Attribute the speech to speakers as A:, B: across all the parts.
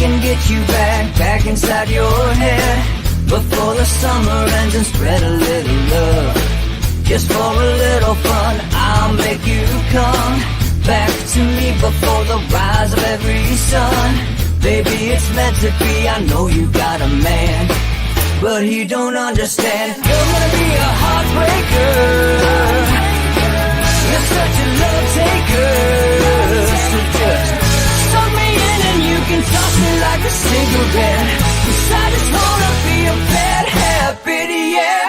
A: can get you back inside your head before the summer ends, and spread a little love. Just for a little fun, I'll make you come back to me before the rise of every sun. Baby, it's meant to be. I know you got a man, but he don't understand. You're gonna be a heartbreaker. You're such a love taker. So just suck me in and you can toss me like a cigarette. 'Cause I just wanna be a bad habit, yeah.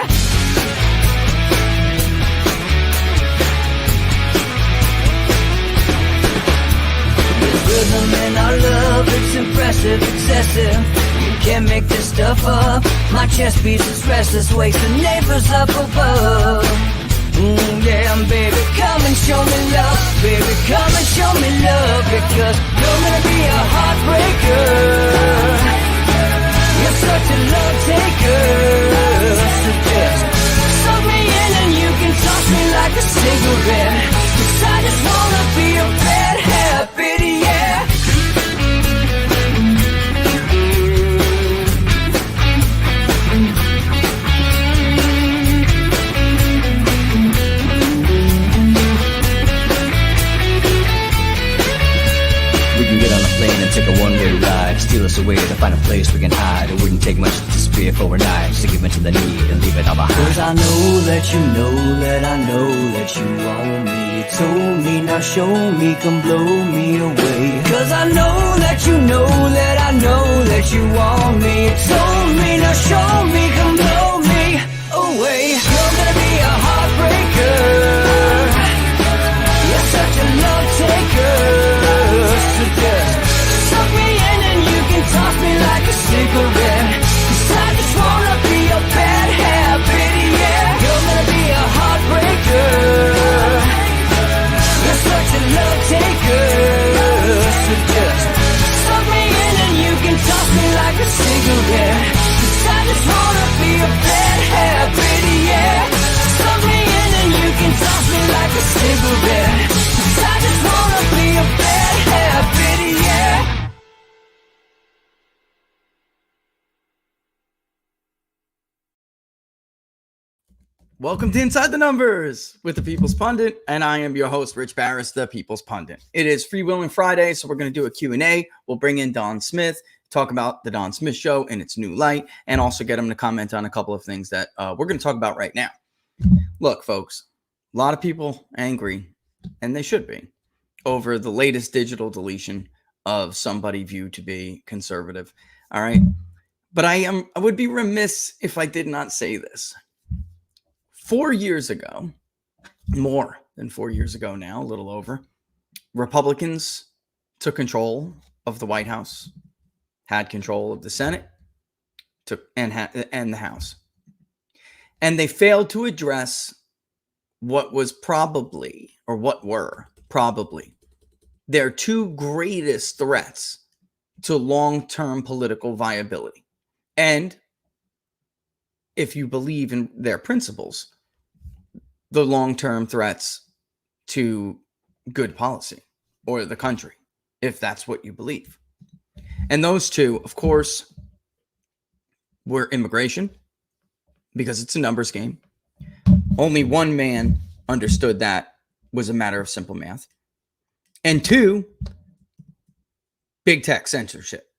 A: There's rhythm in our love, it's impressive, excessive. You can't make this stuff up. My chest beats, it's restless, wakes the neighbors up above. Yeah, baby, come and show me love. Baby, come and show me love. Because you're gonna be a heartbreaker. You're such a love taker. So just suck me in and you can toss me like a cigarette. 'Cause I just wanna be a bad habit, yeah. And take a one-way ride, steal us away to find a place we can hide. It wouldn't take much to disappear for a night, just to give into the need and leave it all behind. 'Cause I know that you know that I know that you want me. You told me, now show me, come blow me away. 'Cause I know that you know that I know that you want me. You told me, now show me, come blow me away. You're gonna be a heartbreaker. You're such a love taker. So just suck me in and you can toss me like a cigarette. 'Cause I just wanna be a bad habit, yeah. You're gonna be a heartbreaker. You're such a love taker. So just suck me in and you can toss me like a cigarette. 'Cause I just wanna be a bad habit, yeah. Suck me in and you can toss me like a cigarette. 'Cause I just wanna be a bad habit, yeah.
B: Welcome to Inside the Numbers with the People's Pundit, and I am your host, Rich Barris, the People's Pundit. It is Free Willing Friday, so we're going to do a Q&A. We'll bring in Don Smith, talk about the Don Smith Show in its new light, and also get him to comment on a couple of things that we're going to talk about right now. Look, folks, a lot of people angry, and they should be, over the latest digital deletion of somebody viewed to be conservative. All right, but I would be remiss if I did not say this. 4 years ago, more than 4 years ago now, a little over, Republicans took control of the White House, had control of the Senate, and the House. And they failed to address what were probably their two greatest threats to long-term political viability. And if you believe in their principles, the long-term threats to good policy or the country, if that's what you believe. And those two, of course, were immigration, because it's a numbers game. Only one man understood that was a matter of simple math. And two, big tech censorship.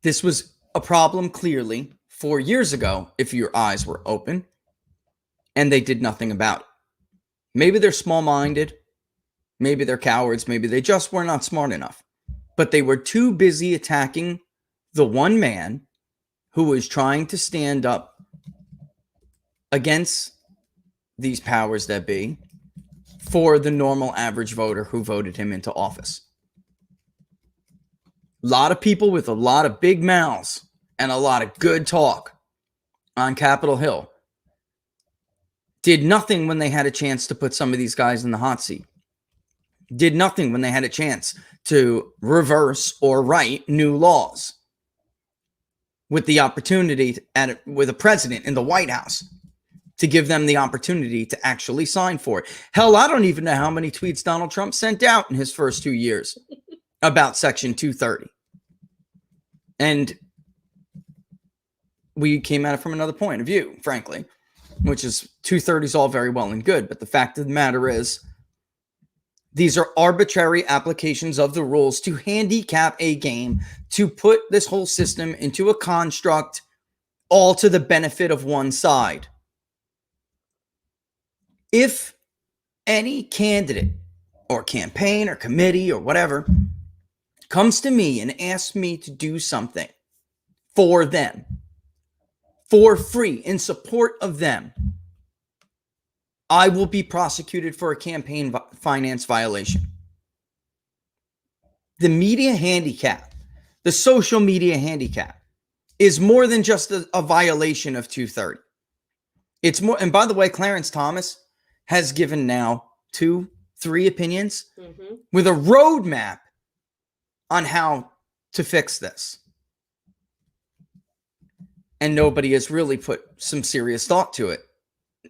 B: This was a problem clearly 4 years ago, if your eyes were open, and they did nothing about it. Maybe they're small-minded, maybe they're cowards, maybe they just were not smart enough, but they were too busy attacking the one man who was trying to stand up against these powers that be for the normal average voter who voted him into office. A lot of people with a lot of big mouths and a lot of good talk on Capitol Hill did nothing when they had a chance to put some of these guys in the hot seat. Did nothing when they had a chance to reverse or write new laws. With the opportunity with a president in the White House to give them the opportunity to actually sign for it. Hell, I don't even know how many tweets Donald Trump sent out in his first 2 years. about Section 230. And we came at it from another point of view, frankly, which is 230 is all very well and good. But the fact of the matter is, these are arbitrary applications of the rules to handicap a game, to put this whole system into a construct all to the benefit of one side. If any candidate or campaign or committee or whatever comes to me and asks me to do something for them, for free, in support of them, I will be prosecuted for a campaign finance violation. The media handicap, the social media handicap, is more than just a violation of 230. It's more, and by the way, Clarence Thomas has given now 2-3 opinions with a roadmap on how to fix this. And nobody has really put some serious thought to it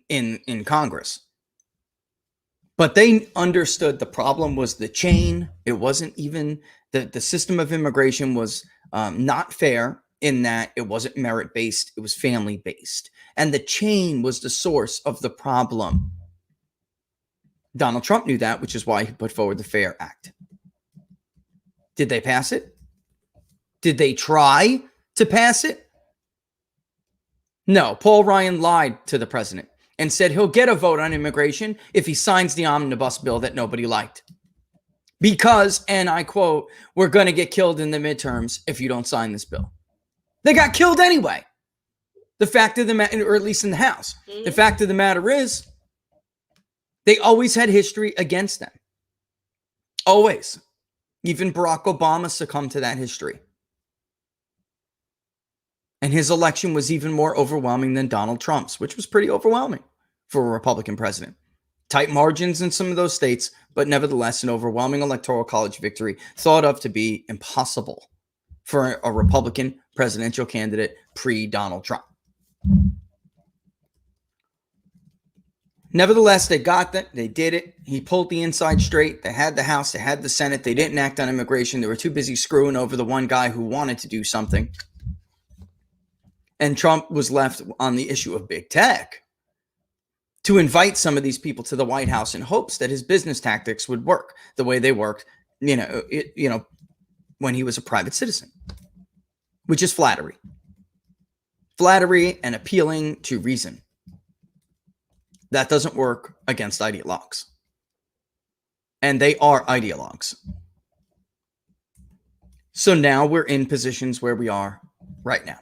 B: in Congress. But they understood the problem was the chain. It wasn't even, the system of immigration was not fair in that it wasn't merit-based, it was family-based. And the chain was the source of the problem. Donald Trump knew that, which is why he put forward the FAIR Act. Did they pass it? Did they try to pass it? No. Paul Ryan lied to the president and said he'll get a vote on immigration if he signs the omnibus bill that nobody liked. Because, and I quote, we're going to get killed in the midterms if you don't sign this bill. They got killed anyway. The fact of the matter, or at least in the House, the fact of the matter is, they always had history against them. Always. Even Barack Obama succumbed to that history. And his election was even more overwhelming than Donald Trump's, which was pretty overwhelming for a Republican president. Tight margins in some of those states, but nevertheless an overwhelming electoral college victory thought of to be impossible for a Republican presidential candidate pre-Donald Trump. Nevertheless, they got that. They did it. He pulled the inside straight. They had the House. They had the Senate. They didn't act on immigration. They were too busy screwing over the one guy who wanted to do something. And Trump was left on the issue of big tech to invite some of these people to the White House in hopes that his business tactics would work the way they worked, when he was a private citizen, which is flattery. Flattery and appealing to reason. That doesn't work against ideologues. And they are ideologues. So now we're in positions where we are right now.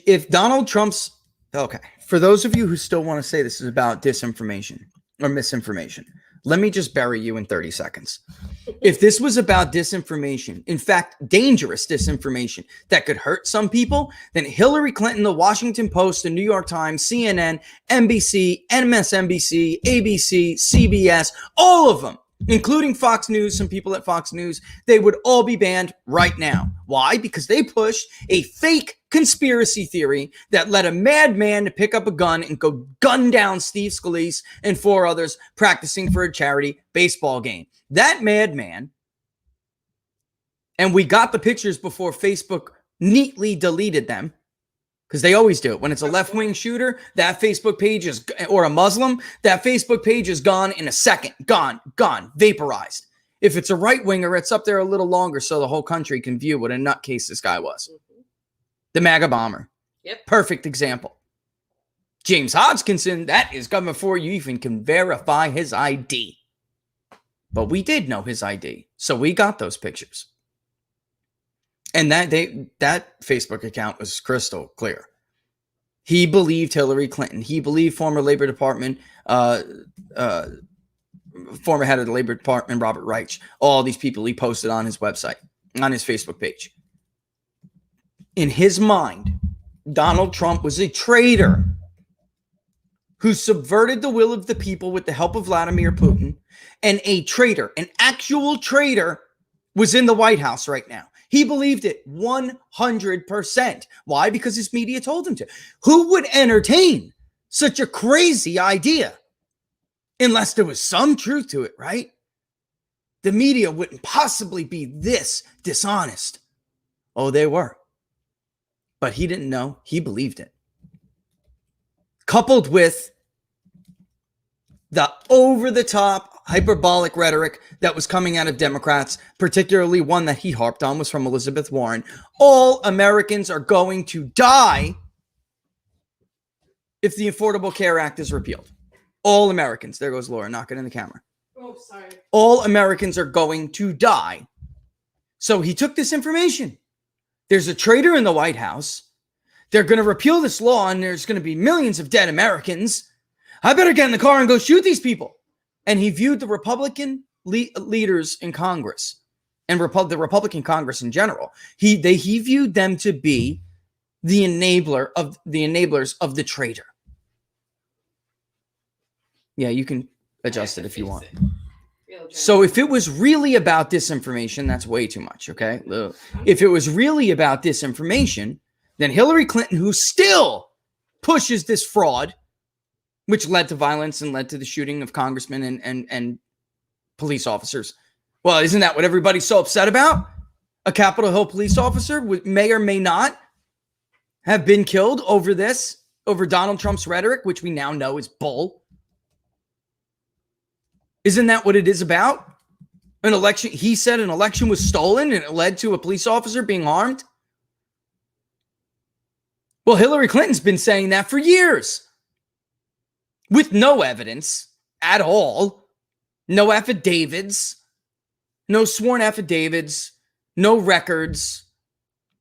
B: If Donald Trump's, okay, for those of you who still want to say this is about disinformation or misinformation, let me just bury you in 30 seconds. If this was about disinformation, in fact, dangerous disinformation that could hurt some people, then Hillary Clinton, the Washington Post, the New York Times, CNN, NBC, MSNBC, ABC, CBS, all of them, including Fox News, some people at Fox News, they would all be banned right now. Why? Because they pushed a fake conspiracy theory that led a madman to pick up a gun and go gun down Steve Scalise and 4 others practicing for a charity baseball game. That madman, and we got the pictures before Facebook neatly deleted them, because they always do it. When it's a left-wing shooter, that Facebook page is, or a Muslim, that Facebook page is gone in a second. Gone, vaporized. If it's a right-winger, it's up there a little longer so the whole country can view what a nutcase this guy was. The MAGA bomber.
C: Yep.
B: Perfect example. James Hodgkinson, that is coming before you even can verify his ID. But we did know his ID, so we got those pictures. And that Facebook account was crystal clear. He believed Hillary Clinton. He believed former Labor Department, former head of the Labor Department, Robert Reich. All these people he posted on his website, on his Facebook page. In his mind, Donald Trump was a traitor who subverted the will of the people with the help of Vladimir Putin, and a traitor, an actual traitor, was in the White House right now. He believed it 100%. Why? Because his media told him to. Who would entertain such a crazy idea? Unless there was some truth to it, right? The media wouldn't possibly be this dishonest. Oh, they were. But he didn't know. He believed it. Coupled with the over-the-top hyperbolic rhetoric that was coming out of Democrats, particularly one that he harped on was from Elizabeth Warren. All Americans are going to die if the Affordable Care Act is repealed. All Americans. There goes Laura, knocking in the camera.
C: Oh, sorry.
B: All Americans are going to die. So he took this information. There's a traitor in the White House. They're going to repeal this law and there's going to be millions of dead Americans. I better get in the car and go shoot these people. And he viewed the Republican leaders in Congress and the Republican Congress in general. He viewed them to be the enablers of the traitor. Yeah, you can adjust it if you want. So if it was really about disinformation, that's way too much, okay? If it was really about disinformation, then Hillary Clinton, who still pushes this fraud, which led to violence and led to the shooting of congressmen and police officers. Well, isn't that what everybody's so upset about? A Capitol Hill police officer may or may not have been killed over Donald Trump's rhetoric, which we now know is bull. Isn't that what it is about? An election, he said an election was stolen and it led to a police officer being harmed. Well, Hillary Clinton's been saying that for years with no evidence at all. No affidavits, no sworn affidavits, no records,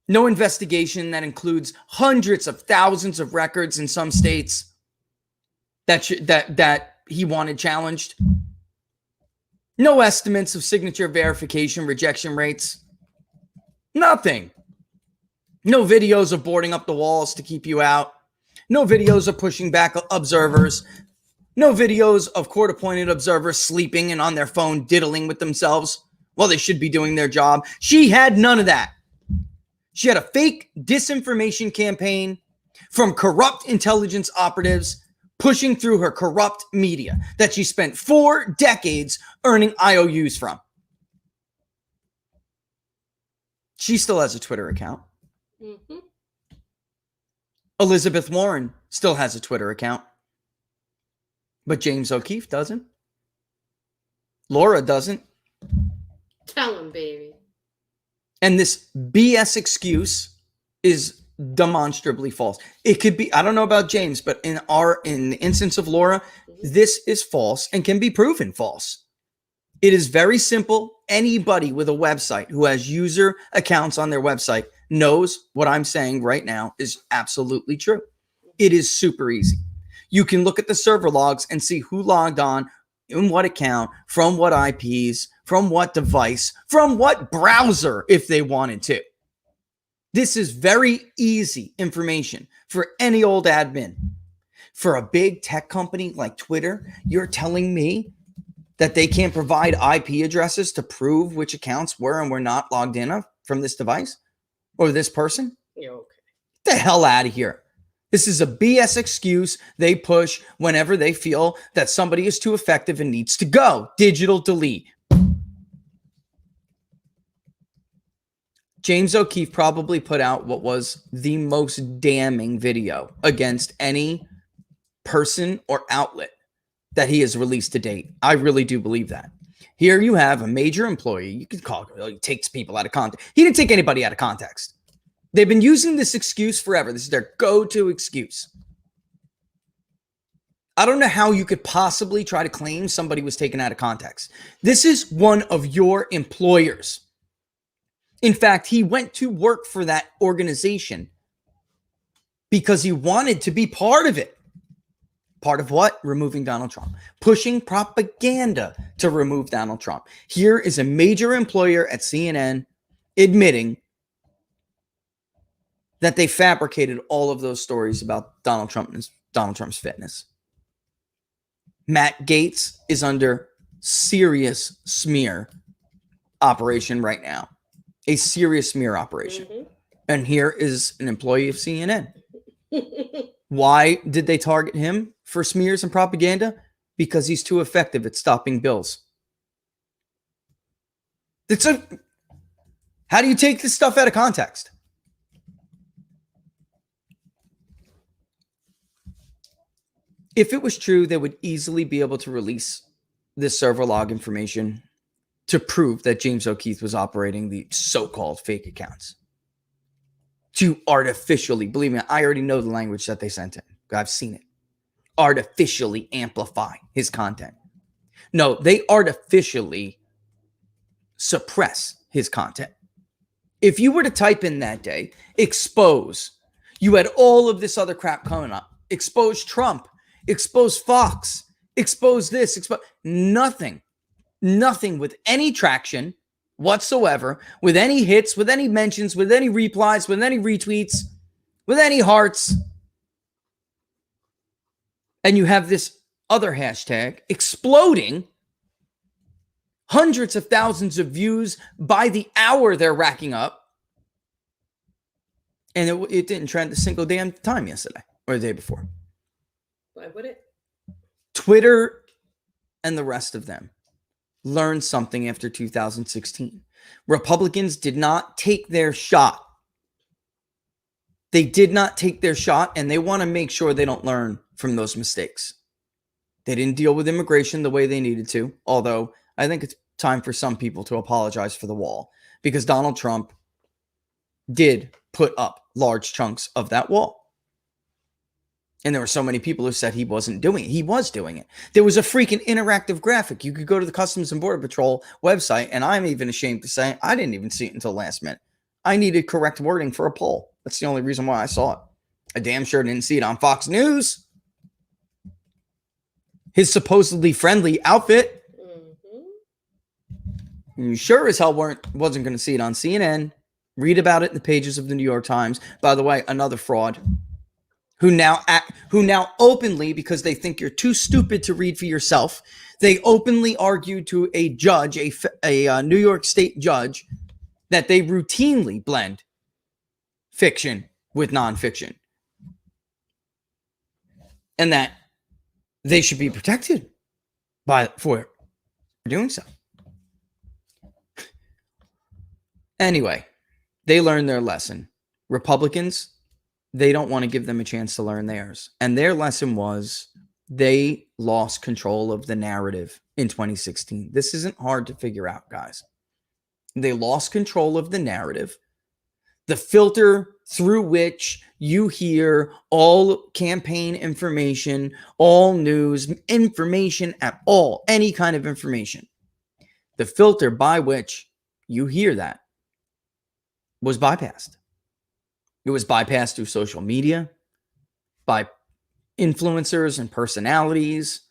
B: no investigation that includes hundreds of thousands of records in some states that he wanted challenged. No estimates of signature verification rejection rates. Nothing. No videos of boarding up the walls to keep you out. No videos of pushing back observers. No videos of court-appointed observers sleeping and on their phone diddling with themselves while they should be doing their job. She had none of that. She had a fake disinformation campaign from corrupt intelligence operatives pushing through her corrupt media that she spent 4 decades earning IOUs from. She still has a Twitter account.
C: Mm-hmm.
B: Elizabeth Warren still has a Twitter account. But James O'Keefe doesn't. Laura doesn't.
C: Tell him, baby.
B: And this BS excuse is demonstrably false. It could be, I don't know about James, but in the instance of Laura, this is false and can be proven false. It is very simple. Anybody with a website who has user accounts on their website knows what I'm saying right now is absolutely true. It is super easy. You can look at the server logs and see who logged on, in what account, from what IPs, from what device, from what browser, if they wanted to. This is very easy information for any old admin. For a big tech company like Twitter, you're telling me that they can't provide IP addresses to prove which accounts were and were not logged in from this device or this person?
C: You're okay.
B: Get the hell out of here. This is a BS excuse they push whenever they feel that somebody is too effective and needs to go. Digital delete. James O'Keefe probably put out what was the most damning video against any person or outlet that he has released to date. I really do believe that. Here you have a major employee. You could call it, he takes people out of context. He didn't take anybody out of context. They've been using this excuse forever. This is their go-to excuse. I don't know how you could possibly try to claim somebody was taken out of context. This is one of your employers. In fact, he went to work for that organization because he wanted to be part of it. Part of what? Removing Donald Trump. Pushing propaganda to remove Donald Trump. Here is a major employer at CNN admitting that they fabricated all of those stories about Donald Trump's fitness. Matt Gaetz is under serious smear operation right now. A serious smear operation. Mm-hmm. And here is an employee of CNN. Why did they target him for smears and propaganda? Because he's too effective at stopping bills. How do you take this stuff out of context? If it was true, they would easily be able to release this server log information to prove that James O'Keefe was operating the so-called fake accounts. To artificially, believe me, I already know the language that they sent in. I've seen it. Artificially amplify his content. No, they artificially suppress his content. If you were to type in that day, expose, you had all of this other crap coming up. Expose Trump, expose Fox, expose this, nothing with any traction whatsoever, with any hits, with any mentions, with any replies, with any retweets, with any hearts. And you have this other hashtag exploding, hundreds of thousands of views by the hour they're racking up. And it didn't trend a single damn time yesterday or the day before.
C: Why would it?
B: Twitter and the rest of them learned something after 2016. Republicans did not take their shot. They did not take their shot, and they want to make sure they don't learn from those mistakes. They didn't deal with immigration the way they needed to, although I think it's time for some people to apologize for the wall, because Donald Trump did put up large chunks of that wall. And there were so many people who said he wasn't doing it. He was doing it. There was a freaking interactive graphic. You could go to the Customs and Border Patrol website, and I'm even ashamed to say I didn't even see it until last minute. I needed correct wording for a poll. That's the only reason why I saw it. I damn sure didn't see it on Fox News. His supposedly friendly outfit. And you sure as hell wasn't going to see it on CNN. Read about it in the pages of the New York Times. By the way, another fraud who now openly, because they think you're too stupid to read for yourself, they openly argued to a judge, a New York State judge, that they routinely blend fiction with nonfiction, and that they should be protected for doing so. Anyway, they learned their lesson. Republicans, they don't want to give them a chance to learn theirs. And their lesson was they lost control of the narrative in 2016. This isn't hard to figure out, guys. They lost control of the narrative. The filter through which you hear all campaign information, all news, information at all, any kind of information. The filter by which you hear that was bypassed. It was bypassed through social media, by influencers and personalities.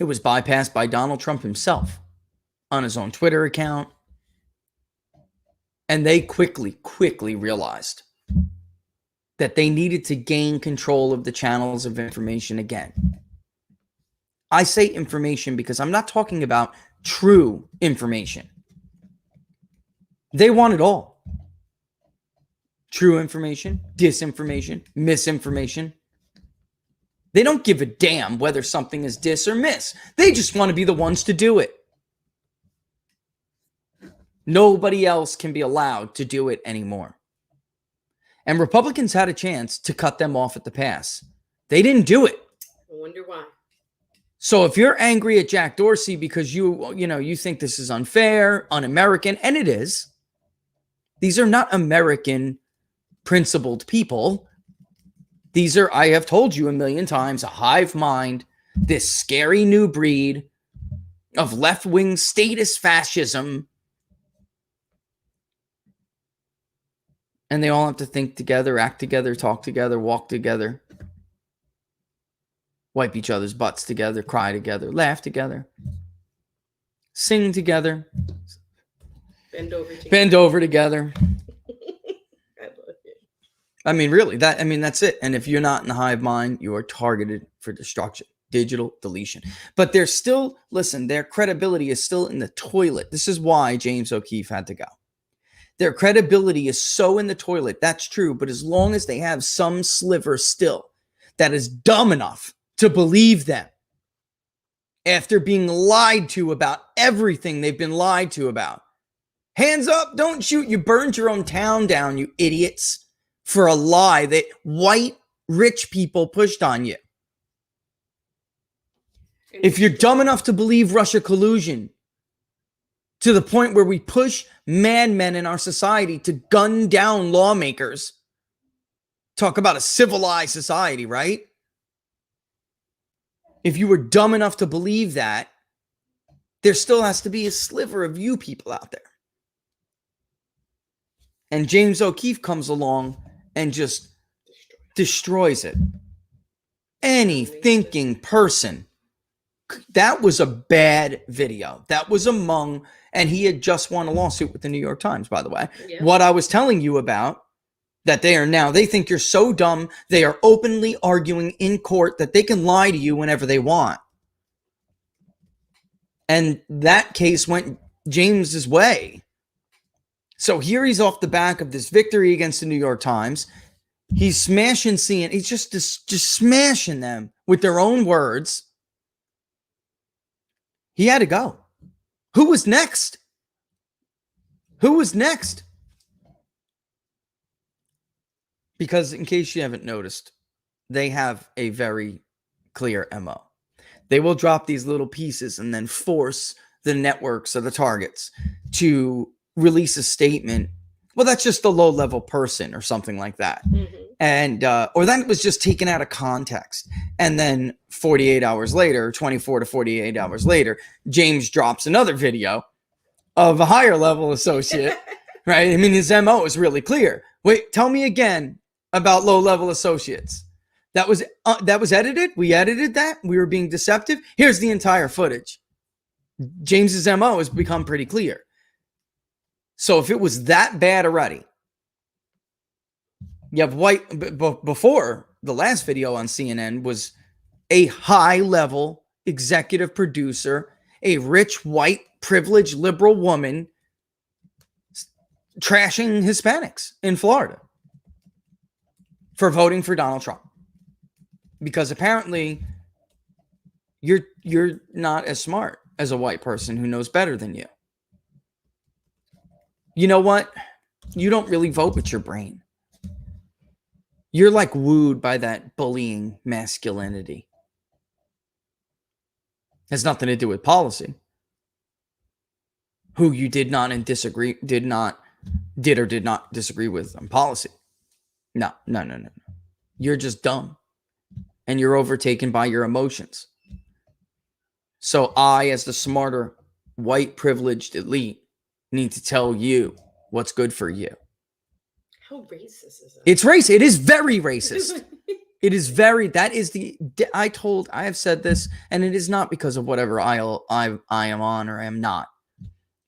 B: It was bypassed by Donald Trump himself on his own Twitter account. And they quickly realized that they needed to gain control of the channels of information again. I say information because I'm not talking about true information. They want it all. True information, disinformation, misinformation. They don't give a damn whether something is dis or miss. They just want to be the ones to do it. Nobody else can be allowed to do it anymore. And Republicans had a chance to cut them off at the pass. They didn't do it.
C: I wonder why.
B: So if you're angry at Jack Dorsey because you think this is unfair, un-American, and it is, these are not American principled people. These are, I have told you a million times, a hive mind, this scary new breed of left-wing statist fascism. And they all have to think together, act together, talk together, walk together, wipe each other's butts together, cry together, laugh together, sing together, bend over together.
C: I love it.
B: I mean, really, that's it. And if you're not in the hive mind, you are targeted for destruction, digital deletion. But they're still, listen, their credibility is still in the toilet. This is why James O'Keefe had to go. Their credibility is so in the toilet. That's true. But as long as they have some sliver still that is dumb enough to believe them after being lied to about everything they've been lied to about. Hands up, don't shoot. You burned your own town down, you idiots, for a lie that white rich people pushed on you. If you're dumb enough to believe Russia collusion to the point where we push madmen in our society to gun down lawmakers, talk about a civilized society, right? If you were dumb enough to believe that, there still has to be a sliver of you people out there. And James O'Keefe comes along and just destroys it. Any thinking person. That was a bad video. That was among, and he had just won a lawsuit with the New York Times, by the way. Yeah. What I was telling you about, that they think you're so dumb, they are openly arguing in court that they can lie to you whenever they want. And that case went James's way. So here he's off the back of this victory against the New York Times. He's smashing CNN. He's just smashing them with their own words. He had to go. Who was next? Who was next? Because in case you haven't noticed, they have a very clear MO. They will drop these little pieces and then force the networks or the targets to release a statement. Well, that's just a low-level person or something like that. Mm-hmm. And or that was just taken out of context. And then 48 hours later, 24 to 48 hours later, James drops another video of a higher level associate, right? I mean, his MO is really clear. Wait, tell me again about low-level associates. That was edited. We edited that. We were being deceptive. Here's the entire footage. James's MO has become pretty clear. So if it was that bad already, you have before the last video on CNN was a high-level executive producer, a rich, white, privileged, liberal woman trashing Hispanics in Florida for voting for Donald Trump. Because apparently you're not as smart as a white person who knows better than you. You know what? You don't really vote with your brain. You're like wooed by that bullying masculinity. Has nothing to do with policy. Who you did or did not disagree with on policy. No. You're just dumb. And you're overtaken by your emotions. So I, as the smarter, white, privileged elite, need to tell you what's good for you.
C: How racist is it?
B: It's racist. It is very racist. It is very, I have said this, and it is not because of whatever I am on or am not.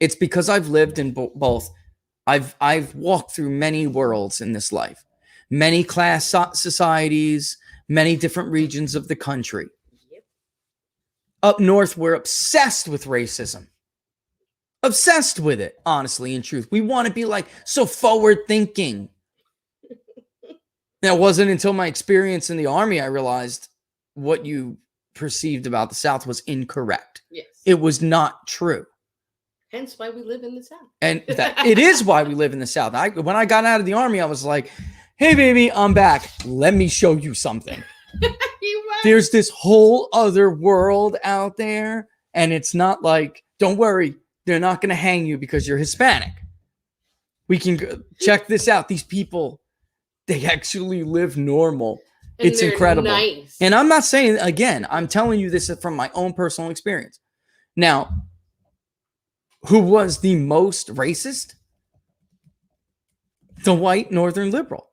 B: It's because I've lived in both. I've walked through many worlds in this life, many class societies, many different regions of the country. Yep. Up north, we're obsessed with racism. Obsessed with it, honestly, in truth. We want to be like so forward thinking. Now, it wasn't until my experience in the Army I realized what you perceived about the South was incorrect.
C: Yes.
B: It was not true.
C: Hence why we live in the South.
B: And it is why we live in the South. When I got out of the Army, I was like, hey, baby, I'm back. Let me show you something. There's this whole other world out there. And it's not like, don't worry, they're not going to hang you because you're Hispanic. We can go, check this out. These people, they actually live normal. And it's incredible. Nice. And I'm not saying, again, I'm telling you this from my own personal experience. Now, who was the most racist? The white Northern liberal.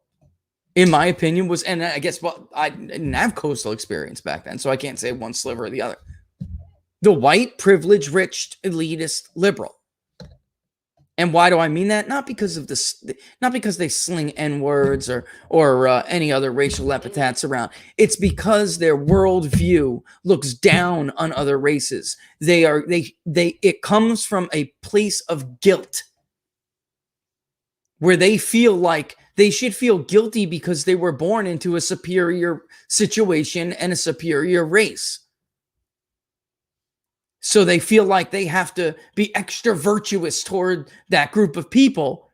B: In my opinion, was, and I guess, well, I didn't have coastal experience back then, so I can't say one sliver or the other. The white, privileged, rich, elitist liberal. And why do I mean that? Not because of this, not because they sling N-words or any other racial epithets around. It's because their worldview looks down on other races. It comes from a place of guilt, where they feel like they should feel guilty because they were born into a superior situation and a superior race. So they feel like they have to be extra virtuous toward that group of people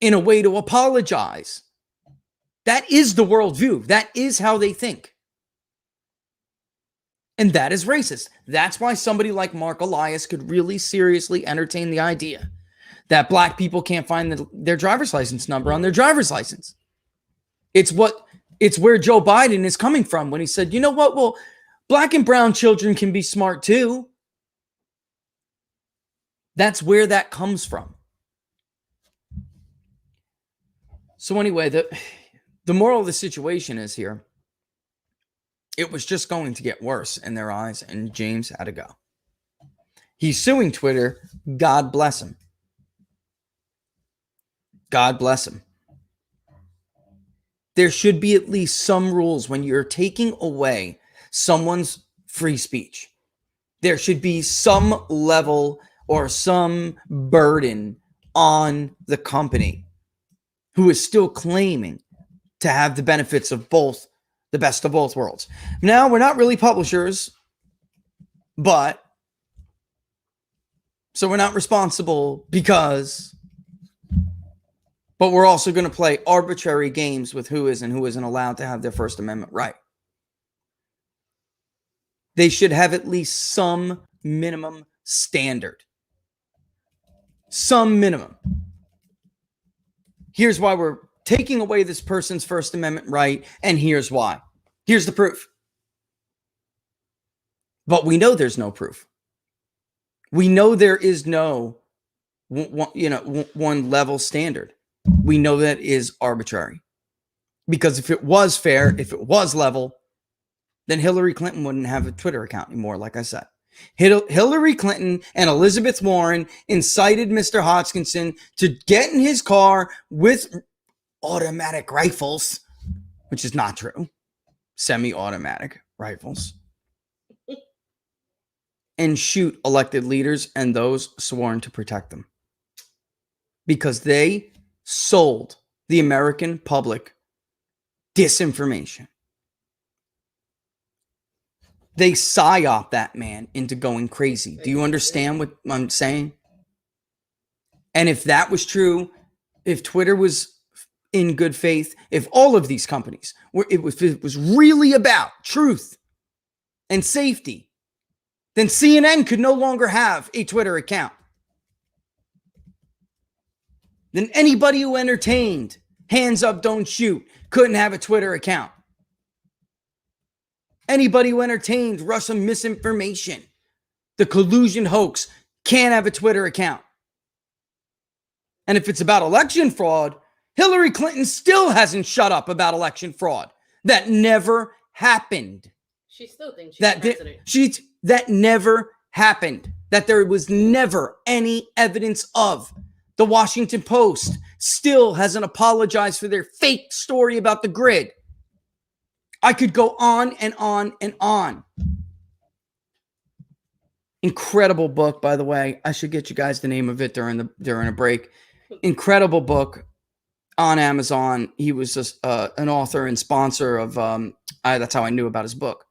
B: in a way to apologize. That is the worldview. That is how they think. And that is racist. That's why somebody like Mark Elias could really seriously entertain the idea that black people can't find their driver's license number on their driver's license. It's where Joe Biden is coming from when he said, you know what? Well, black and brown children can be smart too. That's where that comes from. So anyway, the moral of the situation is here. It was just going to get worse in their eyes, and James had to go. He's suing Twitter. God bless him. God bless him. There should be at least some rules when you're taking away someone's free speech. There should be some level or some burden on the company who is still claiming to have the benefits of both, the best of both worlds. Now, we're not really publishers, so we're not responsible but we're also going to play arbitrary games with who is and who isn't allowed to have their First Amendment right. They should have at least some minimum standard. Some minimum. Here's why we're taking away this person's First Amendment right, and here's why. Here's the proof. But we know there's no proof. We know there is no one level standard. We know that is arbitrary. Because if it was fair, if it was level, then Hillary Clinton wouldn't have a Twitter account anymore, like I said. Hillary Clinton and Elizabeth Warren incited Mr. Hodgkinson to get in his car with automatic rifles, which is not true, semi-automatic rifles, and shoot elected leaders and those sworn to protect them. Because they sold the American public disinformation. They psyop that man into going crazy. Do you understand what I'm saying? And if that was true, if Twitter was in good faith, if all of these companies it was really about truth and safety, then CNN could no longer have a Twitter account. Then anybody who entertained hands up, don't shoot couldn't have a Twitter account. Anybody who entertained Russian misinformation, the collusion hoax, can't have a Twitter account. And if it's about election fraud, Hillary Clinton still hasn't shut up about election fraud. That never happened.
C: She still thinks she's president.
B: That never happened. That there was never any evidence of. The Washington Post still hasn't apologized for their fake story about the grid. I could go on and on and on. Incredible book, by the way. I should get you guys the name of it during a break. Incredible book on Amazon. He was just an author and sponsor of. That's how I knew about his book.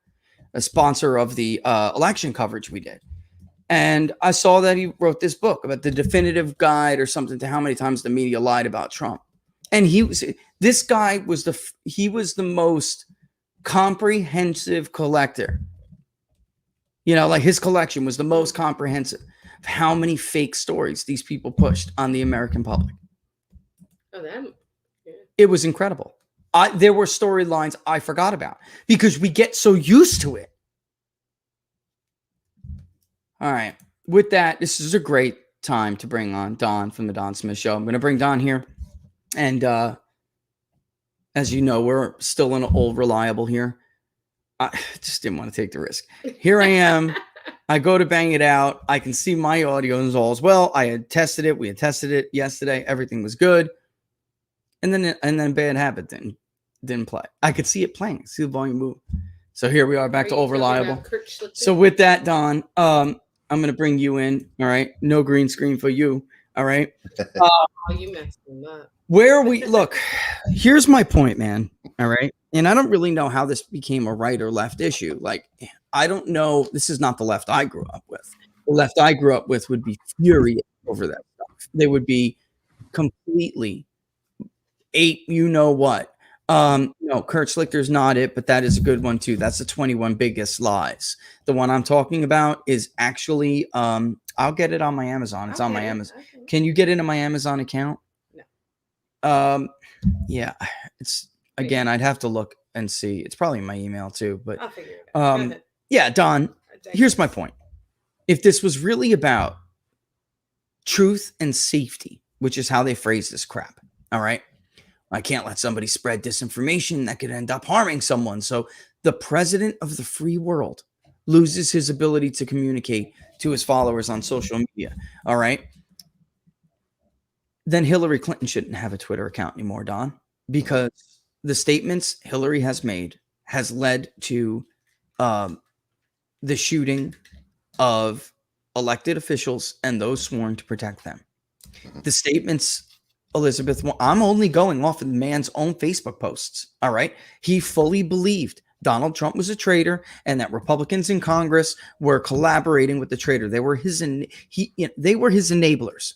B: A sponsor of the election coverage we did, and I saw that he wrote this book about the definitive guide or something to how many times the media lied about Trump. And this guy was the most comprehensive collector. Like his collection was the most comprehensive of how many fake stories these people pushed on the American public.
C: Oh, them. Yeah.
B: It was incredible. There were storylines I forgot about because we get so used to it. All right. With that, this is a great time to bring on Don from the Don Smith Show. I'm going to bring Don here. And as you know, we're still in an old reliable here. I just didn't want to take the risk. Here I am. I go to bang it out. I can see my audio is all as well. I had tested it. We had tested it yesterday. Everything was good. And then bad habit didn't play. I could see it playing. See the volume move. So here we are back to old reliable. So with that, Don, I'm going to bring you in. All right. No green screen for you. All right.
C: Oh, you messed him up.
B: Where we look, here's my point, man. All right. And I don't really know how this became a right or left issue. Like, I don't know. This is not the left I grew up with. The left I grew up with would be furious over that stuff. They would be completely you know what. No, Kurt Schlichter's not it, but that is a good one too. That's the 21 biggest lies. The one I'm talking about is actually, I'll get it on my Amazon. It's on my Amazon. Okay. Can you get into my Amazon account? No. Yeah, it's again, I'd have to look and see. It's probably in my email too, but
C: I'll figure it out.
B: Yeah, Don, here's my point. If this was really about truth and safety, which is how they phrase this crap, all right? I can't let somebody spread disinformation that could end up harming someone. So the president of the free world loses his ability to communicate to his followers on social media. All right. Then Hillary Clinton shouldn't have a Twitter account anymore, Don, because the statements Hillary has made has led to the shooting of elected officials and those sworn to protect them. The statements Elizabeth, I'm only going off of the man's own Facebook posts. All right. He fully believed Donald Trump was a traitor and that Republicans in Congress were collaborating with the traitor. They were his enablers.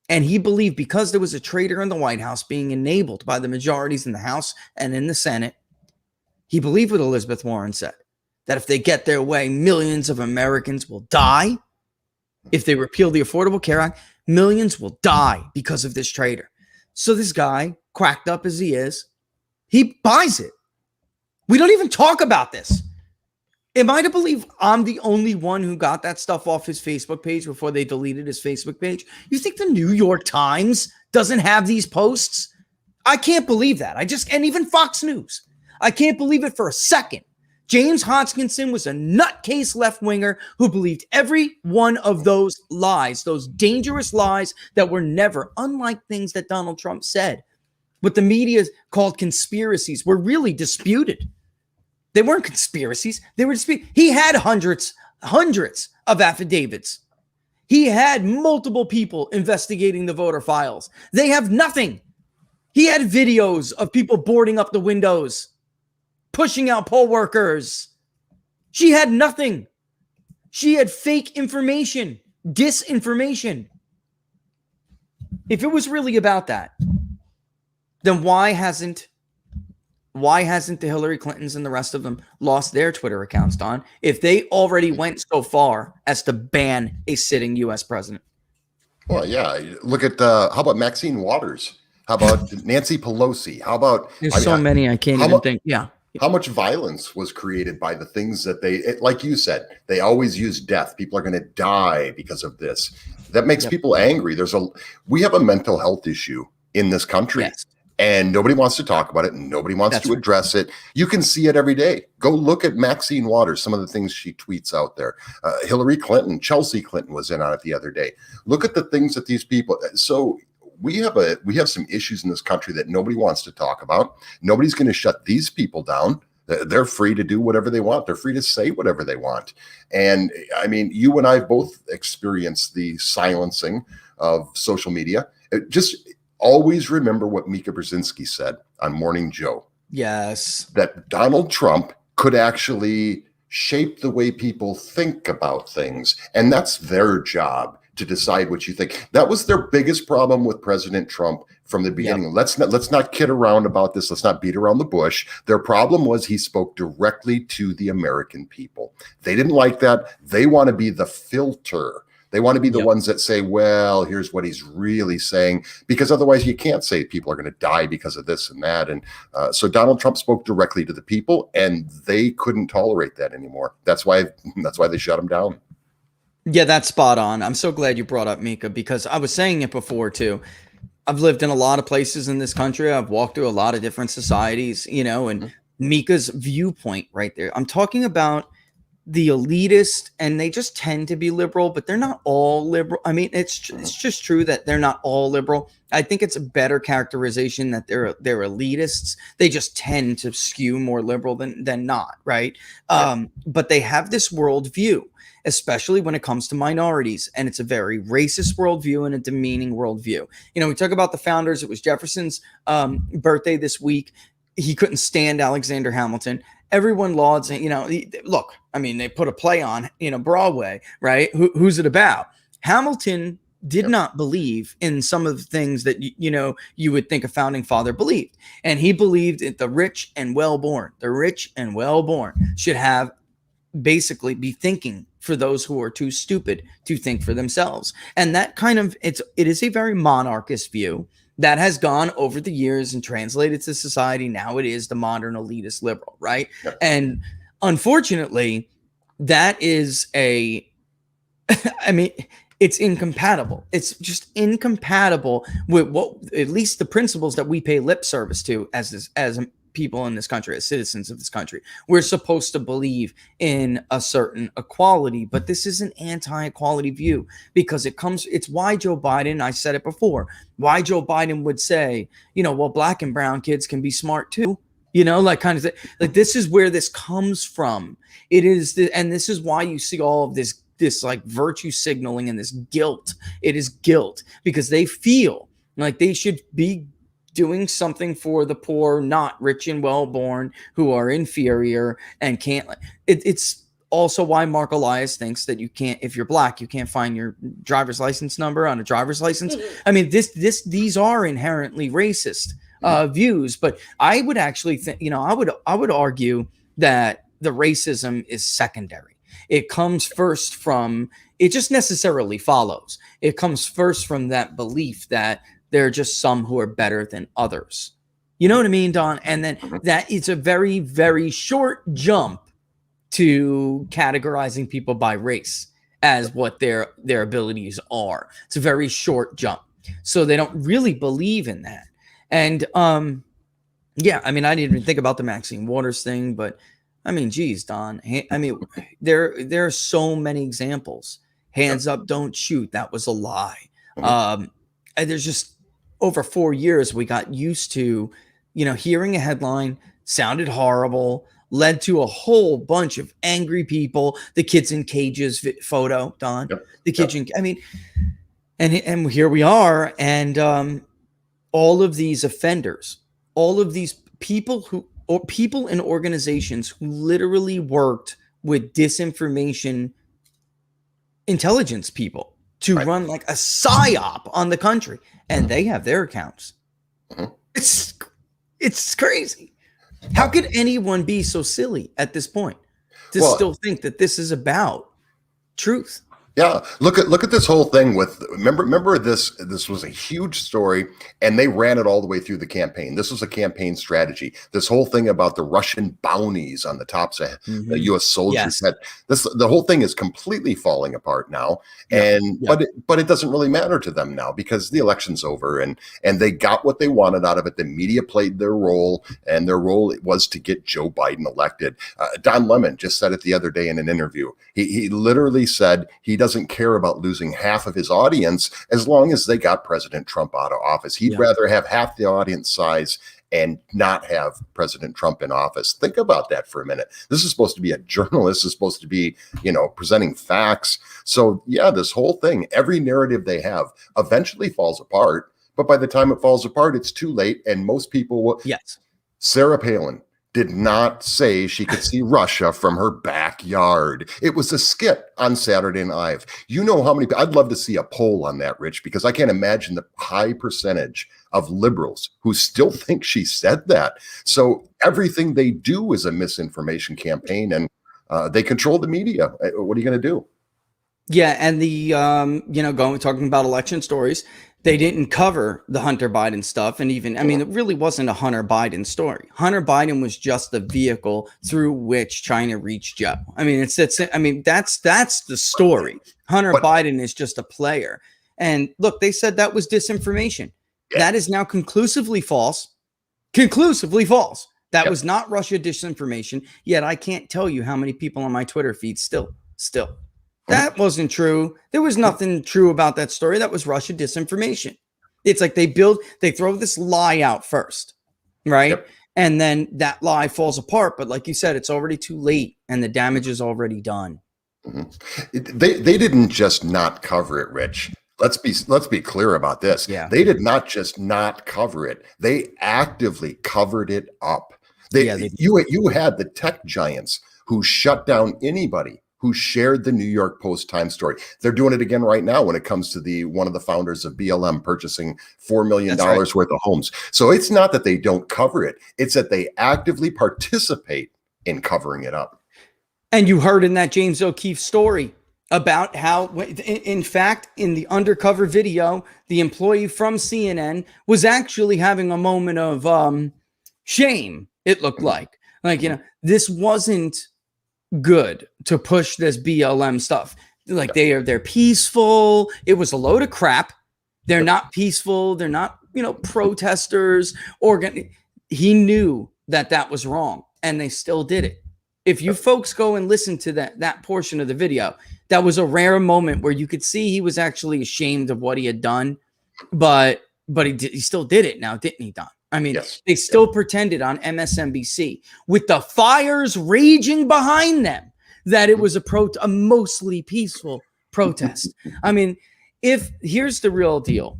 B: And he believed because there was a traitor in the White House being enabled by the majorities in the House and in the Senate, he believed what Elizabeth Warren said, that if they get their way, millions of Americans will die. If they repeal the Affordable Care Act, millions will die because of this traitor. So this guy, cracked up as he is, he buys it. We don't even talk about this. Am I to believe I'm the only one who got that stuff off his Facebook page before they deleted his Facebook page? You think the New York Times doesn't have these posts? I can't believe that. And even Fox News. I can't believe it for a second. James Hodgkinson was a nutcase left-winger who believed every one of those lies, those dangerous lies that were never, unlike things that Donald Trump said, what the media called conspiracies, were really disputed. They weren't conspiracies. They were disputed. He had hundreds of affidavits. He had multiple people investigating the voter files. They have nothing. He had videos of people boarding up the windows, pushing out poll workers. She had nothing. She had fake information, disinformation. If it was really about that, then why hasn't the Hillary Clintons and the rest of them lost their Twitter accounts, Don, if they already went so far as to ban a sitting U.S. president?
D: Well, yeah. Look at, how about Maxine Waters? How about Nancy Pelosi? How about...
B: There's so many I can't even think. Yeah.
D: How much violence was created by the things that like you said, they always use death. People are going to die because of this. That makes people angry. We have a mental health issue in this country.
B: Yes.
D: And nobody wants to talk about it, and nobody wants to address it. You can see it every day. Go look at Maxine Waters, some of the things she tweets out there. Hillary Clinton, Chelsea Clinton was in on it the other day. Look at the things that these people. So we have some issues in this country that nobody wants to talk about. Nobody's going to shut these people down. They're free to do whatever they want. They're free to say whatever they want. And I mean, you and I both experienced the silencing of social media. Just always remember what Mika Brzezinski said on Morning Joe.
B: Yes.
D: That Donald Trump could actually shape the way people think about things. And that's their job, to decide what you think. That was their biggest problem with President Trump from the beginning. Yep. Let's not kid around about this. Let's not beat around the bush. Their problem was he spoke directly to the American people. They didn't like that. They want to be the filter. They want to be the ones that say, well, here's what he's really saying, because otherwise you can't say people are going to die because of this and that. And so Donald Trump spoke directly to the people, and they couldn't tolerate that anymore. That's why they shut him down.
B: Yeah, that's spot on. I'm so glad you brought up Mika, because I was saying it before too. I've lived in a lot of places in this country. I've walked through a lot of different societies, and Mika's viewpoint right there. I'm talking about the elitist, and they just tend to be liberal, but they're not all liberal. I mean, it's just true that they're not all liberal. I think it's a better characterization that they're elitists. They just tend to skew more liberal than not, right? But they have this worldview, especially when it comes to minorities, and it's a very racist worldview and a demeaning worldview. You know, we talk about the founders. It was Jefferson's birthday this week. He couldn't stand Alexander Hamilton. Everyone lauds, you know, look, I mean, they put a play on, you know, Broadway, right? Who's it about? Hamilton did not believe in some of the things that, you know, you would think a founding father believed. And he believed that the rich and well-born should have basically be thinking for those who are too stupid to think for themselves. And that kind of, it is a very monarchist view that has gone over the years and translated to society. Now it is the modern elitist liberal, right? Yep. And unfortunately, that is I mean, it's incompatible. It's just incompatible with what, at least the principles that we pay lip service to as people in this country, as citizens of this country. We're supposed to believe in a certain equality, but this is an anti-equality view because it's why Joe Biden, I said it before, why Joe Biden would say, you know, well, black and brown kids can be smart too, you know, like kind of like this is where this comes from. It is, and this is why you see all of this like virtue signaling and this guilt. It is guilt because they feel like they should be doing something for the poor, not rich and well-born, who are inferior and can't. It's also why Mark Elias thinks that you can't, if you're black, you can't find your driver's license number on a driver's license. I mean, these are inherently racist views, but I would actually think, you know, I would argue that the racism is secondary. It comes first from, it just necessarily follows. It comes first from that belief that there are just some who are better than others. You know what I mean, Don? And then that it's a very, very short jump to categorizing people by race as what their abilities are. It's a very short jump. So they don't really believe in that. And yeah, I mean, I didn't even think about the Maxine Waters thing, but I mean, geez, Don. I mean, there are so many examples. Hands up, don't shoot. That was a lie. And there's just, over 4 years, we got used to, you know, hearing a headline, sounded horrible, led to a whole bunch of angry people. The kids in cages photo, Don. The kids in, I mean, and here we are, and all of these offenders, all of these people people in organizations who literally worked with disinformation intelligence people to run like a psyop on the country, and they have their accounts. It's crazy. How could anyone be so silly at this point to still think that this is about truth?
D: Yeah, look at this whole thing with remember this was a huge story, and they ran it all the way through the campaign. This was a campaign strategy. This whole thing about the Russian bounties on the tops of the U.S. soldiers. The whole thing is completely falling apart now, but it doesn't really matter to them now because the election's over, and they got what they wanted out of it. The media played their role, and their role was to get Joe Biden elected. Don Lemon just said it the other day in an interview. He literally said he doesn't care about losing half of his audience as long as they got President Trump out of office. He'd rather have half the audience size and not have President Trump in office. Think about that for a minute. This is supposed to be a journalist. This is supposed to be, you know, presenting facts. So yeah, this whole thing, every narrative they have eventually falls apart. But by the time it falls apart, it's too late. And most people will.
B: Yes.
D: Sarah Palin did not say she could see Russia from her backyard. It was a skit on Saturday Night Live. You know how many, I'd love to see a poll on that, Rich, because I can't imagine the high percentage of liberals who still think she said that. So everything they do is a misinformation campaign, and they control the media. What are you going to do?
B: Yeah, and the you know, talking about election stories, they didn't cover the Hunter Biden stuff, and even I mean, it really wasn't a Hunter Biden story. Hunter Biden was just the vehicle through which China reached Joe. I mean, that's the story. Hunter Biden is just a player. And look, they said that was disinformation. That is now conclusively false. Conclusively false. That was not Russia disinformation. Yet I can't tell you how many people on my Twitter feed still. That wasn't true. There was nothing true about that story. That was Russia disinformation. It's like they throw this lie out first, right? Yep. And then that lie falls apart. But like you said, it's already too late and the damage is already done.
D: Mm-hmm. They didn't just not cover it, Rich. Let's be clear about this.
B: Yeah.
D: They did not just not cover it. They actively covered it up. You had the tech giants who shut down anybody who shared the New York Post Times story. They're doing it again right now when it comes to one of the founders of BLM purchasing $4 million worth of homes. So it's not that they don't cover it. It's that they actively participate in covering it up.
B: And you heard in that James O'Keefe story about how, in fact, in the undercover video, the employee from CNN was actually having a moment of shame, it looked like. This wasn't good to push this BLM stuff. They're peaceful. It was a load of crap. They're not peaceful. They're not, protesters. He knew that was wrong, and they still did it. If you folks go and listen to that portion of the video, that was a rare moment where you could see he was actually ashamed of what he had done, but he still did it now, didn't he, Don? I mean, yes. They still pretended on MSNBC with the fires raging behind them that it was a mostly peaceful protest. I mean, here's the real deal.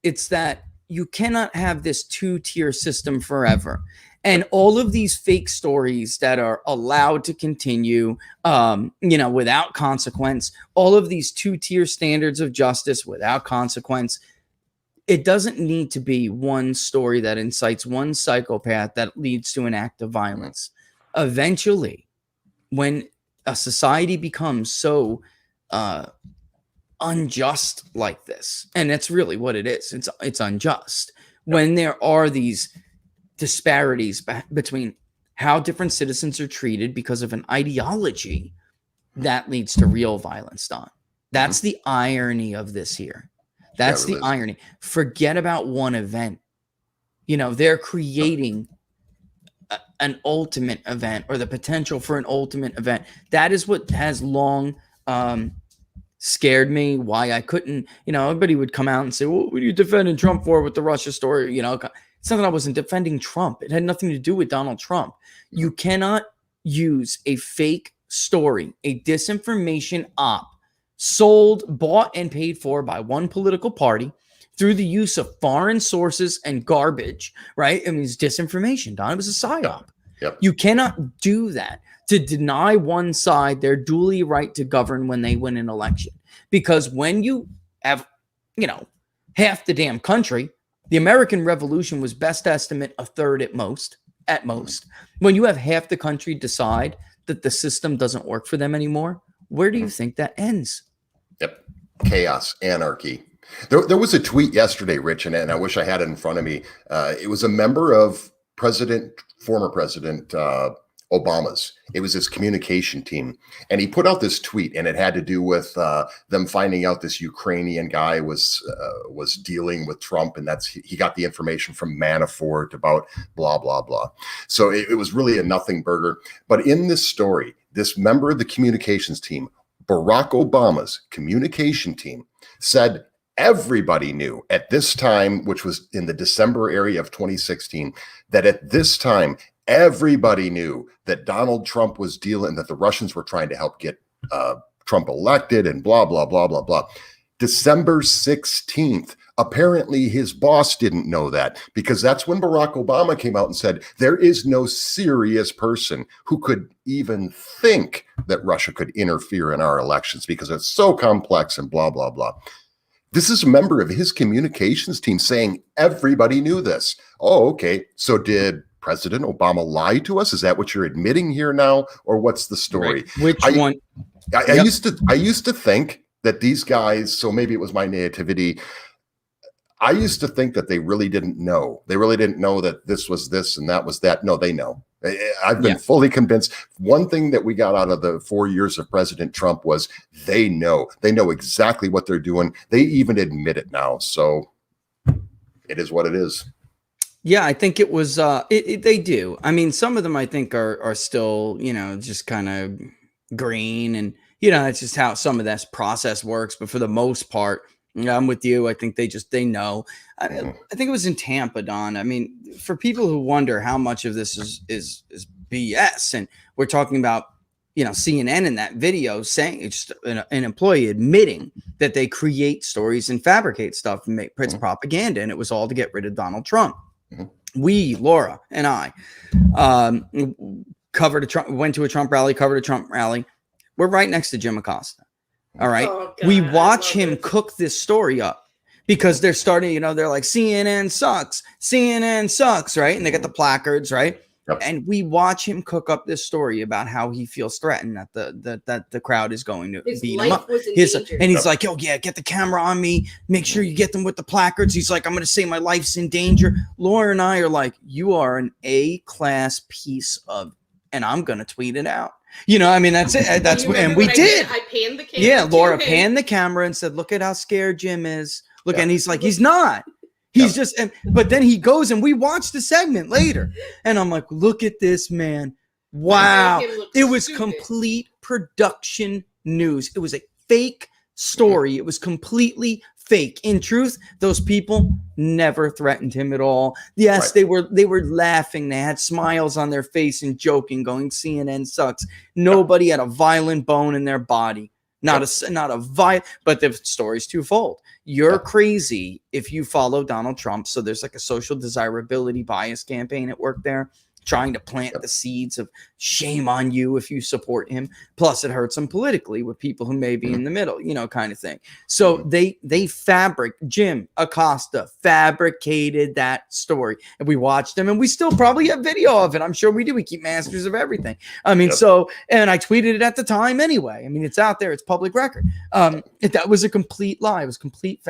B: It's that you cannot have this two-tier system forever. And all of these fake stories that are allowed to continue, without consequence, all of these two-tier standards of justice without consequence, it doesn't need to be one story that incites one psychopath that leads to an act of violence. Eventually, when a society becomes so unjust like this, and that's really what it is, it's unjust. When there are these disparities between how different citizens are treated because of an ideology, that leads to real violence, Don. That's the irony of this here. That's the irony. Forget about one event. They're creating an ultimate event or the potential for an ultimate event. That is what has long scared me, why I couldn't, everybody would come out and say, well, what are you defending Trump for with the Russia story? It's not that I wasn't defending Trump. It had nothing to do with Donald Trump. You cannot use a fake story, a disinformation op, sold, bought, and paid for by one political party through the use of foreign sources and garbage, right? I mean, it's disinformation, Don. It was a psyop.
D: Yep.
B: You cannot do that to deny one side their duly right to govern when they win an election. Because when you have, half the damn country, the American Revolution was best estimate a third at most. When you have half the country decide that the system doesn't work for them anymore, where do you think that ends?
D: Yep. Chaos, anarchy. There was a tweet yesterday, Rich, and I wish I had it in front of me. It was a member of former President Obama's. It was his communication team. And he put out this tweet, and it had to do with them finding out this Ukrainian guy was dealing with Trump, and he got the information from Manafort about blah, blah, blah. So it was really a nothing burger. But in this story, this member of the communications team, Barack Obama's communication team, said everybody knew at this time, which was in the December area of 2016, that at this time, everybody knew that Donald Trump was dealing, that the Russians were trying to help get Trump elected and blah, blah, blah, blah, blah. December 16th, apparently his boss didn't know that, because that's when Barack Obama came out and said, there is no serious person who could even think that Russia could interfere in our elections because it's so complex and blah, blah, blah. This is a member of his communications team saying everybody knew this. Oh, okay. So did President Obama lie to us? Is that what you're admitting here now? Or what's the story?
B: Right. Which one?
D: I used to think that these guys, so maybe it was my nativity, I used to think that they really didn't know. They really didn't know that this was this and that was that. No, they know. I've been fully convinced. One thing that we got out of the 4 years of President Trump was they know. They know exactly what they're doing. They even admit it now. So it is what it is.
B: Yeah, I think it was. They do. I mean, some of them I think are still, just kind of green, and that's just how some of this process works. But for the most part, I'm with you. I think they know. I think it was in Tampa, Don. I mean, for people who wonder how much of this is BS, and we're talking about CNN in that video saying it's just an employee admitting that they create stories and fabricate stuff and puts propaganda, and it was all to get rid of Donald Trump. We, Laura and I, went to a Trump rally, covered a Trump rally. We're right next to Jim Acosta. All right.
C: Oh, God,
B: we watch him cook this story up because they're starting, they're like, CNN sucks, right? And they got the placards, right? Yep. And we watch him cook up this story about how he feels threatened that the crowd is going to beat him up. And he's like, "Oh yeah, get the camera on me. Make sure you get them with the placards." He's like, "I'm going to say my life's in danger." Laura and I are like, "You are an A-class piece of," and I'm going to tweet it out. I mean, that's it. That's what, and we did.
C: I panned the camera.
B: Yeah, Laura panned the camera and said, "Look at how scared Jim is." Look, and he's like, "He's not." He's just, but then he goes and we watch the segment later. And I'm like, look at this man. Wow. It was complete production news. It was a fake story. It was completely fake. In truth, those people never threatened him at all. Yes, they were laughing. They had smiles on their face and joking, going, CNN sucks. Nobody had a violent bone in their body. Not a violent, but the story's twofold. You're crazy if you follow Donald Trump. So there's like a social desirability bias campaign at work there, trying to plant the seeds of shame on you if you support him. Plus it hurts him politically with people who may be in the middle, kind of thing. So Jim Acosta fabricated that story, and we watched him, and we still probably have video of it. I'm sure we do. We keep masters of everything. I mean, and I tweeted it at the time anyway. I mean, it's out there. It's public record. That was a complete lie. It was complete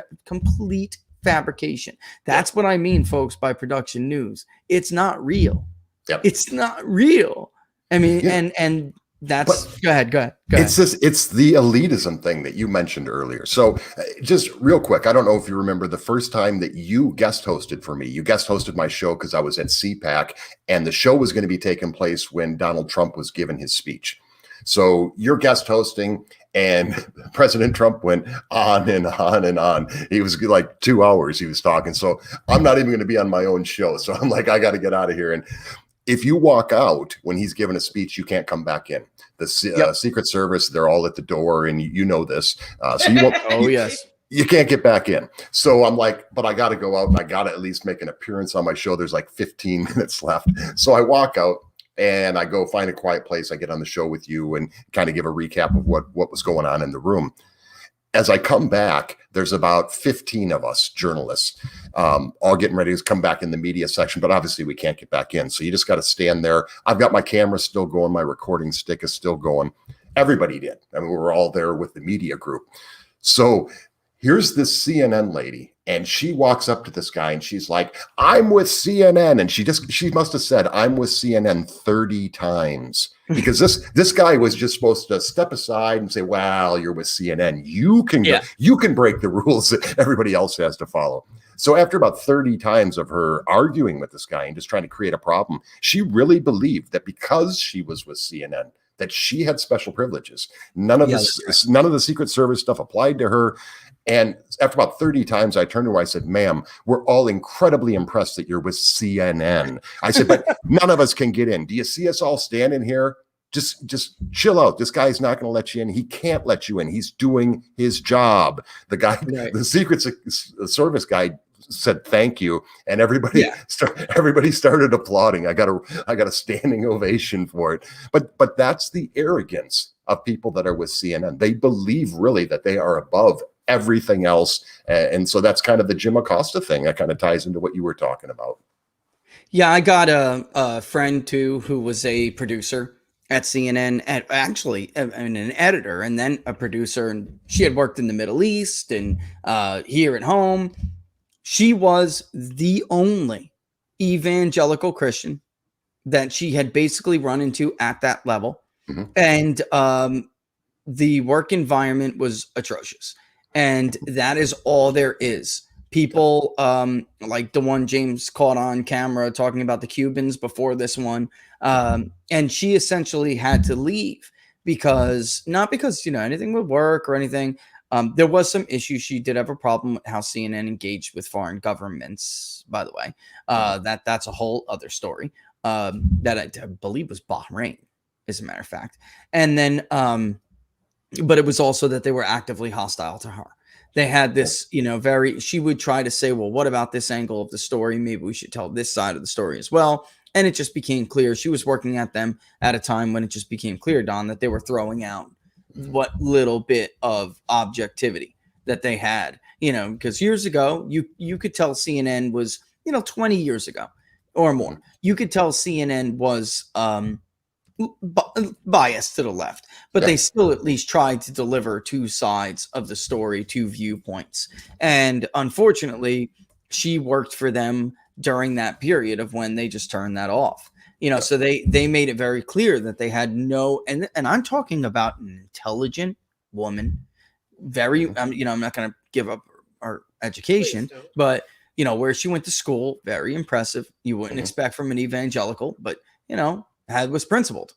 B: fabrication. That's what I mean, folks, by production news. It's not real. Yep. It's not real. I mean, and that's go ahead.
D: It's the elitism thing that you mentioned earlier. So just real quick, I don't know if you remember the first time that you guest hosted for me. You guest hosted my show because I was at CPAC, and the show was going to be taking place when Donald Trump was giving his speech. So you're guest hosting, and President Trump went on and on and on. He was like 2 hours he was talking. So I'm not even going to be on my own show. So I'm like, I got to get out of here. And if you walk out when he's giving a speech, you can't come back in. The Secret Service, they're all at the door, and you know this. So you won't. You can't get back in. So I'm like, but I got to go out, and I got to at least make an appearance on my show. There's like 15 minutes left. So I walk out, and I go find a quiet place. I get on the show with you and kind of give a recap of what was going on in the room. As I come back, there's about 15 of us journalists, all getting ready to come back in the media section, but obviously we can't get back in. So you just got to stand there. I've got my camera still going. My recording stick is still going. Everybody did. I mean, we were all there with the media group. So here's this CNN lady, and she walks up to this guy and she's like, "I'm with CNN." And she must have said, "I'm with CNN" 30 times. Because this guy was just supposed to step aside and say, "Well, you're with CNN. You can break the rules that everybody else has to follow." So after about 30 times of her arguing with this guy and just trying to create a problem, she really believed that because she was with CNN, that she had special privileges. None of the Secret Service stuff applied to her. And after about 30 times, I turned to her, I said, "Ma'am, we're all incredibly impressed that you're with CNN." I said, "But none of us can get in. Do you see us all standing here? Just chill out. This guy's not going to let you in. He can't let you in. He's doing his job." The guy, the Secret Service guy, said thank you, and everybody started applauding. I got a standing ovation for it. But that's the arrogance of people that are with CNN. They believe really that they are above everything else, and so that's kind of the Jim Acosta thing. That kind of ties into what you were talking about.
B: Yeah, I got a friend too who was a producer at CNN, actually an editor, and then a producer, and she had worked in the Middle East and here at home. She was the only evangelical Christian that she had basically run into at that level. Mm-hmm. And the work environment was atrocious. And that is all there is. People like the one James caught on camera talking about the Cubans before this one. And she essentially had to leave because not because, anything would work or anything. There was some issues. She did have a problem with how CNN engaged with foreign governments, by the way. That's a whole other story that I believe was Bahrain, as a matter of fact. And then, but it was also that they were actively hostile to her. They had this, she would try to say, well, what about this angle of the story? Maybe we should tell this side of the story as well. And it just became clear. She was working at them at a time when it just became clear, Don, that they were throwing out what little bit of objectivity that they had, because years ago, you could tell CNN was, 20 years ago or more, you could tell CNN was biased to the left, but they still at least tried to deliver two sides of the story, two viewpoints. And unfortunately, she worked for them during that period of when they just turned that off. So they made it very clear that they had no, and I'm talking about an intelligent woman, very, I'm not going to give up our education, but, where she went to school, very impressive. You wouldn't expect from an evangelical, but, was principled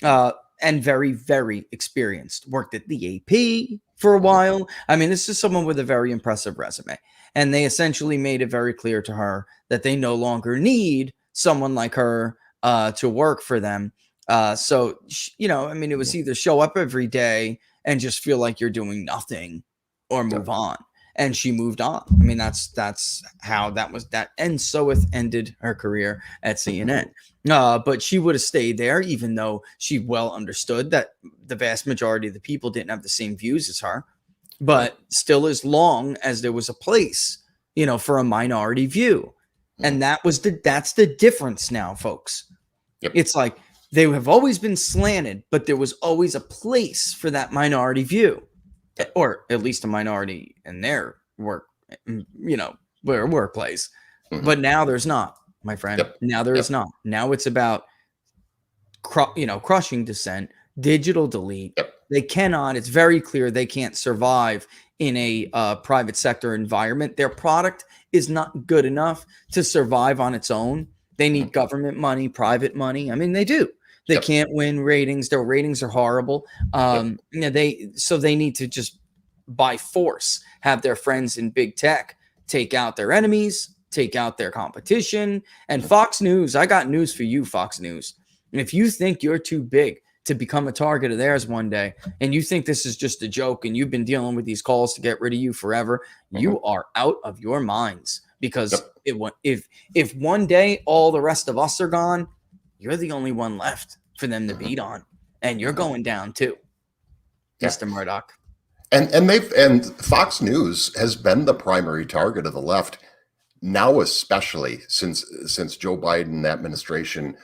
B: and very, very experienced. Worked at the AP for a while. I mean, this is someone with a very impressive resume. And they essentially made it very clear to her that they no longer need someone like her to work for them. So, it was either show up every day and just feel like you're doing nothing or move on. And she moved on. I mean, that's how that was that. And so it ended her career at CNN. But she would have stayed there, even though she well understood that the vast majority of the people didn't have the same views as her. But still, as long as there was a place, for a minority view. And that's the difference now, folks. Yep. It's like they have always been slanted, but there was always a place for that minority view, or at least a minority in their workplace. But now there's not, my friend. Yep. Now there is not. Now it's about, crushing dissent, digital delete. Yep. They cannot. It's very clear they can't survive in a private sector environment. Their product is not good enough to survive on its own. They need government money, private money. I mean, they do. They can't win ratings. Their ratings are horrible. They need to just by force have their friends in big tech take out their enemies, take out their competition. And Fox News, I got news for you, Fox News. And if you think you're too big to become a target of theirs one day, and you think this is just a joke and you've been dealing with these calls to get rid of you forever, you are out of your minds. Because if one day all the rest of us are gone, you're the only one left for them to beat on, and you're going down too, Mr. Murdoch.
D: And Fox News has been the primary target of the left now, especially since Joe Biden administration,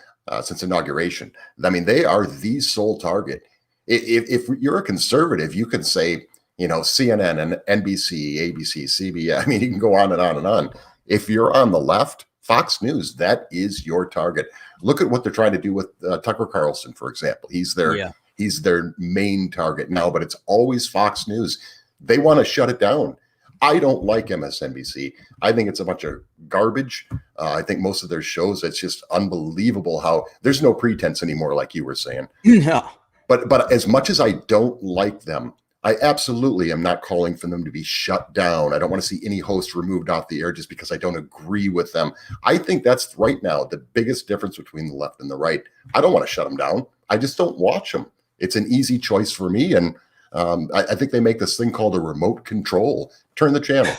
D: since inauguration. I mean, they are the sole target. If you're a conservative, you can say, CNN and NBC, ABC, CBS. I mean, you can go on and on and on. If you're on the left, Fox News, that is your target. Look at what they're trying to do with Tucker Carlson, for example. He's their main target now, but it's always Fox News. They want to shut it down. I don't like MSNBC. I think it's a bunch of garbage. I think most of their shows, it's just unbelievable how there's no pretense anymore, like you were saying.
B: Yeah.
D: But as much as I don't like them, I absolutely am not calling for them to be shut down. I don't want to see any host removed off the air just because I don't agree with them. I think that's right now the biggest difference between the left and the right. I don't want to shut them down. I just don't watch them. It's an easy choice for me. And I think they make this thing called a remote control. Turn the channel.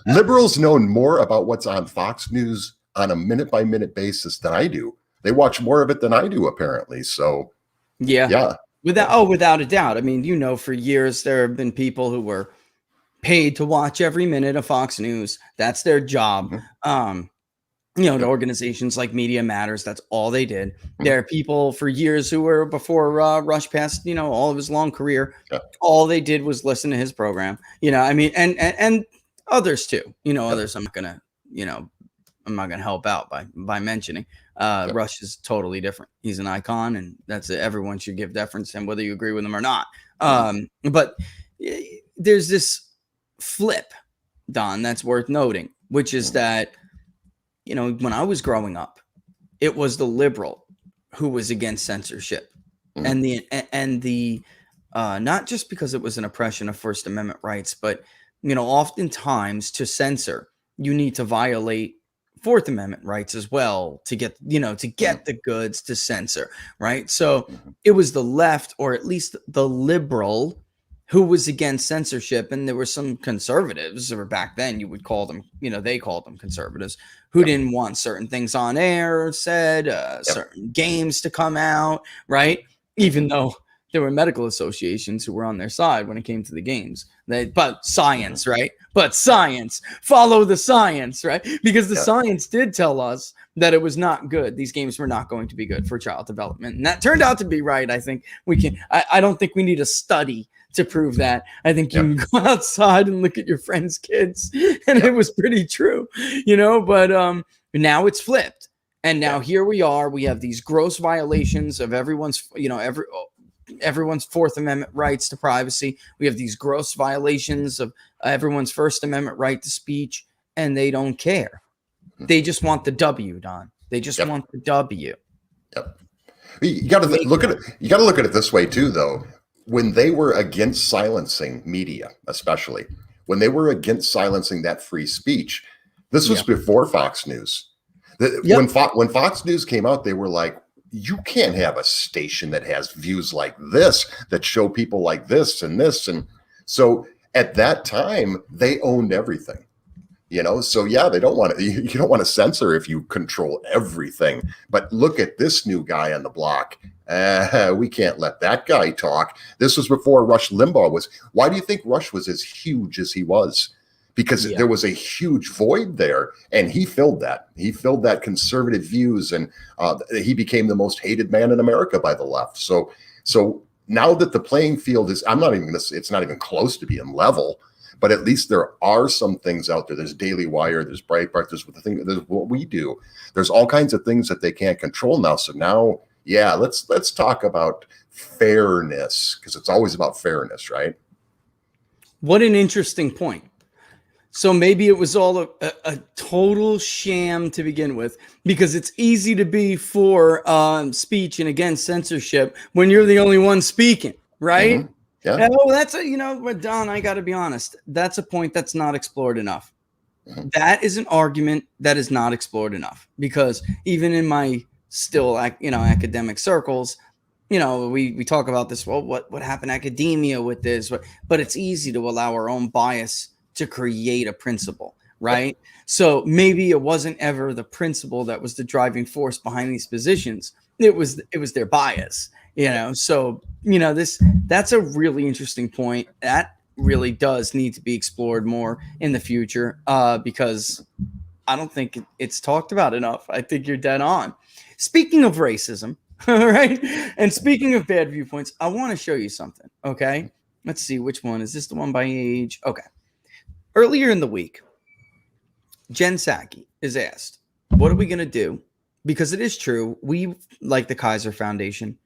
D: Liberals know more about what's on Fox News on a minute-by-minute basis than I do. They watch more of it than I do, apparently. So, yeah.
B: Without a doubt. I mean, for years there have been people who were paid to watch every minute of Fox News. That's their job. The organizations like Media Matters, that's all they did. There are people for years who were before Rush passed, all of his long career. All they did was listen to his program. And others too. Others I'm not gonna help out by mentioning. Rush is totally different. He's an icon, and that's it. Everyone should give deference to him, whether you agree with him or not. But there's this flip Don, that's worth noting, which is that, when I was growing up, it was the liberal who was against censorship, and the not just because it was an oppression of First Amendment rights, but oftentimes to censor, you need to violate Fourth Amendment rights as well to get the goods to censor, right? So it was the left, or at least the liberal, who was against censorship, and there were some conservatives, or back then you would call them, they called them conservatives, who didn't want certain things on air said, certain games to come out, right? Even though there were medical associations who were on their side when it came to the games. But science, right? But science, follow the science, right? Because the science did tell us that it was not good. These games were not going to be good for child development. And that turned out to be right. I think I don't think we need a study to prove that. I think you can go outside and look at your friends' kids, and it was pretty true, but now it's flipped. And now here we are. We have these gross violations of everyone's, everyone's Fourth Amendment rights to privacy. We have these gross violations of everyone's First Amendment right to speech, and they don't care. They just want the W, Don. They just want the W.
D: Yep. You got to look at it. You got to look at it this way too, though. When they were against silencing media, especially when they were against silencing that free speech, this was before Fox News. When Fox News came out, they were like, you can't have a station that has views like this, that show people like this and this. And so at that time, they owned everything, so they don't want to, you don't want to censor if you control everything. But look at this new guy on the block. We can't let that guy talk. This was before Rush Limbaugh was. Why do you think Rush was as huge as he was? Because there was a huge void there, and he filled that. He filled that conservative views, and he became the most hated man in America by the left. So now that the playing field is, it's not even close to being level, but at least there are some things out there. There's Daily Wire, there's Breitbart, there's what we do. There's all kinds of things that they can't control now. So now, let's talk about fairness, because it's always about fairness, right?
B: What an interesting point. So maybe it was all a total sham to begin with, because it's easy to be for speech and against censorship when you're the only one speaking, right?
D: Mm-hmm. Yeah.
B: Oh, that's but Don, I got to be honest. That's a point that's not explored enough. Mm-hmm. That is an argument that is not explored enough, because even in my still, academic circles, we talk about this. Well, what happened academia with this? But it's easy to allow our own bias to create a principle, right? So maybe it wasn't ever the principle that was the driving force behind these positions. It was their bias, So that's a really interesting point. That really does need to be explored more in the future, because I don't think it's talked about enough. I think you're dead on. Speaking of racism, right? And speaking of bad viewpoints, I want to show you something. Okay, let's see, which one is this? The one by age? Okay. Earlier in the week, Jen Psaki is asked, what are we going to do? Because it is true, we, like the Kaiser Foundation,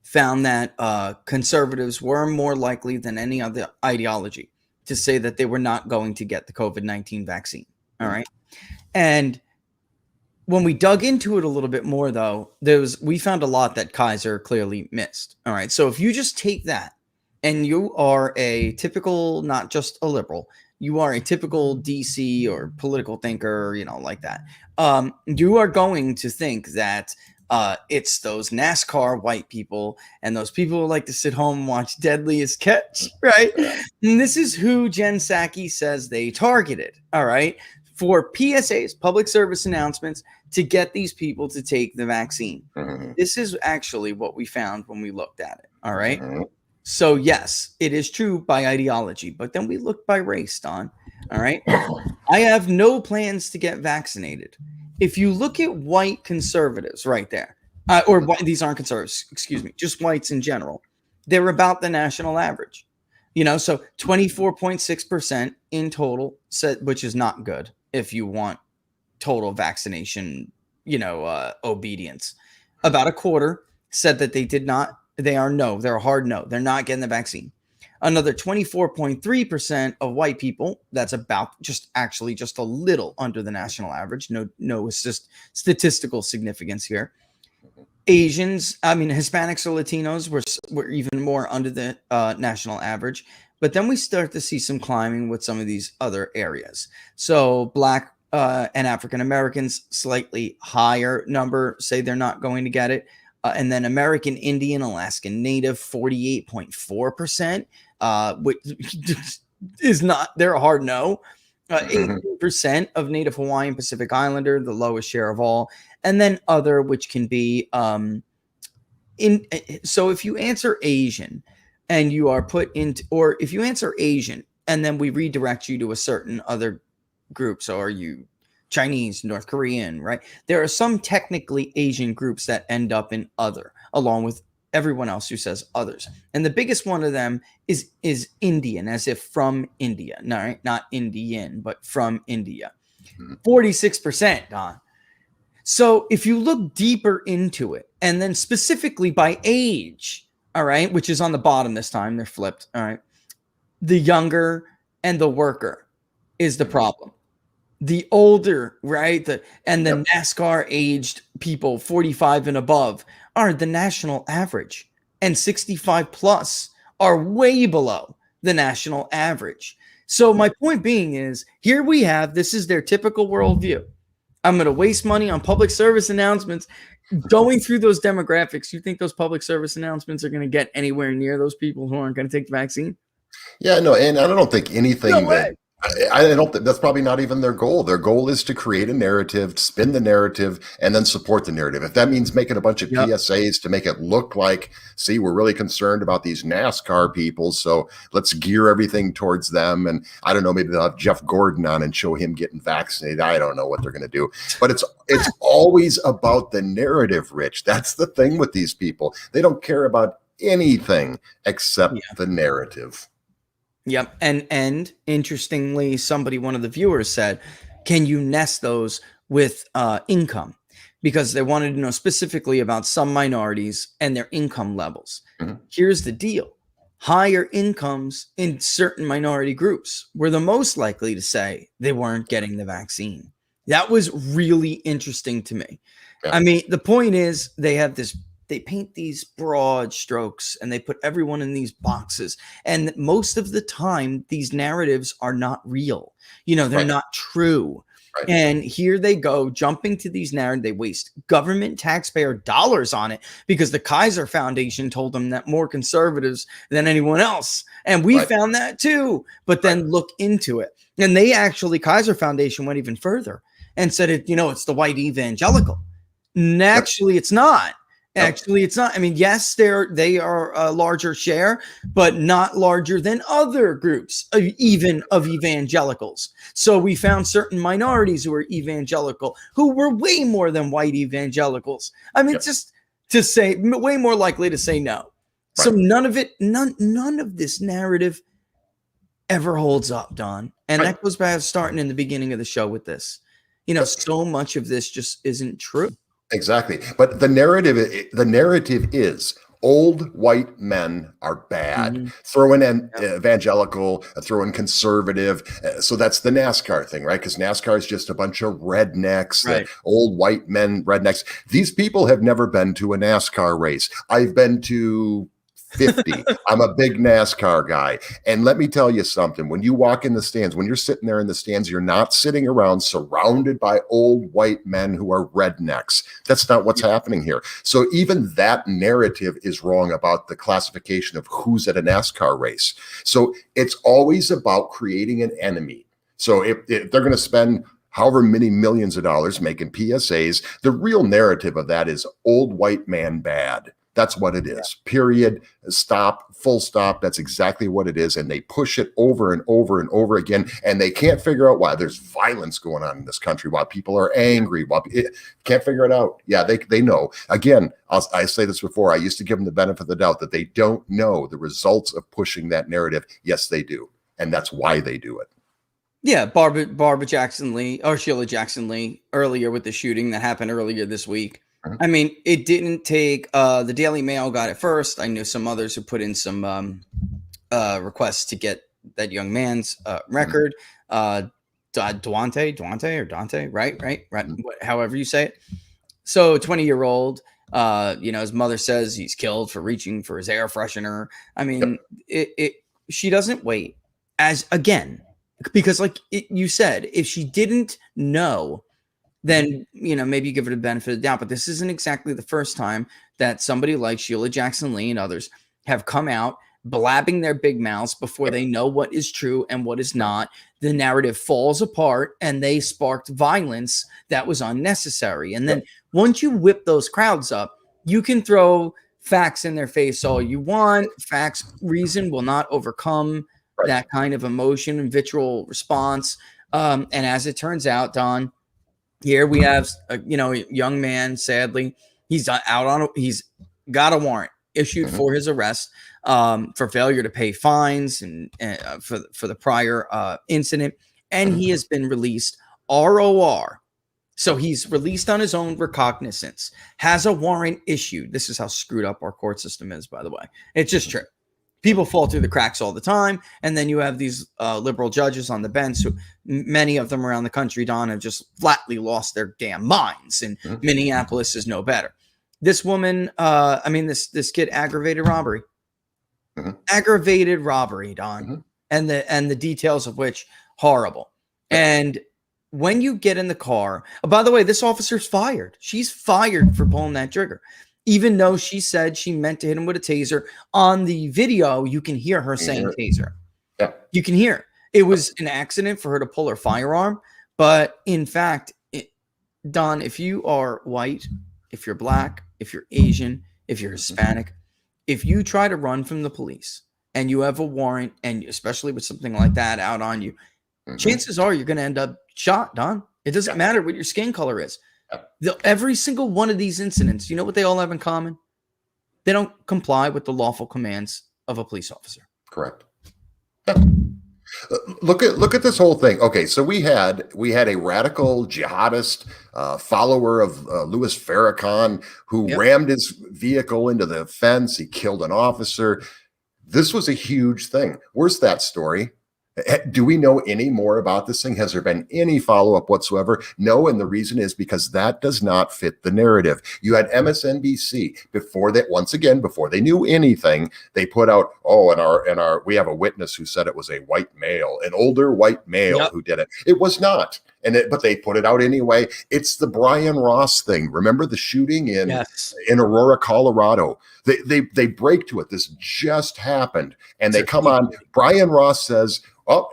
B: found that conservatives were more likely than any other ideology to say that they were not going to get the COVID-19 vaccine. All right. And when we dug into it a little bit more, though, we found a lot that Kaiser clearly missed. All right. So if you just take that, and you are a typical, not just a liberal, you are a typical DC or political thinker, like that, you are going to think that it's those NASCAR white people and those people who like to sit home and watch Deadliest Catch, right? And this is who Jen Psaki says they targeted, all right, for PSAs, public service announcements, to get these people to take the vaccine. Mm-hmm. This is actually what we found when we looked at it, all right? Mm-hmm. So yes, it is true by ideology, but then we look by race, Don. All right. I have no plans to get vaccinated. If you look at white conservatives right there, these aren't conservatives, excuse me, just whites in general, they're about the national average, so 24.6% in total, which is not good if you want total vaccination, obedience. About a quarter said that they're a hard no. They're not getting the vaccine. Another 24.3% of white people, that's about just a little under the national average. No, it's just statistical significance here. Asians, Hispanics or Latinos were even more under the national average. But then we start to see some climbing with some of these other areas. So Black and African Americans, slightly higher number, say they're not going to get it. And then American Indian, Alaskan Native, 48.4%, which is not, they're a hard no. 18% of Native Hawaiian Pacific Islander, the lowest share of all. And then other, which can be so if you answer Asian and you are put into, or if you answer Asian and then we redirect you to a certain other group, so are you Chinese, North Korean, right? There are some technically Asian groups that end up in other, along with everyone else who says others. And the biggest one of them is Indian, as if from India. No, right? Not Indian, but from India. 46%, Don. So if you look deeper into it, and then specifically by age, all right, which is on the bottom this time, they're flipped, all right, the younger and the worker is the problem. The older, right, the NASCAR aged people, 45 and above, are the national average, and 65 plus are way below the national average. So my point being is, here we have, this is their typical worldview. I'm going to waste money on public service announcements. Going through those demographics, you think those public service announcements are going to get anywhere near those people who aren't going to take the vaccine?
D: Yeah, no, and I don't think anything that I don't think that's probably not even their goal. Their goal is to create a narrative, spin the narrative, and then support the narrative. If that means making a bunch of PSAs to make it look like, see, we're really concerned about these NASCAR people, so let's gear everything towards them. And I don't know, maybe they'll have Jeff Gordon on and show him getting vaccinated. I don't know what they're going to do. But it's always about the narrative, Rich. That's the thing with these people. They don't care about anything except the narrative.
B: Yep. And interestingly, one of the viewers said, can you nest those with income? Because they wanted to know specifically about some minorities and their income levels. Here's the deal. Higher incomes in certain minority groups were the most likely to say they weren't getting the vaccine. That was really interesting to me. I mean, the point is they paint these broad strokes and they put everyone in these boxes. And most of the time, these narratives are not real. They're not true. Right. And here they go jumping to these narratives. They waste government taxpayer dollars on it because the Kaiser Foundation told them that more conservatives than anyone else. And we found that too. But then look into it. And Kaiser Foundation went even further and said, it's the white evangelical. And actually, it's not. Actually, it's not. I mean, yes, they are a larger share, but not larger than other groups, even of evangelicals. So we found certain minorities who were evangelical, who were way more than white evangelicals. I mean, just to say, way more likely to say no. Right. So none of this narrative ever holds up, Don. And that goes back to starting in the beginning of the show with this. So much of this just isn't true.
D: Exactly. But the narrative is old white men are bad. Throw in evangelical, throw in conservative. So that's the NASCAR thing, right? Because NASCAR is just a bunch of rednecks, old white men, rednecks. These people have never been to a NASCAR race. I've been to 50. I'm a big NASCAR guy. And let me tell you something. When you walk in the stands, when you're sitting there in the stands, you're not sitting around surrounded by old white men who are rednecks. That's not what's happening here. So even that narrative is wrong about the classification of who's at a NASCAR race. So it's always about creating an enemy. So if they're going to spend however many millions of dollars making PSAs, the real narrative of that is old white man bad. That's what it is. Period. Stop. Full stop. That's exactly what it is. And they push it over and over and over again. And they can't figure out why there's violence going on in this country, why people are angry, can't figure it out. Yeah, they know. Again, I say this before. I used to give them the benefit of the doubt that they don't know the results of pushing that narrative. Yes, they do. And that's why they do it.
B: Yeah, Barbara Jackson Lee, or Sheila Jackson Lee, earlier with the shooting that happened earlier this week. I mean, it didn't take the Daily Mail got it first. I knew some others who put in some request to get that young man's record. Dante, right? However you say it. So 20-year-old, his mother says he's killed for reaching for his air freshener. I mean, she doesn't wait because like you said, if she didn't know, then, maybe you give it a benefit of the doubt. But this isn't exactly the first time that somebody like Sheila Jackson Lee and others have come out blabbing their big mouths before they know what is true and what is not. The narrative falls apart and they sparked violence that was unnecessary. And then once you whip those crowds up, you can throw facts in their face all you want. Reason will not overcome that kind of emotion and vitriol response. And as it turns out, Don, here we have a young man, sadly, he's got a warrant issued for his arrest for failure to pay fines and for the prior incident. And he has been released ROR. So he's released on his own recognizance, has a warrant issued. This is how screwed up our court system is, by the way. It's just true. People fall through the cracks all the time. And then you have these liberal judges on the bench, who many of them around the country, Don, have just flatly lost their damn minds. And Minneapolis is no better. This woman, this kid, aggravated robbery, Don, and the details of which horrible. And when you get in the car, by the way, this officer's fired. She's fired for pulling that trigger, even though she said she meant to hit him with a taser. On the video, you can hear her saying taser. Yeah. You can hear it was an accident for her to pull her firearm. But in fact, Don, if you are white, if you're black, if you're Asian, if you're Hispanic, if you try to run from the police and you have a warrant, and especially with something like that out on you, chances are you're going to end up shot, Don. It doesn't matter what your skin color is. Every single one of these incidents, you know what they all have in common? They don't comply with the lawful commands of a police officer.
D: Correct. Look at this whole thing. Okay, so we had a radical jihadist follower of Louis Farrakhan who rammed his vehicle into the fence. He killed an officer. This was a huge thing. Where's that story? Do we know any more about this thing? Has there been any follow-up whatsoever? No, and the reason is because that does not fit the narrative. You had MSNBC before they knew anything, they put out, we have a witness who said it was a white male, an older white male who did it. It was not. But they put it out anyway. It's the Brian Ross thing. Remember the shooting in Aurora, Colorado? They break to it. This just happened. And they come on. Brian Ross says,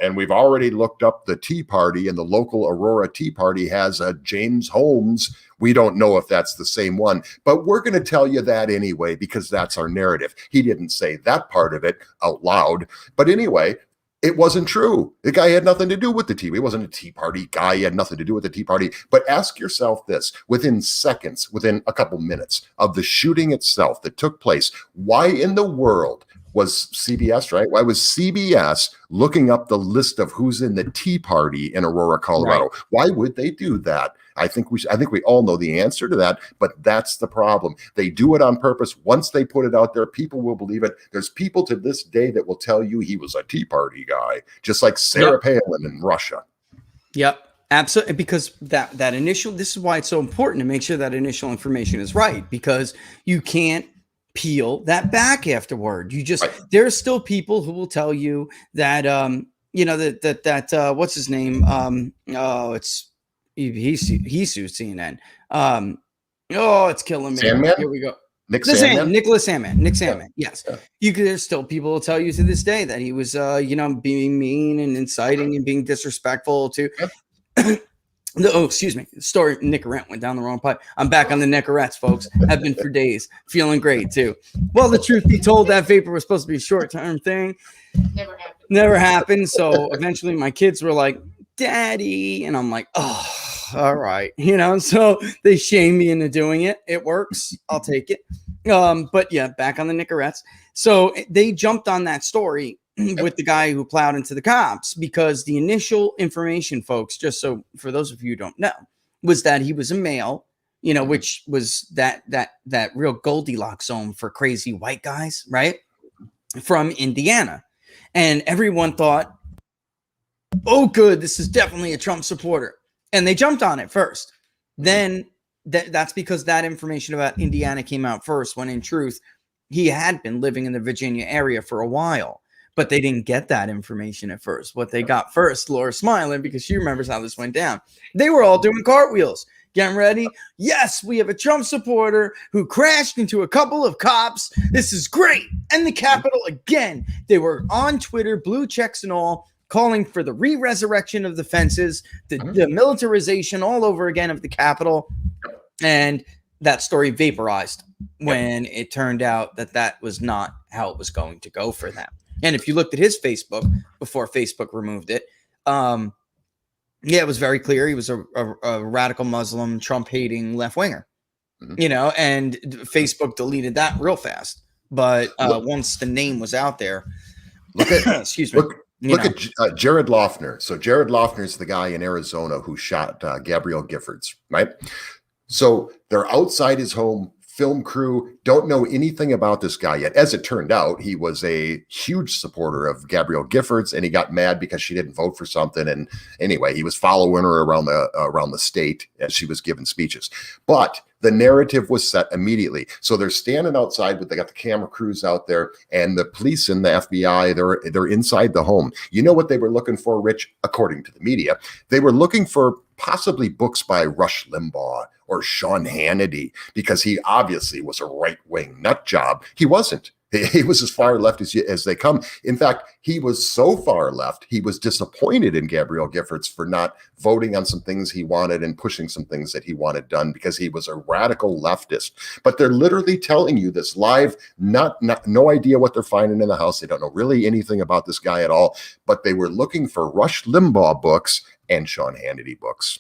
D: and we've already looked up the Tea Party, and the local Aurora Tea Party has a James Holmes. We don't know if that's the same one, but we're going to tell you that anyway, because that's our narrative. He didn't say that part of it out loud. But anyway, it wasn't true. The guy had nothing to do with the Tea. He wasn't a Tea Party guy. He had nothing to do with the Tea Party. But ask yourself this, within seconds, within a couple minutes of the shooting itself that took place, why in the world was CBS, right? Why was CBS looking up the list of who's in the Tea Party in Aurora, Colorado? Right. Why would they do that? I think we all know the answer to that, but that's the problem. They do it on purpose. Once they put it out there, people will believe it. There's people to this day that will tell you he was a Tea Party guy, just like Sarah Palin in Russia.
B: Yep. Absolutely, because that initial, this is why it's so important to make sure that initial information is right, because you can't peel that back afterward. You just, there's still people who will tell you that, what's his name? It's, he sued CNN. It's killing me.
D: Sandman?
B: Here we go.
D: Nicholas
B: Sandman. Yes. Yeah. There's still people who tell you to this day that he was, being mean and inciting and being disrespectful to. Excuse me. The story, Nicorette went down the wrong pipe. I'm back on the Nicorettes, folks. Have been for days. Feeling great, too. Well, the truth be told, that vapor was supposed to be a short-term thing. Never happened. So eventually my kids were like, Daddy. And I'm like, all right. So they shame me into doing it. It works. I'll take it. But yeah, back on the Nicorettes. So they jumped on that story with the guy who plowed into the cops, because the initial information, folks, just so for those of you who don't know, was that he was a male, which was that real Goldilocks zone for crazy white guys, right? From Indiana. And everyone thought, oh, good, this is definitely a Trump supporter. And they jumped on it first. Then that's because that information about Indiana came out first, when in truth, he had been living in the Virginia area for a while. But they didn't get that information at first. What they got first, Laura's smiling because she remembers how this went down. They were all doing cartwheels. Getting ready. Yes, we have a Trump supporter who crashed into a couple of cops. This is great. And the Capitol again. They were on Twitter, blue checks and all, calling for the re-resurrection of the fences, the militarization all over again of the Capitol. And that story vaporized when it turned out that that was not how it was going to go for them. And if you looked at his Facebook before Facebook removed it, yeah, it was very clear he was a radical Muslim, Trump-hating left-winger, you know, and Facebook deleted that real fast. But once the name was out there,
D: look at
B: excuse me.
D: Look at Jared Loughner. So Jared Loughner is the guy in Arizona who shot Gabrielle Giffords, right? So they're outside his home. Film crew don't know anything about this guy yet. As it turned out, he was a huge supporter of Gabrielle Giffords, and he got mad because she didn't vote for something. And anyway, he was following her around the state as she was giving speeches. But the narrative was set immediately. So they're standing outside, but they got the camera crews out there, and the police and the FBI, they're inside the home. You know what they were looking for, Rich? According to the media, they were looking for possibly books by Rush Limbaugh or Sean Hannity, because he obviously was a right-wing nut job. He wasn't. He was as far left as they come. In fact, he was so far left, he was disappointed in Gabrielle Giffords for not voting on some things he wanted and pushing some things that he wanted done, because he was a radical leftist. But they're literally telling you this live, no idea what they're finding in the house. They don't know really anything about this guy at all, but they were looking for Rush Limbaugh books and Sean Hannity books.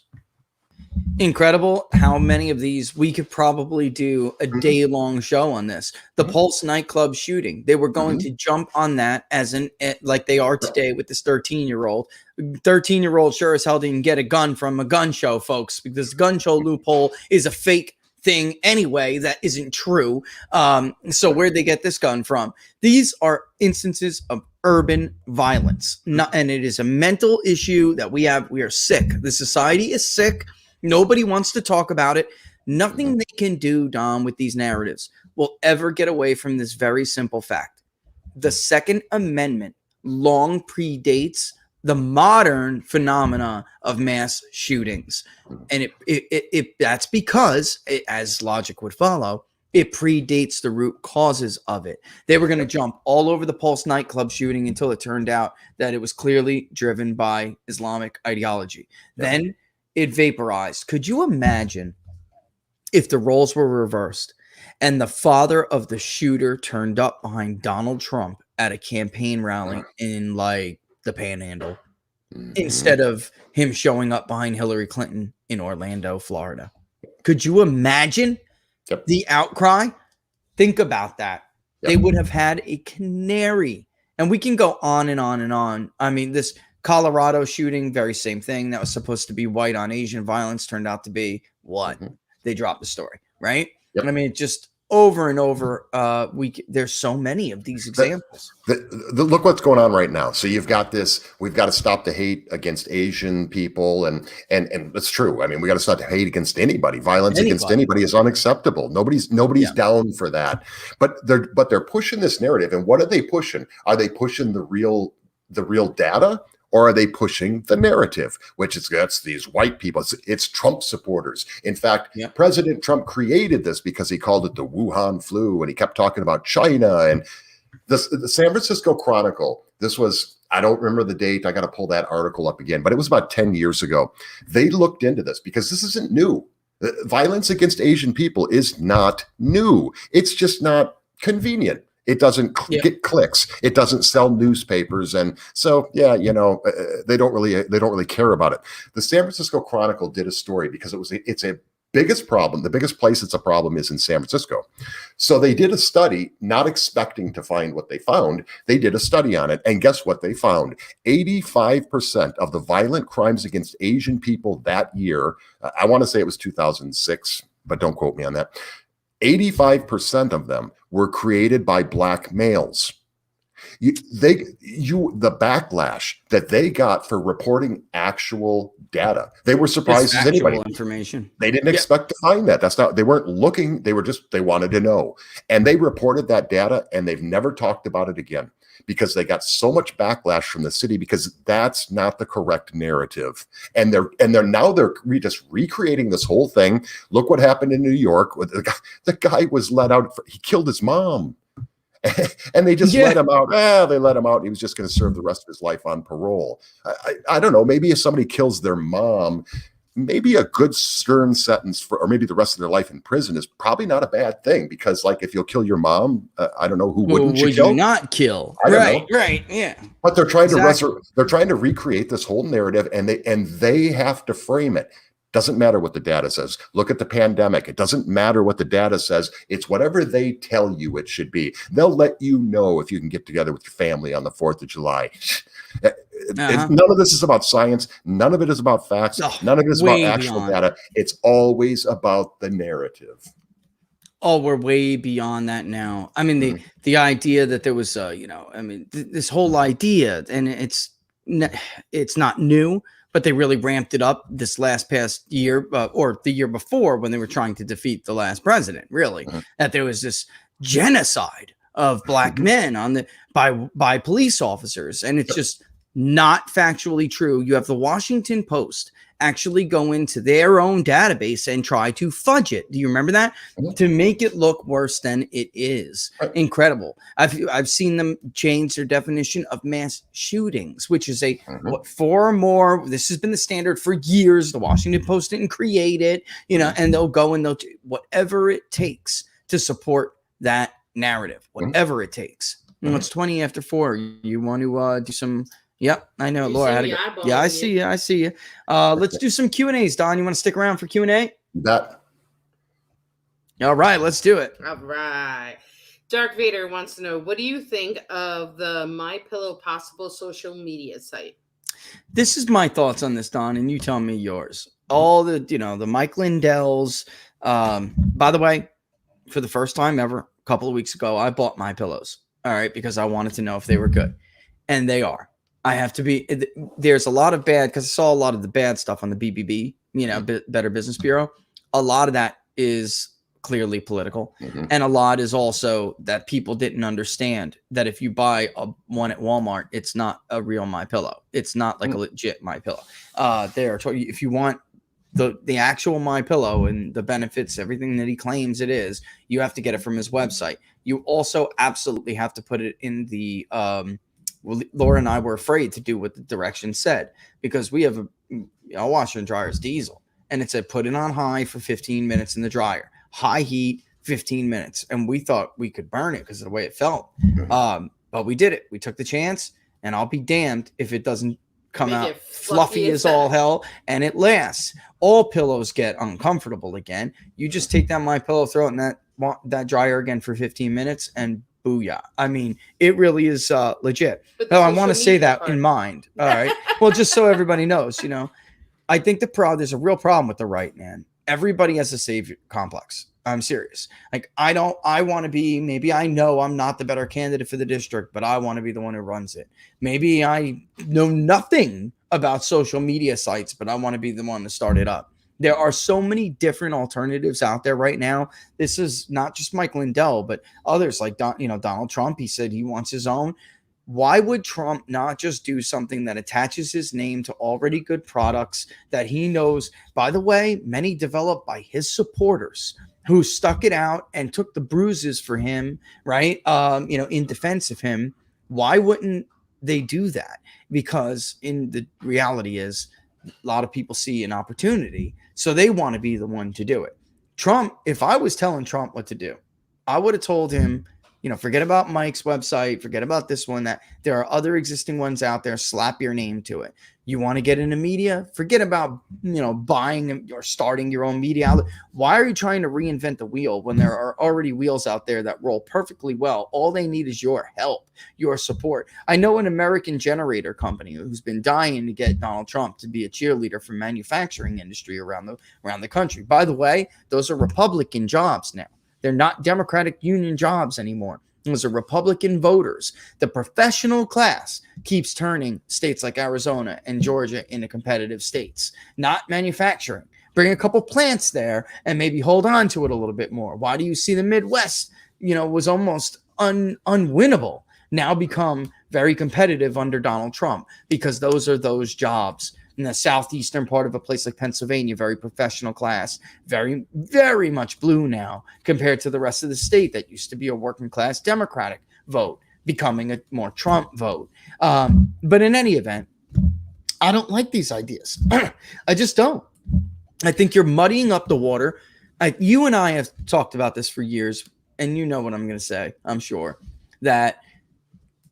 B: Incredible how many of these we could probably do a day-long show on this. The Pulse nightclub shooting, they were going to jump on that as like they are today with this 13-year-old. 13-year-old sure as hell didn't get a gun from a gun show, folks, because the gun show loophole is a fake thing anyway that isn't true. So where'd they get this gun from? These are instances of urban violence, and it is a mental issue that we have. We are sick. The society is sick. Nobody wants to talk about it. Nothing they can do, Dom, with these narratives will ever get away from this very simple fact. The Second Amendment long predates the modern phenomena of mass shootings. And that's because, as logic would follow, it predates the root causes of it. They were going to jump all over the Pulse nightclub shooting until it turned out that it was clearly driven by Islamic ideology. Then it vaporized. Could you imagine if the roles were reversed and the father of the shooter turned up behind Donald Trump at a campaign rally in like the Panhandle instead of him showing up behind Hillary Clinton in Orlando, Florida? Could you imagine the outcry? Think about that. They would have had a canary. And we can go on and on and on. I mean, this Colorado shooting, very same thing. That was supposed to be white on Asian violence, turned out to be what? They dropped the story, right? I mean, just over and over. There's so many of these examples.
D: Look what's going on right now. So you've got this. We've got to stop the hate against Asian people, and it's true. I mean, we got to stop the hate against anybody. Violence against anybody is unacceptable. Nobody's down for that. But they're pushing this narrative. And what are they pushing? Are they pushing the real data? Or are they pushing the narrative, which is that's these white people? It's Trump supporters. In fact, President Trump created this because he called it the Wuhan flu, and he kept talking about China. And the San Francisco Chronicle, this was, I don't remember the date. I got to pull that article up again, but it was about 10 years ago. They looked into this because this isn't new. Violence against Asian people is not new. It's just not convenient. It doesn't get clicks. It doesn't sell newspapers, and so they don't really care about it. The San Francisco Chronicle did a story because it's a biggest problem. The biggest place it's a problem is in San Francisco. So they did a study, not expecting to find what they found. They did a study on it, and guess what they found? 85% of the violent crimes against Asian people that year. I want to say it was 2006, but don't quote me on that. 85% of them were created by black males. The backlash that they got for reporting actual data, they were surprised as anybody.
B: Information.
D: They didn't expect to find that. They weren't looking. They wanted to know. And they reported that data, and they've never talked about it again because they got so much backlash from the city because that's not the correct narrative. And they're just recreating this whole thing. Look what happened in New York. The guy was let out. He killed his mom. And they just let him out. They let him out. He was just going to serve the rest of his life on parole. I don't know. Maybe if somebody kills their mom, maybe a good stern sentence or maybe the rest of their life in prison is probably not a bad thing because, like, if you'll kill your mom, I don't know who wouldn't
B: would you not kill? Right, yeah.
D: But they're trying to recreate this whole narrative, and they have to frame it. Doesn't matter what the data says. Look at the pandemic. It doesn't matter what the data says. It's whatever they tell you it should be. They'll let you know if you can get together with your family on the 4th of July. None of this is about science. None of it is about facts. None of it is about actual data. It's always about the narrative.
B: Oh, we're way beyond that now. I mean, the idea that there was, this whole idea, and it's not new, but they really ramped it up this past year or the year before when they were trying to defeat the last president, really, that there was this genocide of black men by police officers. And it's just not factually true. You have the Washington Post actually go into their own database and try to fudge it. Do you remember that? To make it look worse than it is. Incredible. I've seen them change their definition of mass shootings, which is four or more. This has been the standard for years. The Washington Post didn't create it, and they'll go and they'll do whatever it takes to support that narrative, whatever it takes. It's 20 after 4. You want to do some... Yep, I know, Laura. I see you. Let's do some Q&As, Don. You want to stick around for Q&A?
D: That.
B: All right, let's do it.
C: All right. Dark Vader wants to know, what do you think of the MyPillow possible social media site?
B: This is my thoughts on this, Don, and you tell me yours. All the Mike Lindell's. By the way, for the first time ever, a couple of weeks ago, I bought MyPillows. All right, because I wanted to know if they were good, and they are. I have to be, there's a lot of bad, because I saw a lot of the bad stuff on the BBB, Better Business Bureau. A lot of that is clearly political. And a lot is also that people didn't understand that if you buy one at Walmart, it's not a real MyPillow. It's not like a legit MyPillow. If you want the actual MyPillow and the benefits, everything that he claims it is, you have to get it from his website. You also absolutely have to put it in the, Laura and I were afraid to do what the directions said because we have a washer and dryer's diesel, and it said put it on high for 15 minutes in the dryer, high heat, 15 minutes. And we thought we could burn it because of the way it felt. But we did it. We took the chance, and I'll be damned if it doesn't come out fluffy as all hell and it lasts. All pillows get uncomfortable again. You just take that MyPillow, throw it in that dryer again for 15 minutes, and booyah. I mean, it really is legit. I want to say that in mind. All right. Well, just so everybody knows, I think there's a real problem with the right, man. Everybody has a savior complex. I'm serious. Like, I want to be, maybe I know I'm not the better candidate for the district, but I want to be the one who runs it. Maybe I know nothing about social media sites, but I want to be the one to start it up. There are so many different alternatives out there right now. This is not just Mike Lindell, but others like Donald Trump. He said he wants his own. Why would Trump not just do something that attaches his name to already good products that he knows, by the way, many developed by his supporters who stuck it out and took the bruises for him, right? In defense of him. Why wouldn't they do that? Because in the reality is a lot of people see an opportunity. So they want to be the one to do it. Trump, if I was telling Trump what to do, I would have told him, forget about Mike's website, forget about this one, that there are other existing ones out there, slap your name to it. You want to get into media? Forget about, buying or starting your own media outlet. Why are you trying to reinvent the wheel when there are already wheels out there that roll perfectly well? All they need is your help, your support. I know an American generator company who's been dying to get Donald Trump to be a cheerleader for manufacturing industry around the country. By the way, those are Republican jobs now. They're not Democratic union jobs anymore. Those are Republican voters. The professional class keeps turning states like Arizona and Georgia into competitive states, not manufacturing. Bring a couple plants there and maybe hold on to it a little bit more. Why do you see the Midwest, was almost unwinnable, now become very competitive under Donald Trump? Because those are those jobs. In the southeastern part of a place like Pennsylvania, very professional class, very, very much blue now compared to the rest of the state that used to be a working class Democratic vote, becoming a more Trump vote. But in any event, I don't like these ideas. I just don't. I think you're muddying up the water. You and I have talked about this for years, and you know what I'm going to say, I'm sure, that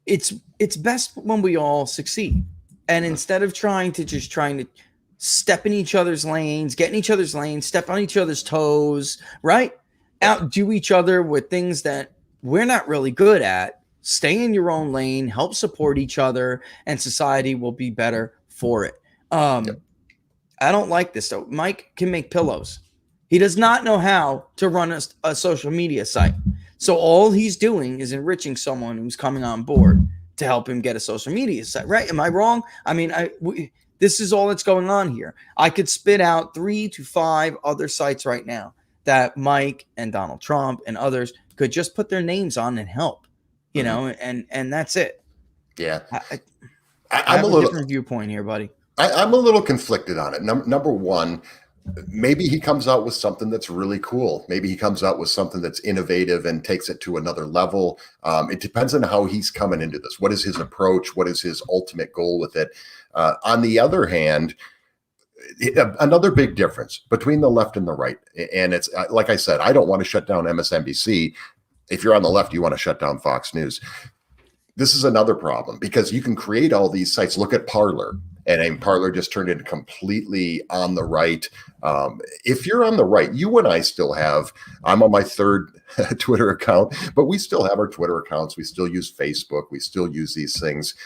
B: it's best when we all succeed. And instead of trying to step in each other's lanes, get in each other's lanes, step on each other's toes, right? Outdo each other with things that we're not really good at. Stay in your own lane, help support each other, and society will be better for it. I don't like this. So Mike can make pillows. He does not know how to run a social media site. So all he's doing is enriching someone who's coming on board to help him get a social media site, right? Am I wrong? I mean, this is all that's going on here. I could spit out 3 to 5 other sites right now that Mike and Donald Trump and others could just put their names on and help, and that's it.
D: Yeah.
B: I have a different viewpoint here, buddy.
D: I'm a little conflicted on it. Number one, maybe he comes out with something that's really cool. Maybe he comes out with something that's innovative and takes it to another level. It depends on how he's coming into this. What is his approach? What is his ultimate goal with it? On the other hand, another big difference between the left and the right. And it's like I said, I don't want to shut down MSNBC. If you're on the left, you want to shut down Fox News. This is another problem because you can create all these sites. Look at Parler. And Parler just turned it completely on the right. If you're on the right, you and I still have, I'm on my 3rd Twitter account, but we still have our Twitter accounts. We still use Facebook. We still use these things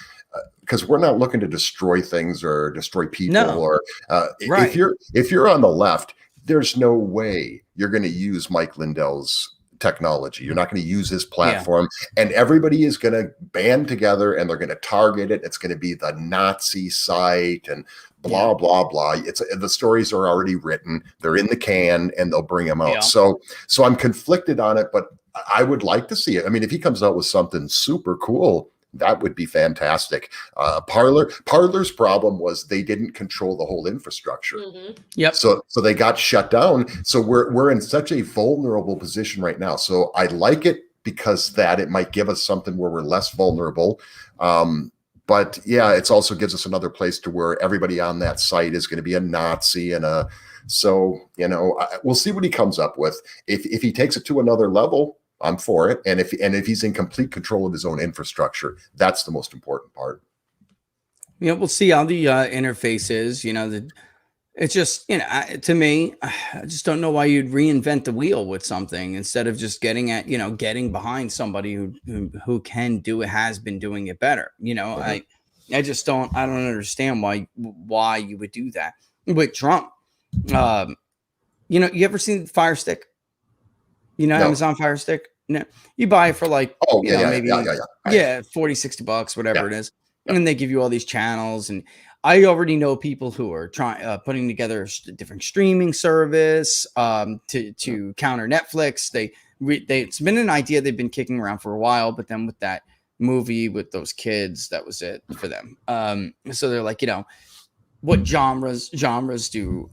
D: because we're not looking to destroy things or destroy people.
B: No.
D: Or
B: Right.
D: if you're on the left, there's no way you're going to use Mike Lindell's technology. You're not going to use his platform, and everybody is going to band together and they're going to target it. It's going to be the Nazi site and blah, blah, blah. The stories are already written. They're in the can and they'll bring them out.
B: Yeah.
D: So I'm conflicted on it, but I would like to see it. I mean, if he comes out with something super cool, that would be fantastic. Parler's problem was they didn't control the whole infrastructure.
C: Mm-hmm.
B: Yep.
D: So they got shut down. So we're in such a vulnerable position right now. So I like it because that it might give us something where we're less vulnerable. But yeah, it also gives us another place to where everybody on that site is going to be a Nazi so we'll see what he comes up with. If he takes it to another level, I'm for it. And if he's in complete control of his own infrastructure, that's the most important part.
B: We'll see how the interface is. It's just, to me, I just don't know why you'd reinvent the wheel with something instead of just getting behind somebody who can do it, has been doing it better. I don't understand why you would do that with Trump. You ever seen Fire Stick? No. Amazon Fire Stick? No, you buy it for maybe 40, $60, whatever it is. And they give you all these channels. And I already know people who are putting together a different streaming service to counter Netflix. It's been an idea they've been kicking around for a while, but then with that movie with those kids, that was it for them. So they're like, what genres do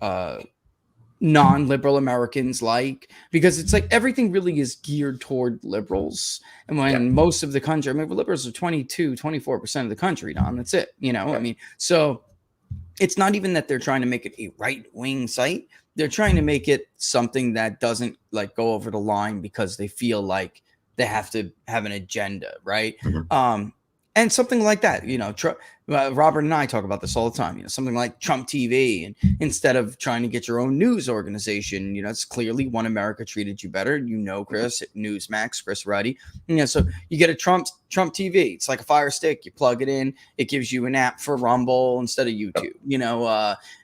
B: non-liberal Americans like? Because it's like everything really is geared toward liberals. And when most of the country, liberals are 24% of the country, Don, that's it. I mean, so it's not even that they're trying to make it a right-wing site. They're trying to make it something that doesn't go over the line because they feel like they have to have an agenda, right? Mm-hmm. And something like that, Robert and I talk about this all the time, something like Trump TV. And instead of trying to get your own news organization, it's clearly One America treated you better. Chris at Newsmax, Chris Ruddy. So you get a Trump TV. It's like a Fire Stick. You plug it in. It gives you an app for Rumble instead of YouTube.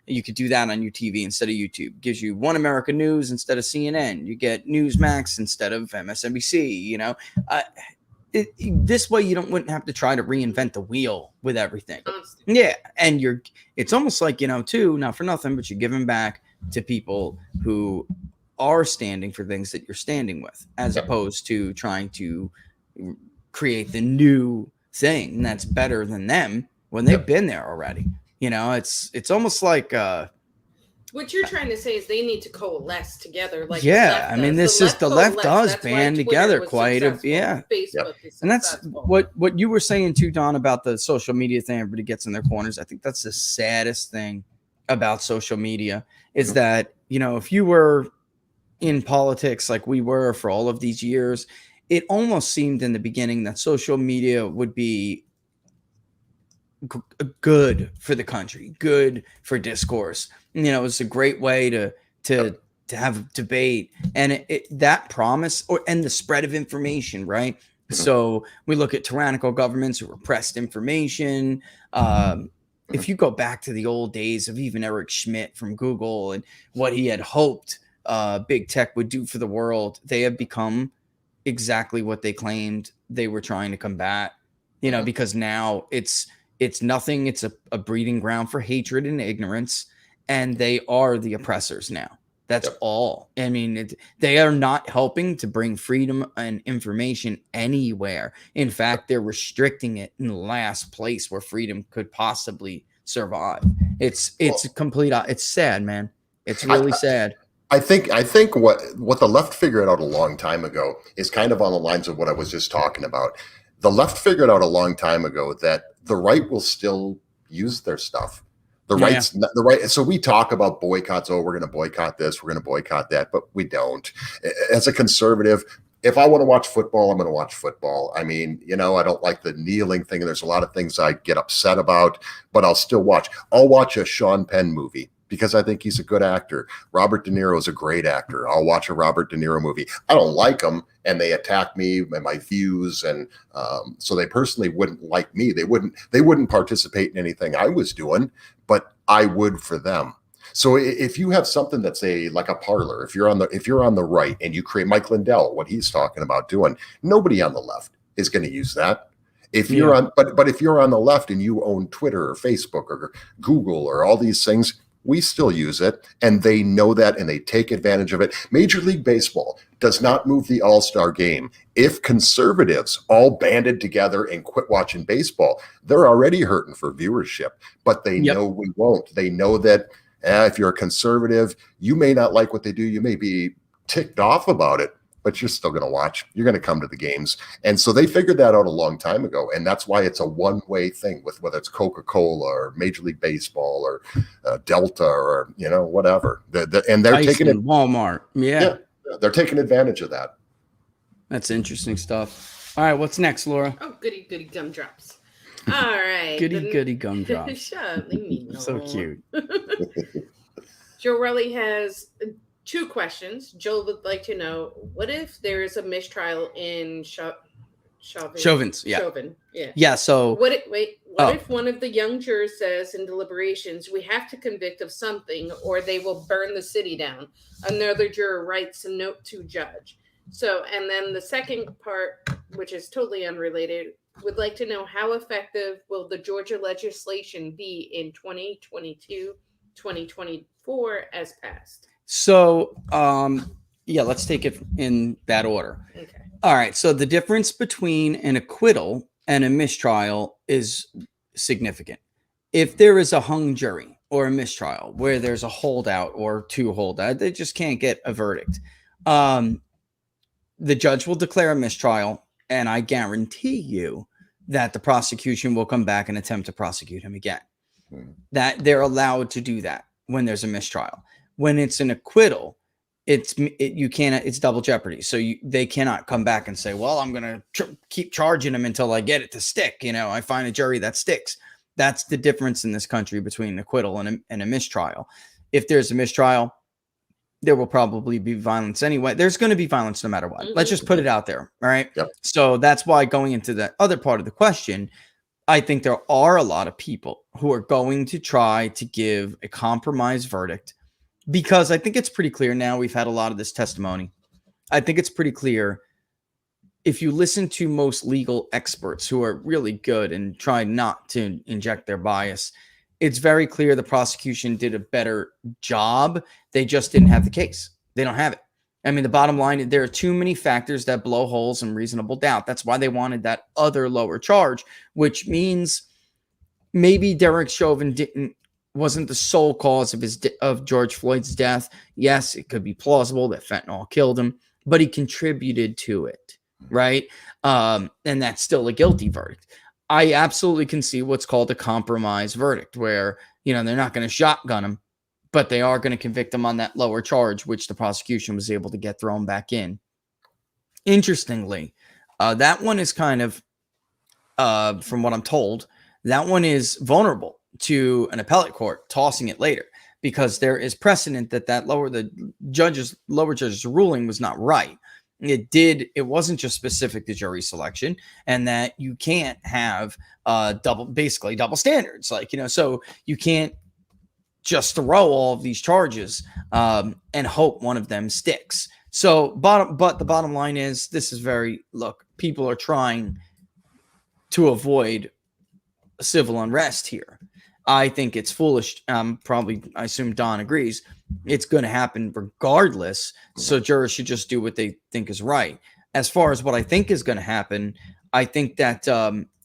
B: You could do that on your TV instead of YouTube. It gives you One America News instead of CNN. You get Newsmax instead of MSNBC. this way you wouldn't have to try to reinvent the wheel with everything.
C: Constant.
B: Yeah, and it's almost like, too, not for nothing, but you're giving back to people who are standing for things that you're standing with, as opposed to trying to create the new thing that's better than them when they've been there already. It's almost like
C: what you're trying to say is they need to coalesce together. Like
B: I mean, the left does band together quite a
C: Facebook is
B: and that's
C: successful.
B: what you were saying too, Don, about the social media thing. Everybody gets in their corners. I think that's the saddest thing about social media is that, if you were in politics like we were for all of these years, it almost seemed in the beginning that social media would be good for the country, good for discourse. It's a great way to have debate, and that promise and the spread of information, right? So we look at tyrannical governments who repressed information. If you go back to the old days of even Eric Schmidt from Google and what he had hoped big tech would do for the world, they have become exactly what they claimed they were trying to combat, because now it's nothing. It's a breeding ground for hatred and ignorance, and they are the oppressors now. That's all. I mean, they are not helping to bring freedom and information anywhere. In fact, they're restricting it in the last place where freedom could possibly survive. It's complete. It's sad, man. It's really sad.
D: I think what the left figured out a long time ago is kind of on the lines of what I was just talking about. The left figured out a long time ago that the right will still use their stuff. The right. So we talk about boycotts. Oh, we're going to boycott this. We're going to boycott that, but we don't. As a conservative, if I want to watch football, I'm going to watch football. I mean, I don't like the kneeling thing. There's a lot of things I get upset about, but I'll still watch. I'll watch a Sean Penn movie because I think he's a good actor. Robert De Niro is a great actor. I'll watch a Robert De Niro movie. I don't like him, and they attack me and my views, and so they personally wouldn't like me. They wouldn't participate in anything I was doing, but I would for them. So if you have something that's like a parlor, if you're on the right and you create Mike Lindell, what he's talking about doing, nobody on the left is going to use that. If you're but if you're on the left and you own Twitter or Facebook or Google or all these things, we still use it, and they know that, and they take advantage of it. Major League Baseball does not move the All-Star game. If conservatives all banded together and quit watching baseball, they're already hurting for viewership, but they know we won't. They know that if you're a conservative, you may not like what they do. You may be ticked off about it, but you're still going to watch. You're going to come to the games. And so they figured that out a long time ago. And that's why it's a one-way thing with whether it's Coca-Cola or Major League Baseball or Delta or, whatever. And they're taking it.
B: Walmart. Yeah.
D: They're taking advantage of that.
B: That's interesting stuff. All right. What's next, Laura?
C: Oh, goody gumdrops. All right.
B: Goody gumdrops.
C: Shut up. Leave me alone.
B: So cute.
C: Joe Rowley has 2 questions. Joel would like to know, what if there is a mistrial in
B: Chauvin's? Yeah.
C: Chauvin. Yeah.
B: Yeah. So
C: What if one of the young jurors says in deliberations, we have to convict of something or they will burn the city down? Another juror writes a note to judge. So, and then the second part, which is totally unrelated, would like to know, how effective will the Georgia legislation be in 2022, 2024 as passed?
B: So, let's take it in that order.
C: Okay.
B: All right. So the difference between an acquittal and a mistrial is significant. If there is a hung jury or a mistrial where there's a holdout or 2 holdouts, they just can't get a verdict. The judge will declare a mistrial, and I guarantee you that the prosecution will come back and attempt to prosecute him again. That they're allowed to do that when there's a mistrial. When it's an acquittal, it's double jeopardy. So they cannot come back and say, well, I'm going to keep charging him until I get it to stick. I find a jury that sticks. That's the difference in this country between an acquittal and a mistrial. If there's a mistrial, there will probably be violence anyway. There's going to be violence no matter what. Mm-hmm. Let's just put it out there. All right.
D: Yep.
B: So that's why, going into the other part of the question, I think there are a lot of people who are going to try to give a compromise verdict, because I think it's pretty clear now. We've had a lot of this testimony. I think it's pretty clear if you listen to most legal experts who are really good and try not to inject their bias, it's very clear the prosecution did a better job. They just didn't have the case. They don't have it. I mean, the bottom line, there are too many factors that blow holes in reasonable doubt. That's why they wanted that other lower charge, which means maybe Derek Chauvin wasn't the sole cause of George Floyd's death. Yes, it could be plausible that fentanyl killed him, but he contributed to it, right? And that's still a guilty verdict. I absolutely can see what's called a compromise verdict, where, they're not going to shotgun him, but they are going to convict him on that lower charge, which the prosecution was able to get thrown back in. Interestingly, that one is kind of, from what I'm told, that one is vulnerable to an appellate court tossing it later, because there is precedent that the lower judge's ruling was not right. It wasn't just specific to jury selection, and that you can't have double standards. So you can't just throw all of these charges and hope one of them sticks. But the bottom line is, people are trying to avoid civil unrest here. I think it's foolish. I assume Don agrees. It's going to happen regardless. So jurors should just do what they think is right. As far as what I think is going to happen, I think that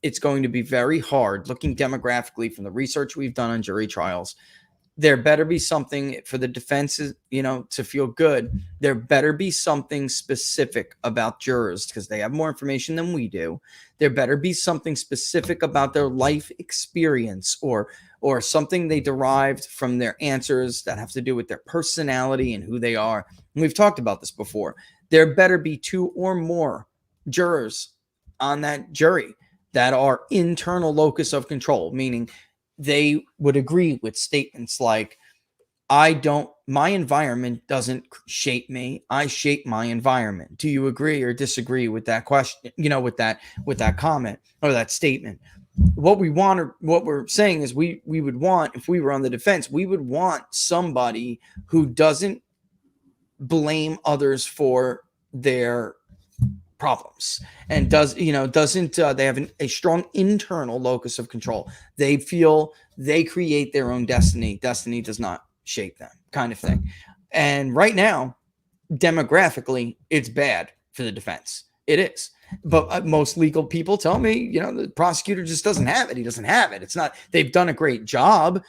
B: it's going to be very hard, looking demographically from the research we've done on jury trials. There better be something for the defense, to feel good. There better be something specific about jurors, because they have more information than we do. There better be something specific about their life experience or something they derived from their answers that have to do with their personality and who they are. And we've talked about this before. There better be 2 or more jurors on that jury that are internal locus of control, meaning they would agree with statements like, my environment doesn't shape me. I shape my environment. Do you agree or disagree with that question? With that comment or that statement? What we're saying is we would want, if we were on the defense, we would want somebody who doesn't blame others for their problems and doesn't they have a strong internal locus of control. They feel they create their own destiny. Destiny does not shape them, kind of thing. And right now, demographically, it's bad for the defense. It is. But most legal people tell me, the prosecutor just doesn't have it. He doesn't have it. It's not, they've done a great job.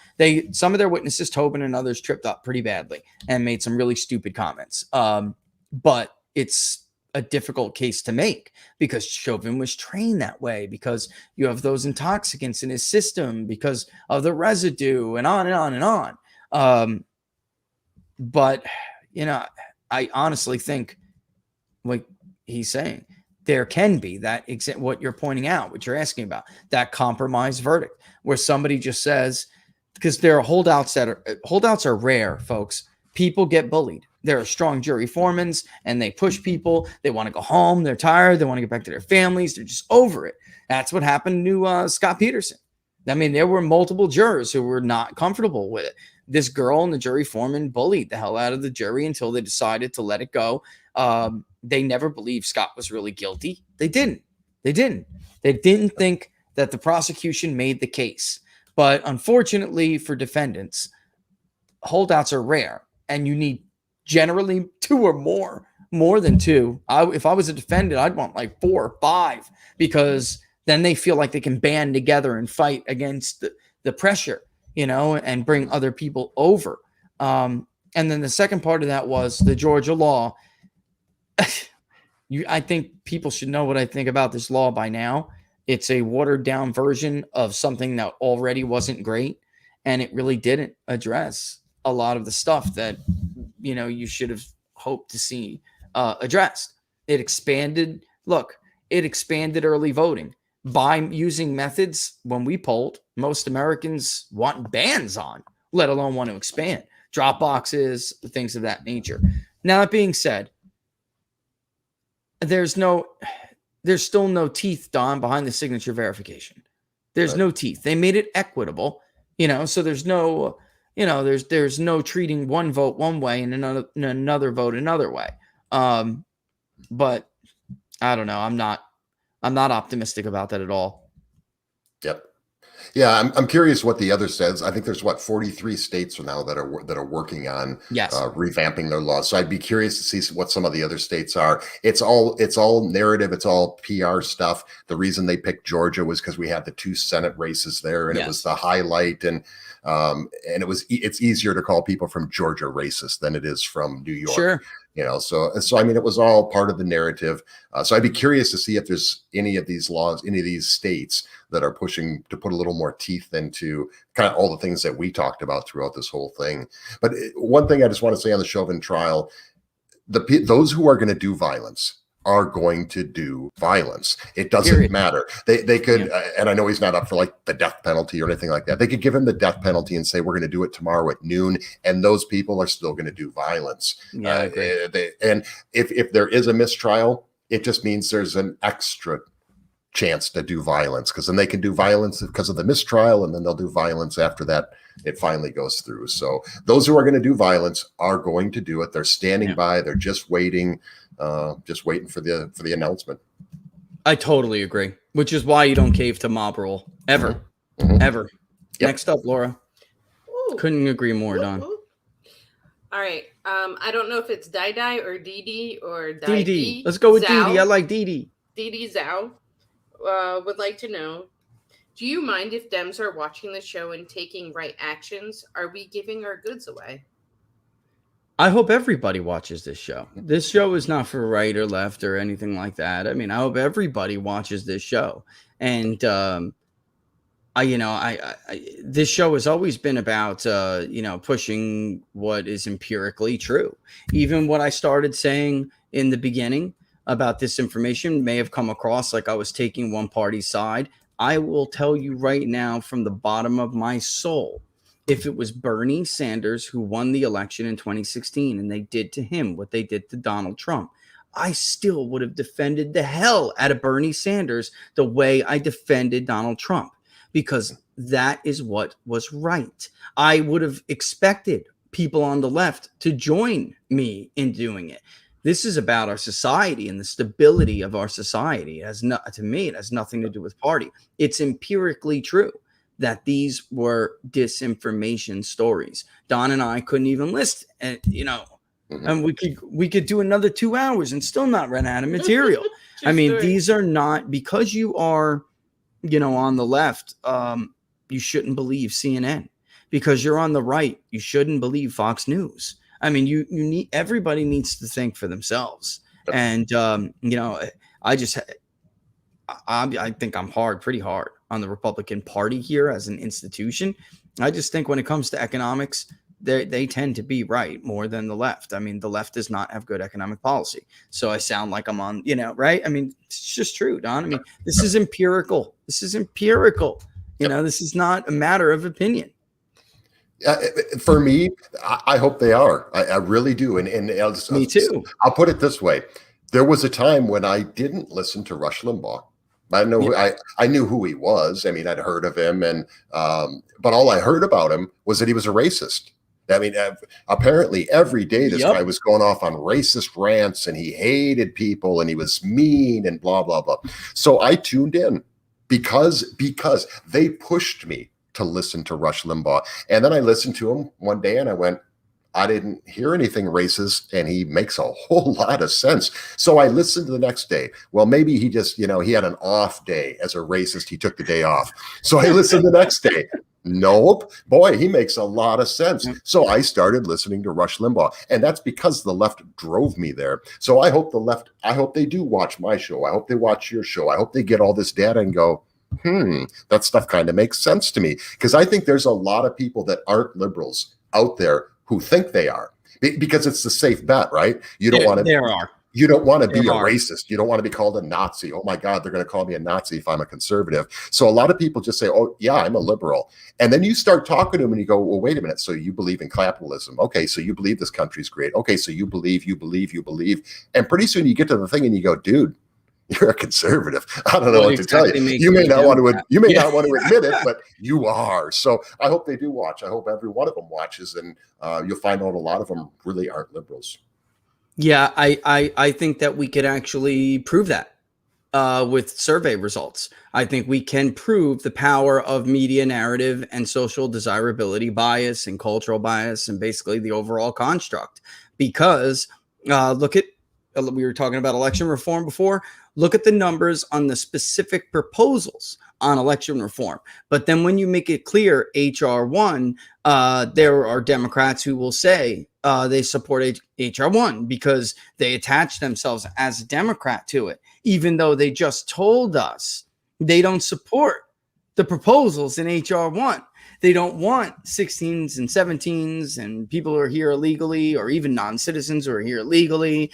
B: Some of their witnesses, Tobin and others, tripped up pretty badly and made some really stupid comments. But it's a difficult case to make because Chauvin was trained that way, because you have those intoxicants in his system, because of the residue, and on and on and on. But, I honestly think, like he's saying, there can be that what you're pointing out, what you're asking about, that compromise verdict where somebody just says, because there are holdouts are rare, folks. People get bullied. There are strong jury foremans and they push people. They want to go home. They're tired. They want to get back to their families. They're just over it. That's what happened to Scott Peterson. I mean, there were multiple jurors who were not comfortable with it. This girl and the jury foreman bullied the hell out of the jury until they decided to let it go. They never believed Scott was really guilty. They didn't think that the prosecution made the case. But unfortunately for defendants, holdouts are rare, and you need generally 2 or more than 2. If I was a defendant, I'd want like 4 or 5, because then they feel like they can band together and fight against the pressure, and bring other people over. And then the second part of that was the Georgia law. I think people should know what I think about this law by now. It's a watered down version of something that already wasn't great, and it really didn't address a lot of the stuff that you should have hoped to see addressed. It expanded early voting by using methods. When we polled, most Americans want bans on, let alone want to expand drop boxes, things of that nature. Now, that being said, there's still no teeth, Don, behind the signature verification. There's no teeth. They made it equitable, so there's no, there's no treating one vote one way and another vote another way. But I don't know. I'm not optimistic about that at all.
D: Yep. Yeah, I'm curious what the other says. I think there's 43 states now that are working on revamping their laws. So I'd be curious to see what some of the other states are. It's all narrative. It's all PR stuff. The reason they picked Georgia was because we had the 2 Senate races there, and it was the highlight. And it's easier to call people from Georgia racist than it is from New York.
B: Sure.
D: So I mean, it was all part of the narrative. So I'd be curious to see if there's any of these laws, any of these states that are pushing to put a little more teeth into kind of all the things that we talked about throughout this whole thing. But one thing I just want to say on the Chauvin trial, those who are going to do violence are going to do violence. It doesn't matter. They could, and I know he's not up for like the death penalty or anything like that. They could give him the death penalty and say, we're going to do it tomorrow at noon. And those people are still going to do violence.
B: Yeah, I agree.
D: And if there is a mistrial, it just means there's an extra chance to do violence, because then they can do violence because of the mistrial, and then they'll do violence after that it finally goes through. So those who are going to do violence are going to do it. They're standing by. They're just waiting for the announcement.
B: I totally agree, which is why you don't cave to mob rule ever. Ever. Yep. Next up, Laura.
C: Ooh.
B: Couldn't agree more, Don.
C: All right. I don't know if it's Didi or Didi or Didi.
B: Didi. Let's go with Didi. I like Didi.
C: Didi Zhao would like to know, do you mind if Dems are watching the show and taking right actions? Are we giving our goods away?
B: I hope everybody watches this show. This show is not for right or left or anything like that. I mean, I hope everybody watches this show. And, this show has always been about, pushing what is empirically true. Even what I started saying in the beginning about disinformation may have come across like I was taking one party's side. I will tell you right now from the bottom of my soul, if it was Bernie Sanders who won the election in 2016 and they did to him what they did to Donald Trump, I still would have defended the hell out of Bernie Sanders the way I defended Donald Trump, because that is what was right. I would have expected people on the left to join me in doing it. This is about our society and the stability of our society. To me, it has nothing to do with party. It's empirically true that these were disinformation stories. Don and I couldn't even list, and we could do another 2 hours and still not run out of material. I mean, these are not, because you are, on the left, you shouldn't believe CNN. Because you're on the right, you shouldn't believe Fox News. I mean, everybody needs to think for themselves. And, I think I'm pretty hard on the Republican Party here as an institution. I just think when it comes to economics, they tend to be right more than the left. I mean, the left does not have good economic policy. So I sound like I'm on, right? I mean, it's just true, Don. I mean, this is empirical. This is not a matter of opinion.
D: For me, I hope they are. I really do. And
B: me too.
D: I'll put it this way. There was a time when I didn't listen to Rush Limbaugh. I knew who he was. I mean, I'd heard of him, but all I heard about him was that he was a racist. I mean, apparently every day this guy was going off on racist rants, and he hated people, and he was mean, and blah blah blah. So I tuned in because they pushed me to listen to Rush Limbaugh. And then I listened to him one day and I went, I didn't hear anything racist, and he makes a whole lot of sense. So I listened the next day. Well, maybe he just, he had an off day as a racist. He took the day off. So I listened the next day. Nope. Boy, he makes a lot of sense. So I started listening to Rush Limbaugh, and that's because the left drove me there. So I hope they do watch my show. I hope they watch your show. I hope they get all this data and go, that stuff kind of makes sense to me. Because I think there's a lot of people that aren't liberals out there who think they are, because it's the safe bet, right? You don't want to.
B: There are.
D: You don't want to be a racist. You don't want to be called a Nazi. Oh my God, they're going to call me a Nazi if I'm a conservative. So a lot of people just say, oh yeah, I'm a liberal. And then you start talking to them and you go, well, wait a minute. So you believe in capitalism. Okay. So you believe this country's great. Okay. So you believe. And pretty soon you get to the thing and you go, dude, you're a conservative. I don't know what to tell you. You may not want to admit it, but you are. So I hope they do watch. I hope every one of them watches, and you'll find out a lot of them really aren't liberals.
B: Yeah, I think that we could actually prove that with survey results. I think we can prove the power of media narrative and social desirability bias and cultural bias and basically the overall construct. Because look at, we were talking about election reform before. Look at the numbers on the specific proposals on election reform. But then when you make it clear, HR1, there are Democrats who will say they support HR1 because they attach themselves as a Democrat to it, even though they just told us they don't support the proposals in HR1. They don't want 16s and 17s and people who are here illegally, or even non-citizens who are here illegally.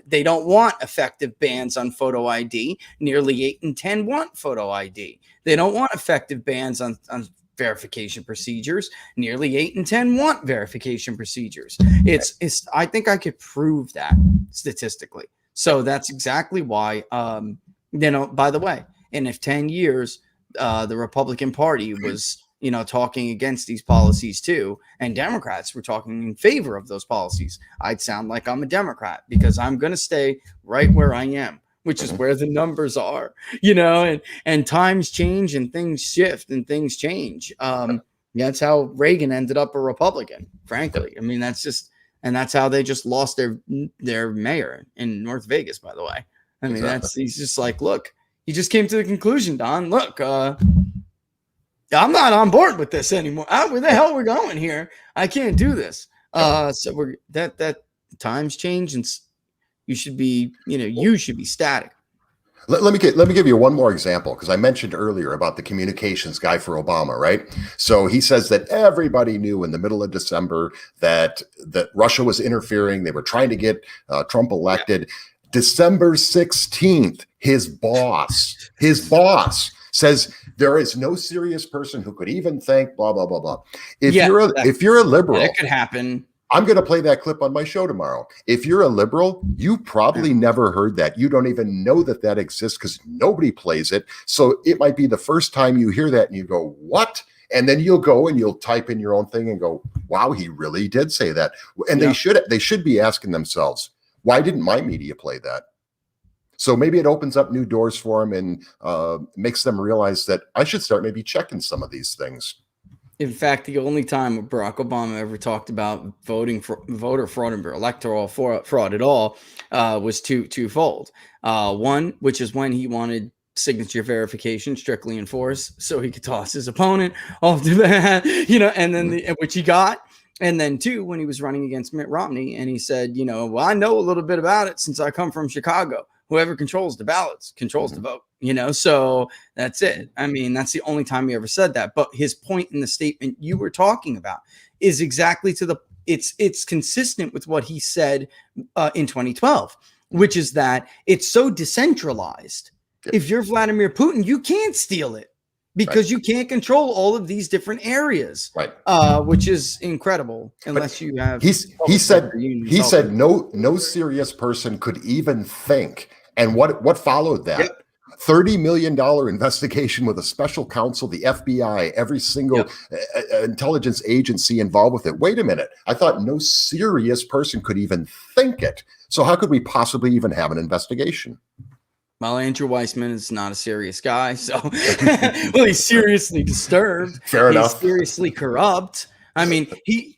B: They don't want effective bans on photo ID. Nearly 8 in 10 want photo ID. They don't want effective bans on verification procedures. Nearly 8 in 10 want verification procedures. It's. I think I could prove that statistically. So that's exactly why, by the way, and if 10 years, the Republican Party was, talking against these policies too, and Democrats were talking in favor of those policies, I'd sound like I'm a Democrat because I'm going to stay right where I am, which is where the numbers are, and times change and things shift and things change. That's how Reagan ended up a Republican, frankly. I mean, that's how they just lost their mayor in North Vegas, by the way. I mean, he's just like, look, he just came to the conclusion, Don, look, I'm not on board with this anymore. Where the hell we're going here? I can't do this. So we're that times change, and you should be static.
D: Let me give you one more example, because I mentioned earlier about the communications guy for Obama, right? So he says that everybody knew in the middle of December that Russia was interfering. They were trying to get Trump elected. Yeah. December 16th, his boss says there is no serious person who could even think blah blah blah blah. If you're a liberal,
B: that could happen.
D: I'm going to play that clip on my show tomorrow. If you're a liberal, you probably never heard that. You don't even know that exists because nobody plays it. So it might be the first time you hear that and you go, what? And then you'll go and you'll type in your own thing and go, wow, he really did say that. And they should be asking themselves, why didn't my media play that? So maybe it opens up new doors for them and makes them realize that I should start maybe checking some of these things.
B: In fact, the only time Barack Obama ever talked about voter fraud and electoral fraud at all was twofold. One, which is when he wanted signature verification strictly enforced so he could toss his opponent off the bat, and then which he got. And then two, when he was running against Mitt Romney, and he said, well, I know a little bit about it since I come from Chicago. Whoever controls the ballots controls the vote, so that's it. I mean, that's the only time he ever said that. But his point in the statement you were talking about is exactly it's consistent with what he said in 2012, which is that it's so decentralized. Yep. If you're Vladimir Putin, you can't steal it because you can't control all of these different areas, which is incredible unless you have. He
D: said no serious person could even think. And what followed that? Yep. $30 million investigation with a special counsel, the FBI, every single intelligence agency involved with it. Wait a minute. I thought no serious person could even think it. So how could we possibly even have an investigation?
B: Well, Andrew Weissman is not a serious guy, so well, he's seriously disturbed.
D: Fair enough.
B: He's seriously corrupt. I mean,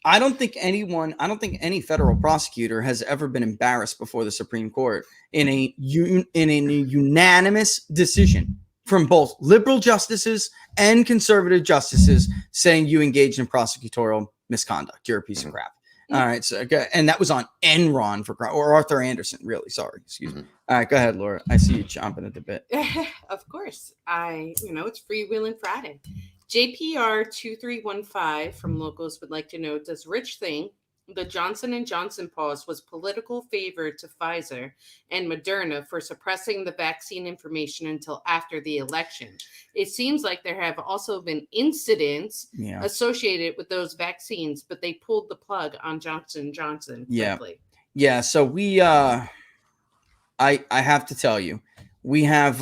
B: I don't think any federal prosecutor has ever been embarrassed before the Supreme Court in a unanimous decision from both liberal justices and conservative justices saying you engaged in prosecutorial misconduct. You're a piece of crap. All right. So, and that was on Enron or Arthur Anderson. Really sorry. Excuse me. All right. Go ahead, Laura. I see you chomping at the bit.
C: Of course. It's Freewheeling Friday. JPR 2315 from Locals would like to know, does Rich think the Johnson & Johnson pause was political favor to Pfizer and Moderna for suppressing the vaccine information until after the election? It seems like there have also been incidents associated with those vaccines, but they pulled the plug on Johnson & Johnson quickly.
B: Yeah. So we, I have to tell you, we have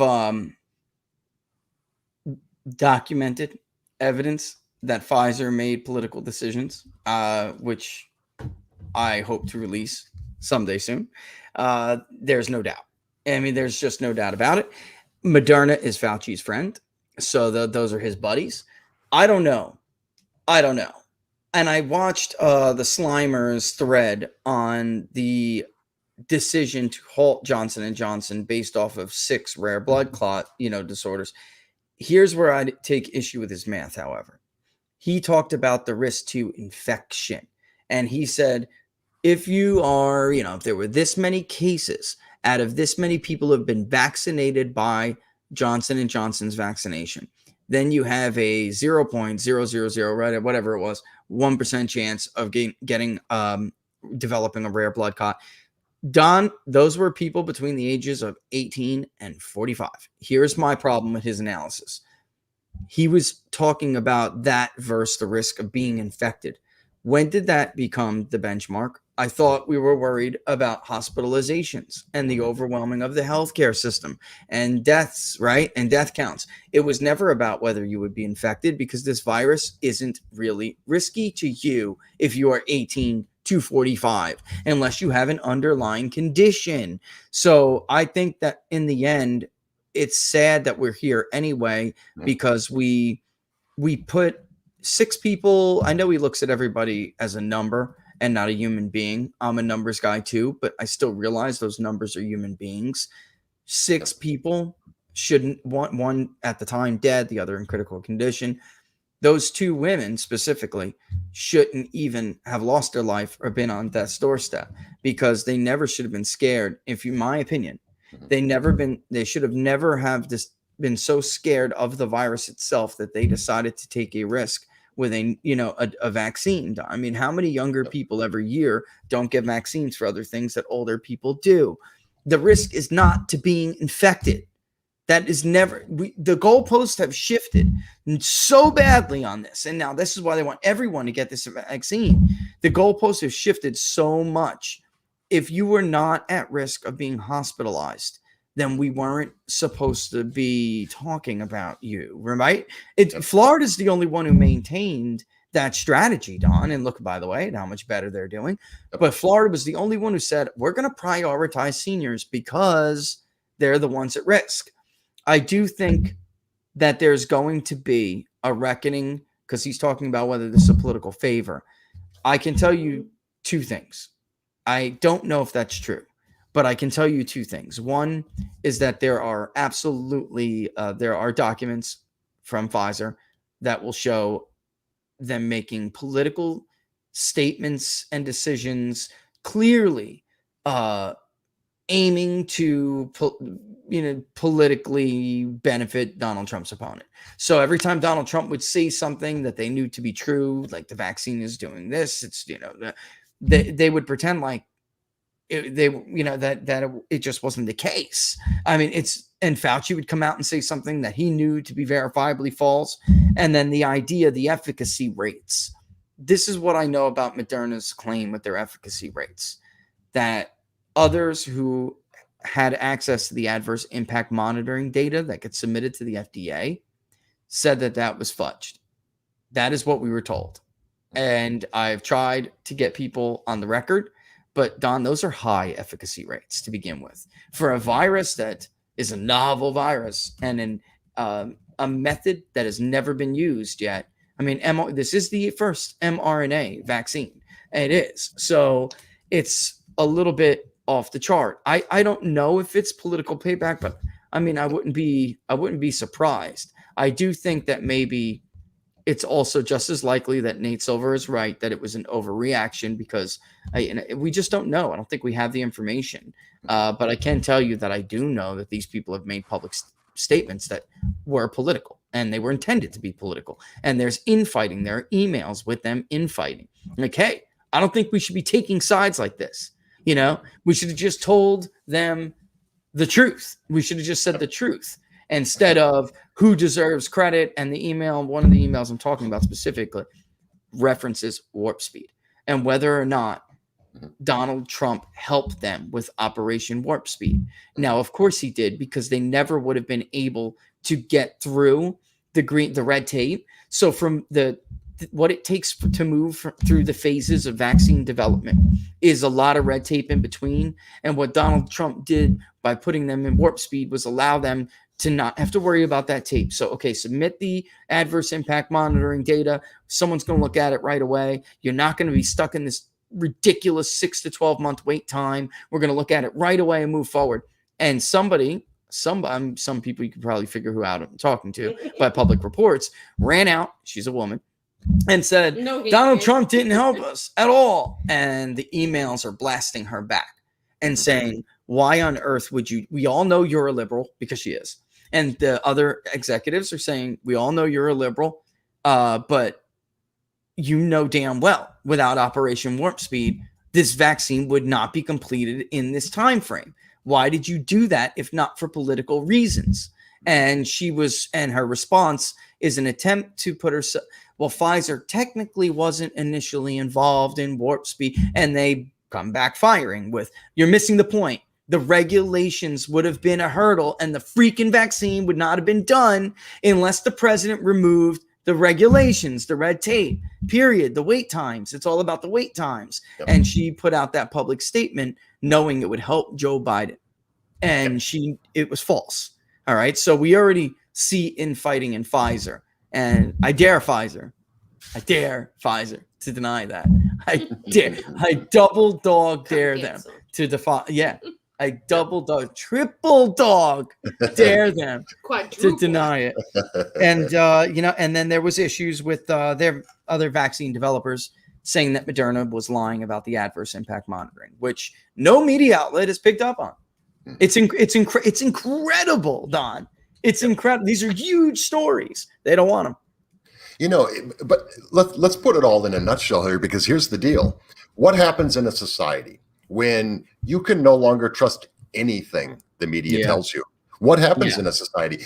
B: documented evidence that Pfizer made political decisions, which I hope to release someday soon. There's no doubt. I mean, there's just no doubt about it. Moderna is Fauci's friend. So those are his buddies. I don't know. And I watched the Slimers thread on the decision to halt Johnson & Johnson based off of 6 rare blood clot, disorders. Here's where I take issue with his math, however. He talked about the risk to infection. And he said, if you are, if there were this many cases out of this many people who have been vaccinated by Johnson & Johnson's vaccination, then you have a 0.000, right, whatever it was, 1% chance of getting developing a rare blood clot. Don, those were people between the ages of 18 and 45. Here's my problem with his analysis. He was talking about that versus the risk of being infected. When did that become the benchmark? I thought we were worried about hospitalizations and the overwhelming of the healthcare system and deaths, right? And death counts. It was never about whether you would be infected, because this virus isn't really risky to you if you are 18 to 45, unless you have an underlying condition. So I think that in the end, it's sad that we're here anyway, because we put 6 people. I know he looks at everybody as a number and not a human being. I'm a numbers guy too, but I still realize those numbers are human beings. 6 people shouldn't, one at the time dead, the other in critical condition. Those 2 women specifically shouldn't even have lost their life or been on death's doorstep, because they never should have been scared. In my opinion, they should have never have been so scared of the virus itself that they decided to take a risk with a vaccine. I mean, how many younger people every year don't get vaccines for other things that older people do? The risk is not to being infected. That is never, the goalposts have shifted so badly on this. And now this is why they want everyone to get this vaccine. The goalposts have shifted so much. If you were not at risk of being hospitalized, then we weren't supposed to be talking about you, right? Florida's the only one who maintained that strategy, Don. And look, by the way, at how much better they're doing. But Florida was the only one who said, we're going to prioritize seniors because they're the ones at risk. I do think that there's going to be a reckoning, because he's talking about whether this is a political favor. I can tell you 2 things. I don't know if that's true, but I can tell you 2 things. One is that there are absolutely there are documents from Pfizer that will show them making political statements and decisions, clearly aiming to politically benefit Donald Trump's opponent. So every time Donald Trump would say something that they knew to be true, like the vaccine is doing this, it's they would pretend like that it just wasn't the case. I mean, and Fauci would come out and say something that he knew to be verifiably false. And then the efficacy rates. This is what I know about Moderna's claim with their efficacy rates, that others who had access to the adverse impact monitoring data that gets submitted to the FDA said that was fudged. That is what we were told. And I've tried to get people on the record, but Don, those are high efficacy rates to begin with for a virus that is a novel virus and a method that has never been used yet. I mean, this is the first mRNA vaccine. It is. So it's a little bit off the chart. I don't know if it's political payback, but I mean, I wouldn't be surprised. I do think that maybe it's also just as likely that Nate Silver is right, that it was an overreaction, because we just don't know. I don't think we have the information. But I can tell you that I do know that these people have made public statements that were political, and they were intended to be political. And there's infighting. There are emails with them infighting. Like, hey, I don't think we should be taking sides like this. We should have just told them the truth. We should have just said the truth instead of who deserves credit. And the email, one of the emails I'm talking about specifically, references warp speed and whether or not Donald Trump helped them with Operation Warp Speed. Now, of course he did, because they never would have been able to get through the red tape. So from the what it takes to move through the phases of vaccine development is a lot of red tape in between. And what Donald Trump did by putting them in warp speed was allow them to not have to worry about that tape. So, okay, submit the adverse impact monitoring data. Someone's going to look at it right away. You're not going to be stuck in this ridiculous 6 to 12 month wait time. We're going to look at it right away and move forward. And some people you can probably figure who out I'm talking to by public reports ran out. She's a woman. And said, no, Donald Trump didn't help us at all. And the emails are blasting her back and saying, why on earth would you? We all know you're a liberal, because she is. And the other executives are saying, we all know you're a liberal, but you know damn well without Operation Warp Speed, this vaccine would not be completed in this time frame. Why did you do that if not for political reasons? And her response is an attempt to put herself, well, Pfizer technically wasn't initially involved in warp speed, and they come back firing with, you're missing the point. The regulations would have been a hurdle, and the freaking vaccine would not have been done unless the president removed the regulations, the red tape, period, the wait times. It's all about the wait times. Yep. And she put out that public statement knowing it would help Joe Biden. And it was false. All right. So we already see infighting in Pfizer. And I dare Pfizer to deny that. I double dog dare them to defy. Yeah. I double dog, triple dog dare them to deny it. And, and then there was issues with their other vaccine developers saying that Moderna was lying about the adverse impact monitoring, which no media outlet has picked up on. It's incredible, Don. It's incredible. These are huge stories. They don't want them.
D: But let's put it all in a nutshell here, because here's the deal. What happens in a society when you can no longer trust anything the media tells you? What happens in a society?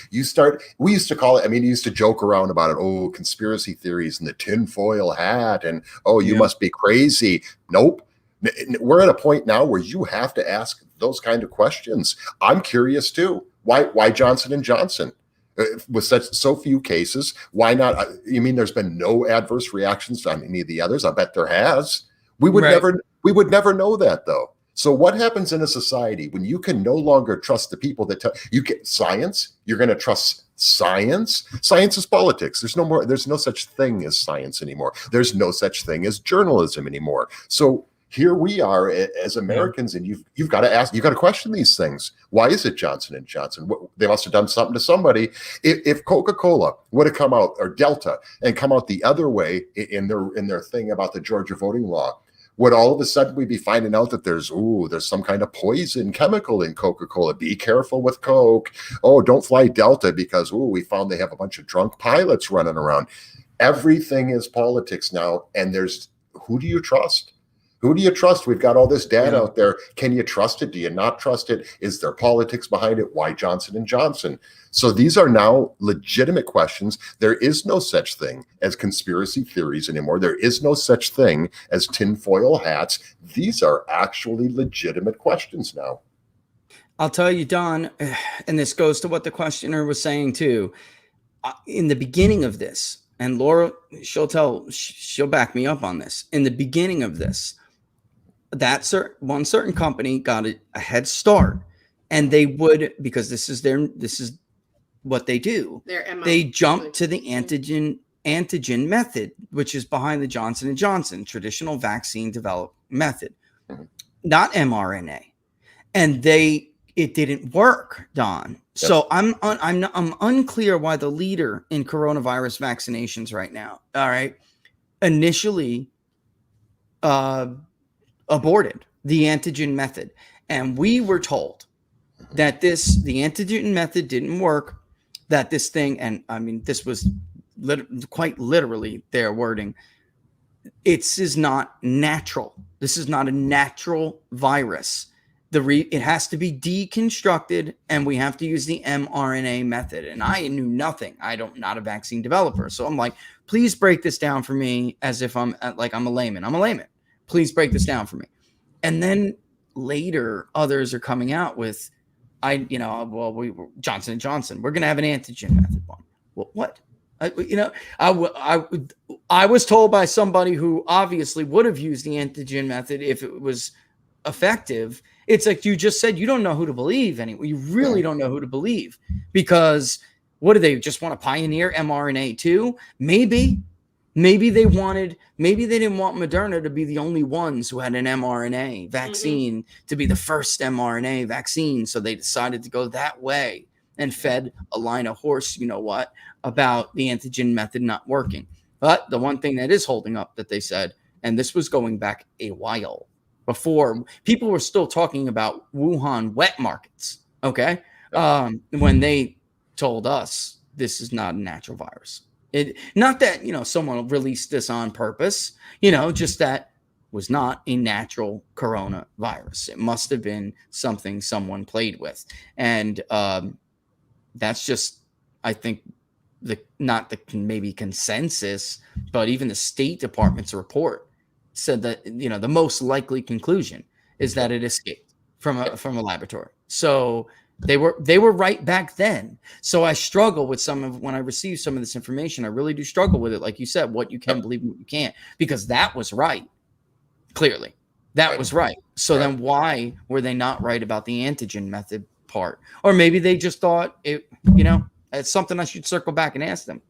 D: We used to call it, you used to joke around about it. Oh, conspiracy theories and the tinfoil hat. And, you must be crazy. Nope. We're at a point now where you have to ask those kind of questions. I'm curious too. Why Johnson & Johnson? With so few cases, why not? You mean there's been no adverse reactions on any of the others? I bet there has. We would never know that, though. So what happens in a society when you can no longer trust the people that tell you get science? You're going to trust science. Science is politics. There's no such thing as science anymore. There's no such thing as journalism anymore. So here we are as Americans, and you've got to question these things. Why is it Johnson & Johnson? They must have done something to somebody. If Coca-Cola would have come out, or Delta, and come out the other way in their thing about the Georgia voting law, would all of a sudden we be finding out that there's some kind of poison chemical in Coca-Cola? Be careful with Coke. Oh, don't fly Delta because we found they have a bunch of drunk pilots running around. Everything is politics now, and who do you trust? Who do you trust? We've got all this data out there. Can you trust it? Do you not trust it? Is there politics behind it? Why Johnson & Johnson? So these are now legitimate questions. There is no such thing as conspiracy theories anymore. There is no such thing as tinfoil hats. These are actually legitimate questions now.
B: I'll tell you, Don, and this goes to what the questioner was saying too. In the beginning of this, and Laura, she'll back me up on this. In the beginning of this, one certain company got a head start, and they would, because this is what they do. They jumped to the antigen method, which is behind the Johnson & Johnson traditional vaccine development method, not mRNA, and it didn't work, Don. Yep. So I'm unclear why the leader in coronavirus vaccinations right now, all right, initially aborted the antigen method. And we were told that the antigen method didn't work, that this thing, and this was quite literally their wording, it is not natural. This is not a natural virus. It has to be deconstructed, and we have to use the mRNA method. And I knew nothing. I'm not a vaccine developer. So I'm like, please break this down for me as if I'm a layman. I'm a layman. Please break this down for me. And then later, others are coming out with, Johnson & Johnson, we're going to have an antigen method one. Well, what? I was told by somebody who obviously would have used the antigen method if it was effective. It's like you just said, you don't know who to believe anymore. You really don't know who to believe, because what do they just want to pioneer mRNA too? Maybe they didn't want Moderna to be the only ones who had an mRNA vaccine, to be the first mRNA vaccine. So they decided to go that way and fed a line of horse, you know what, about the antigen method not working. But the one thing that is holding up that they said, and this was going back a while before people were still talking about Wuhan wet markets. Okay. When they told us this is not a natural virus. Not that, someone released this on purpose, just that was not a natural coronavirus. It must have been something someone played with. And that's just, I think, not the maybe consensus, but even the State Department's report said that, the most likely conclusion is that it escaped from a laboratory. So they were right back then. So I struggle with when I receive some of this information, I really do struggle with it. Like you said, what you can believe, what you can't, because that was right. Clearly that was right. So then why were they not right about the antigen method part? Or maybe they just thought it's something I should circle back and ask them.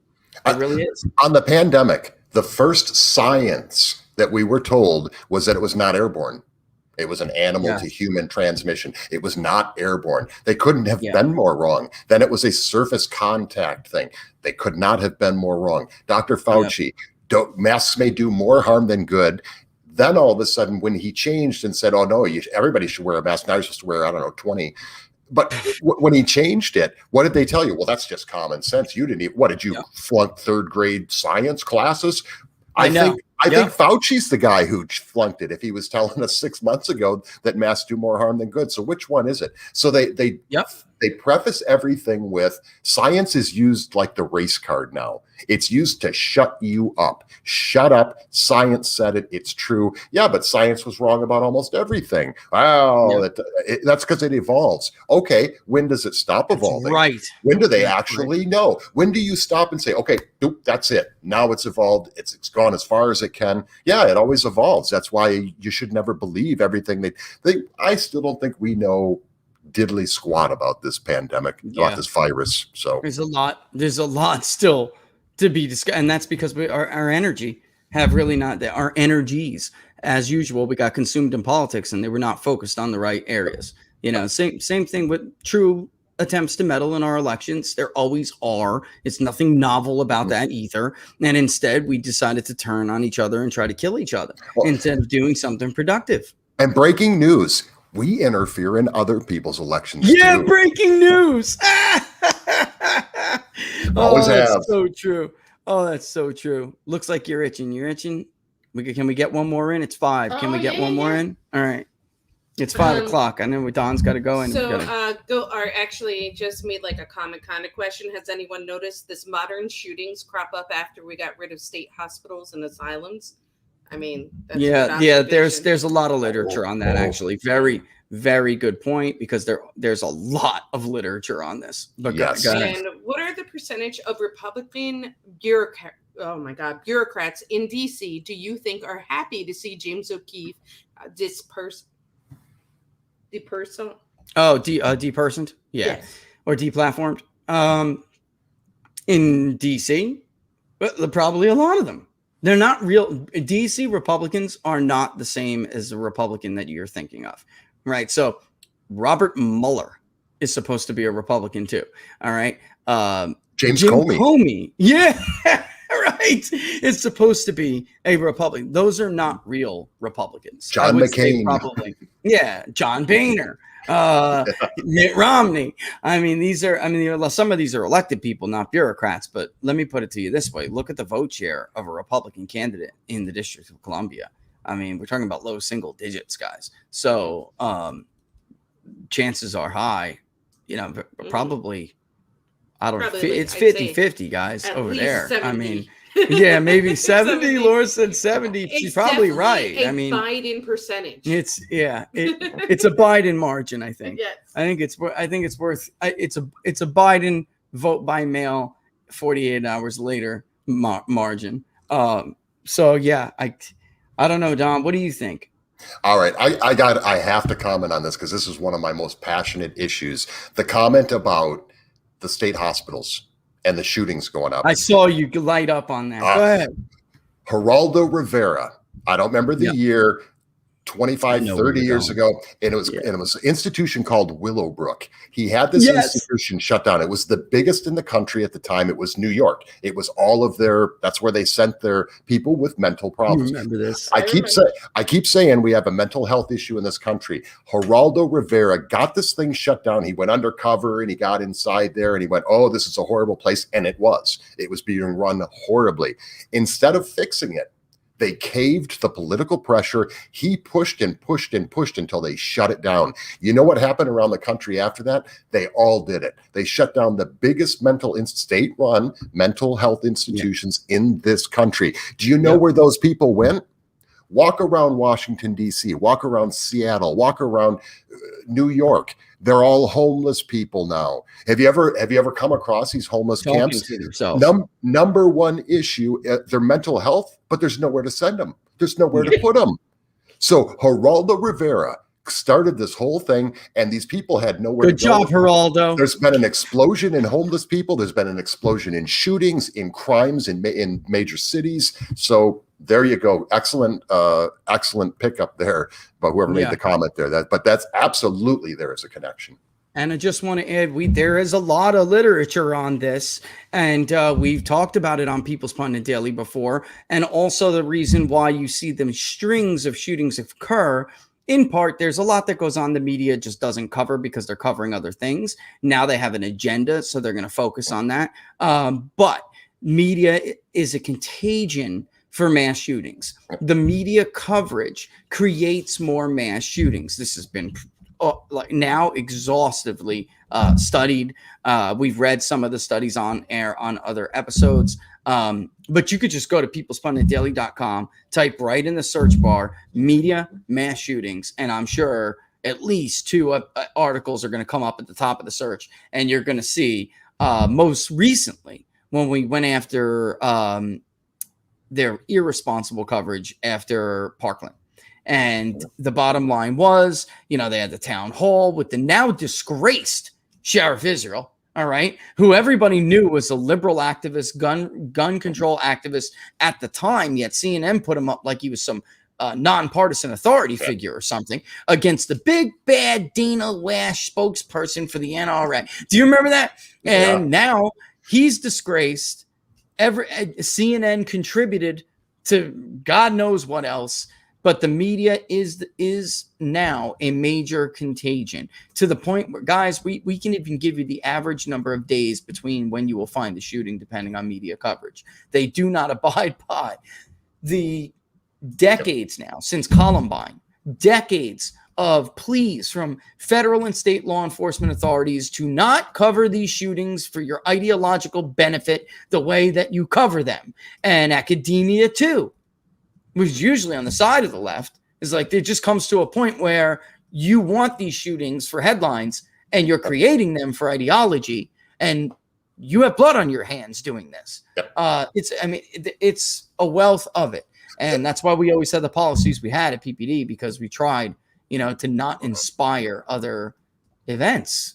B: It really is.
D: On the pandemic, the first science that we were told was that it was not airborne. It was an animal to human transmission. It was not airborne. They couldn't have been more wrong. Then it was a surface contact thing. They could not have been more wrong. Dr. Fauci, masks may do more harm than good. Then all of a sudden, when he changed and said, oh, no, everybody should wear a mask. Now you're supposed to wear, 20. But when he changed it, what did they tell you? Well, that's just common sense. You didn't even, what did you flunk third grade science classes? I think Fauci's the guy who flunked it if he was telling us 6 months ago that masks do more harm than good. So which one is it? So they preface everything with science is used like the race card now. It's used to shut you up. Shut up. Science said it. It's true. Yeah, but science was wrong about almost everything. Wow, that's because it evolves. Okay, when does it stop evolving?
B: Right.
D: When do they actually know? When do you stop and say, okay, that's it. Now it's evolved. It's gone as far as it can. Yeah, it always evolves. That's why you should never believe everything I still don't think we know diddly squat about this pandemic, about this virus. So
B: there's a lot still to be discussed, and that's because our energy have really not our energies, as usual, we got consumed in politics, and they were not focused on the right areas. Same thing with true attempts to meddle in our elections. There always are. It's nothing novel about that either. And instead, we decided to turn on each other and try to kill each other instead of doing something productive.
D: And breaking news. We interfere in other people's elections.
B: Yeah,
D: too.
B: Breaking news.
D: Always have.
B: That's so true. Oh, that's so true. Looks like you're itching. You're itching. Can we get one more in? It's 5. Can we get one more in? All right. It's 5 o'clock. I know Don's got to go in.
C: Actually just made like a common kind of question. Has anyone noticed this modern shootings crop up after we got rid of state hospitals and asylums? I mean, that's
B: there's a lot of literature on that, actually. Very, very good point, because there's a lot of literature on this. But go ahead.
C: And what are the percentage of Republican bureaucrats in DC do you think are happy to see James O'Keefe depersoned?
B: Oh, depersoned? Yeah. Yes. Or deplatformed? In DC? But probably a lot of them. They're not real. DC Republicans are not the same as the Republican that you're thinking of, right? So Robert Mueller is supposed to be a Republican too. All right.
D: Jim Comey.
B: Yeah, right. It's supposed to be a Republican. Those are not real Republicans.
D: John McCain.
B: Probably. Yeah. John Boehner. Mitt Romney. Some of these are elected people, not bureaucrats. But let me put it to you this way: look at the vote share of a Republican candidate in the District of Columbia. I mean, we're talking about low single digits, guys. So chances are high, probably. I don't know. It's 50-50, guys, over there. 70. I mean, yeah, maybe 70. Laura said 70. She's probably right. I mean,
C: Biden percentage.
B: It's a Biden margin, I think.
C: Yes.
B: It's a Biden vote by mail 48 hours later margin. So yeah, I don't know, Don. What do you think?
D: All right, I have to comment on this because this is one of my most passionate issues. The comment about the state hospitals and the shootings going up.
B: I saw you light up on that. Go ahead.
D: Geraldo Rivera. I don't remember the year. 25, 30 years ago, and it was an institution called Willowbrook. He had this institution shut down. It was the biggest in the country at the time. It was New York. It was all of that's where they sent their people with mental problems.
B: You remember this?
D: I keep saying we have a mental health issue in this country. Geraldo Rivera got this thing shut down. He went undercover and he got inside there and he went, oh, this is a horrible place. And it was being run horribly. Instead of fixing it, they caved the political pressure. He pushed and pushed and pushed until they shut it down. You know what happened around the country after that? They all did it. They shut down the biggest state-run mental health institutions in this country. Do you know where those people went? Walk around Washington, D.C., walk around Seattle, walk around New York. They're all homeless people now. Have you ever come across these homeless camps? Number one issue, their mental health, but there's nowhere to send them. There's nowhere to put them. So Geraldo Rivera started this whole thing, and these people had nowhere to go.
B: Good job, Geraldo.
D: There's been an explosion in homeless people. There's been an explosion in shootings, in crimes in major cities. So there you go. Excellent pickup there by whoever made the comment there. But that's absolutely, there is a connection.
B: And I just want to add, there is a lot of literature on this, and we've talked about it on People's Pundit Daily before. And also the reason why you see them strings of shootings occur, in part, there's a lot that goes on the media just doesn't cover because they're covering other things. Now they have an agenda, so they're going to focus on that. But media is a contagion for mass shootings. The media coverage creates more mass shootings. This has been now exhaustively studied. We've read some of the studies on air on other episodes. But you could just go to people'spunditdaily.com, type right in the search bar, media mass shootings, and I'm sure at least two articles are going to come up at the top of the search. And you're going to see most recently when we went after their irresponsible coverage after Parkland. And the bottom line was, they had the town hall with the now disgraced Sheriff Israel, all right, who everybody knew was a liberal activist, gun control activist at the time, yet CNN put him up like he was some nonpartisan authority figure or something against the big bad Dana Lash spokesperson for the NRA. Do you remember that? And now he's disgraced. CNN contributed to God knows what else. But the media is now a major contagion to the point where, guys, we can even give you the average number of days between when you will find the shooting, depending on media coverage. They do not abide by the decades now since Columbine, decades of pleas from federal and state law enforcement authorities to not cover these shootings for your ideological benefit the way that you cover them. And academia, too, which is usually on the side of the left, is like it just comes to a point where you want these shootings for headlines and you're creating them for ideology, and you have blood on your hands doing this. It's a wealth of it. And that's why we always had the policies we had at PPD, because we tried, to not inspire other events.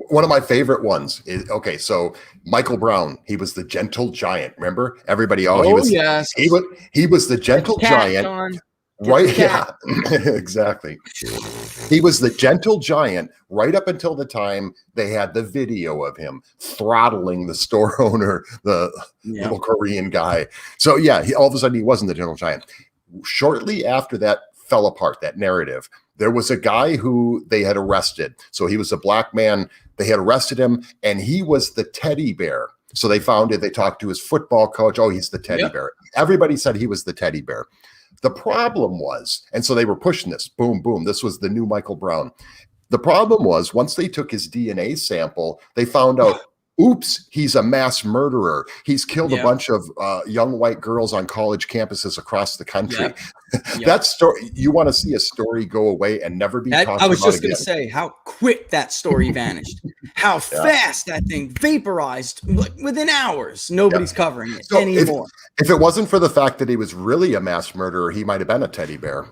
D: One of my favorite ones is, so Michael Brown, he was the gentle giant. Remember? Everybody, he was the gentle giant. John. Right? Yeah, exactly. He was the gentle giant right up until the time they had the video of him throttling the store owner, the little Korean guy. So all of a sudden he wasn't the gentle giant. Shortly after that fell apart, that narrative, there was a guy who they had arrested. So he was a black man. They had arrested him, and he was the teddy bear. So they found it. They talked to his football coach. Oh, he's the teddy bear. Everybody said he was the teddy bear. The problem was, and so they were pushing this, boom, boom. This was the new Michael Brown. The problem was, once they took his DNA sample, they found out, oops, he's a mass murderer. He's killed a bunch of young white girls on college campuses across the country. That story, you want to see a story go away and never be talked about again.
B: I was just going to say how quick that story vanished. how fast that thing vaporized within hours. Nobody's covering it anymore.
D: If it wasn't for the fact that he was really a mass murderer, he might have been a teddy bear.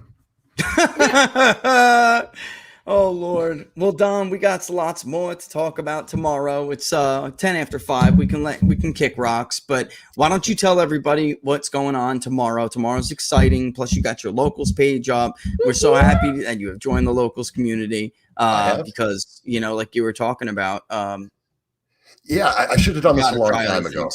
B: Oh Lord. Well, Don, we got lots more to talk about tomorrow. It's 10 after 5. We can kick rocks, but why don't you tell everybody what's going on tomorrow? Tomorrow's exciting. Plus, you got your locals page up. We're so happy that you have joined the locals community because like you were talking about.
D: I should have done this a long time ago.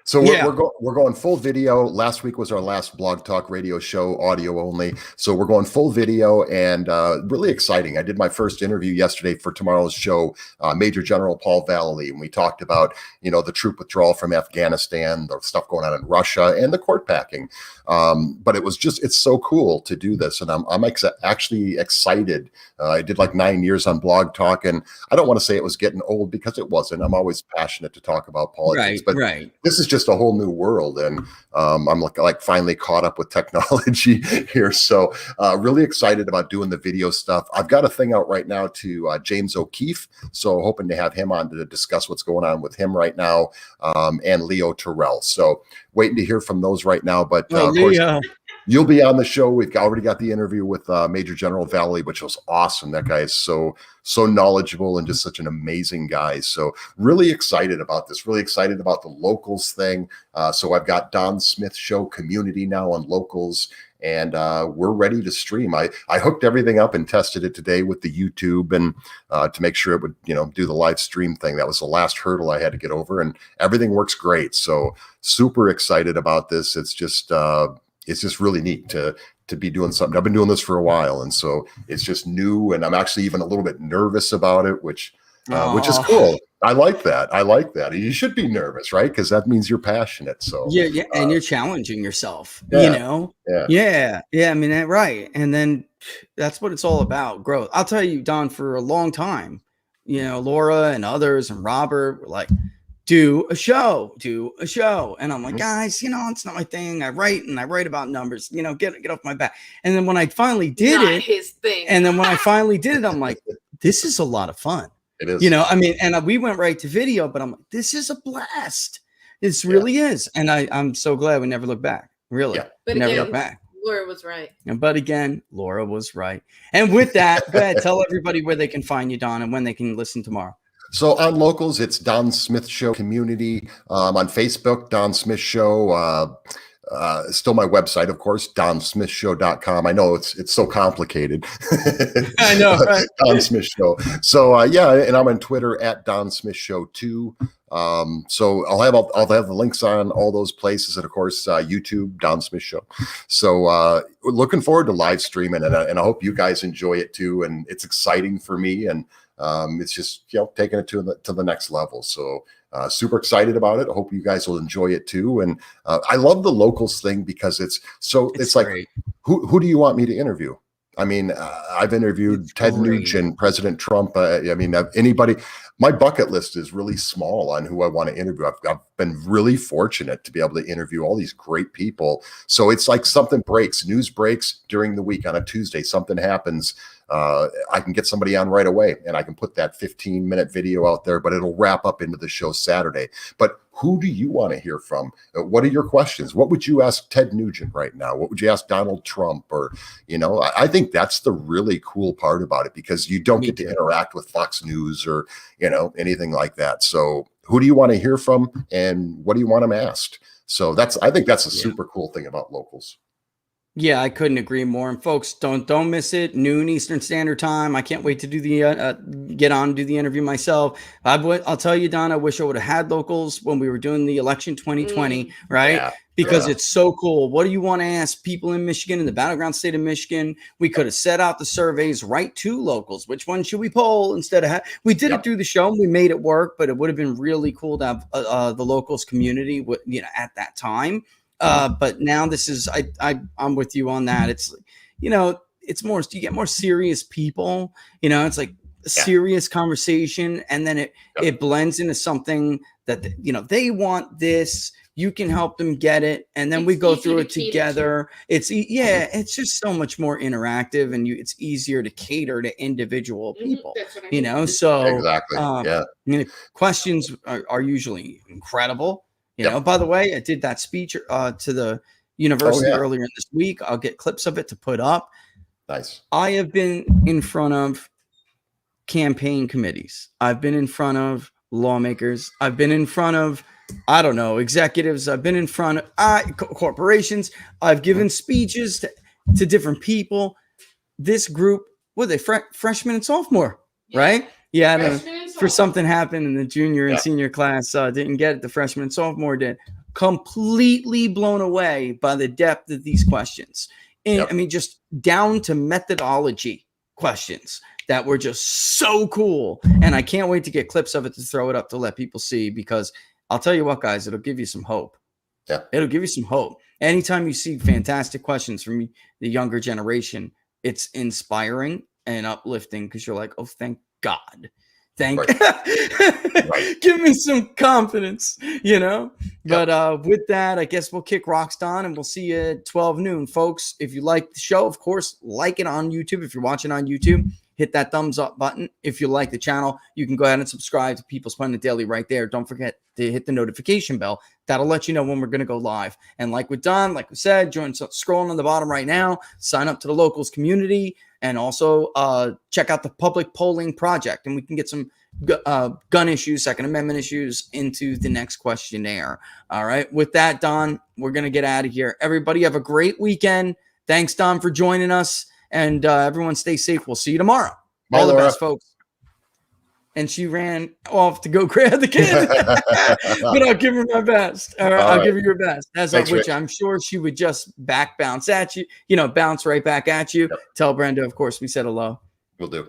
D: So we're going full video. Last week was our last Blog Talk Radio show, audio only. So we're going full video and really exciting. I did my first interview yesterday for tomorrow's show, Major General Paul Vallely, and we talked about the troop withdrawal from Afghanistan, the stuff going on in Russia, and the court packing. But it's so cool to do this, and I'm actually excited. I did like 9 years on Blog Talk, and I don't want to say it was getting old because it wasn't. I'm always passionate to talk about politics, but this is just a whole new world, and I'm like finally caught up with technology here. So really excited about doing the video stuff. I've got a thing out right now to James O'Keefe, so hoping to have him on to discuss what's going on with him right now, and Leo Terrell. So waiting to hear from those right now, but of course, you'll be on the show. We've already got the interview with Major General Vallely, which was awesome. That guy is so knowledgeable and just such an amazing guy. So really excited about this, really excited about the locals thing. So I've got Don Smith Show community now on locals, and we're ready to stream. I hooked everything up and tested it today with the YouTube and to make sure it would, do the live stream thing. That was the last hurdle I had to get over, and everything works great. So super excited about this. It's just really neat to be doing something. I've been doing this for a while, and so it's just new, and I'm actually even a little bit nervous about it, which is cool. I like that. You should be nervous, right? Because that means you're passionate. So
B: and you're challenging yourself.
D: Yeah.
B: I mean, right. And then that's what it's all about, growth. I'll tell you, Don, for a long time, Laura and others and Robert were like, do a show. And I'm like, guys, it's not my thing. I write about numbers, get off my back. And then when I finally did
C: not
B: it,
C: his thing.
B: And then when I finally did it, I'm like, this is a lot of fun.
D: It is.
B: And we went right to video, but I'm like, this is a blast. This really is. And I'm so glad we never looked back. Really. Yeah.
C: But
B: never
C: again,
B: looked back.
C: Laura was right.
B: But again, Laura was right. And with that, go ahead, tell everybody where they can find you, Don, and when they can listen tomorrow.
D: So on locals, it's Don Smith Show community. On Facebook, Don Smith Show. Still my website, of course, donsmithshow.com. I know it's so complicated.
B: I know, right?
D: Don Smith Show. So and I'm on Twitter at Don Smith Show 2. So I'll have the links on all those places, and of course YouTube, Don Smith Show. So looking forward to live streaming, and I hope you guys enjoy it too. And it's exciting for me, and it's just taking it to the next level. So super excited about it. I hope you guys will enjoy it too. And I love the locals thing because it's like,
B: great.
D: Who do you want me to interview? I mean, I've interviewed Ted Nugent, President Trump. Anybody. My bucket list is really small on who I want to interview. I've been really fortunate to be able to interview all these great people. So it's like something breaks, news breaks during the week on a Tuesday, something happens. I can get somebody on right away, and I can put that 15-minute video out there, but it'll wrap up into the show Saturday. But who do you want to hear from? What are your questions? What would you ask Ted Nugent right now? What would you ask Donald Trump? Or, I think that's the really cool part about it, because you don't get to interact with Fox News or, anything like that. So who do you want to hear from, and what do you want them asked? So I think that's a super cool thing about locals.
B: Yeah, I couldn't agree more. And folks, don't miss it. Noon Eastern Standard Time. I can't wait to do get on and do the interview myself. I'll tell you, Don, I wish I would have had locals when we were doing the election 2020, right?
D: Yeah,
B: because it's so cool. What do you want to ask people in Michigan, in the battleground state of Michigan? We could have set out the surveys right to locals. Which one should we poll instead of we did it through the show and we made it work, but it would have been really cool to have the locals community, at that time. But now this is, I'm with you on that. It's, it's more, you get more serious people, it's like a serious conversation. And then it blends into something that, they want this, You can help them get it, and then we
C: It's
B: go
C: easy
B: through
C: to
B: it
C: cater
B: together. It's it's just so much more interactive, and it's easier to cater to individual people.
C: That's what I
B: You
C: mean.
B: know, so
D: Exactly. Yeah.
B: I mean, the questions are usually incredible. You
D: Yep.
B: know, by the way, I did that speech to the university
D: yeah.
B: earlier this week. I'll get clips of it to put up.
D: Nice.
B: I have been in front of campaign committees. I've been in front of lawmakers. I've been in front of, I don't know, executives. I've been in front of corporations. I've given speeches to different people. This group, what are they, freshman and sophomore, right? Yeah, for something happened in the junior and senior class, didn't get it. The freshman and sophomore did. Completely blown away by the depth of these questions. And I mean, just down to methodology questions that were just so cool. And I can't wait to get clips of it to throw it up to let people see, because I'll tell you what, guys, it'll give you some hope.
D: Yeah.
B: It'll give you some hope. Anytime you see fantastic questions from the younger generation, it's inspiring and uplifting, because you're like, oh, thank God. Right. Give me some confidence, you know. Yep. But with that, I guess we'll kick rocks on, and we'll see you at 12 noon, folks. If you like the show, of course, like it on YouTube. If you're watching on YouTube, hit that thumbs up button. If you like the channel, you can go ahead and subscribe to People's Pundit Daily right there. Don't forget to hit the notification bell. That'll let you know when we're going to go live. And like we've done, like we said, scrolling on the bottom right now, sign up to the locals community, and also check out the public polling project, and we can get some gun issues, Second Amendment issues into the next questionnaire. All right. With that, Don, we're going to get out of here. Everybody have a great weekend. Thanks, Don, for joining us. And everyone stay safe. We'll see you tomorrow.
D: Bye,
B: all the
D: Laura.
B: best, folks. And she ran off to go grab the kid. But I'll give her my best. All right. I'll give her your best. Thanks, which I'm sure she would just bounce at you, bounce right back at you. Yep. Tell Brenda, of course, we said hello.
D: Will do.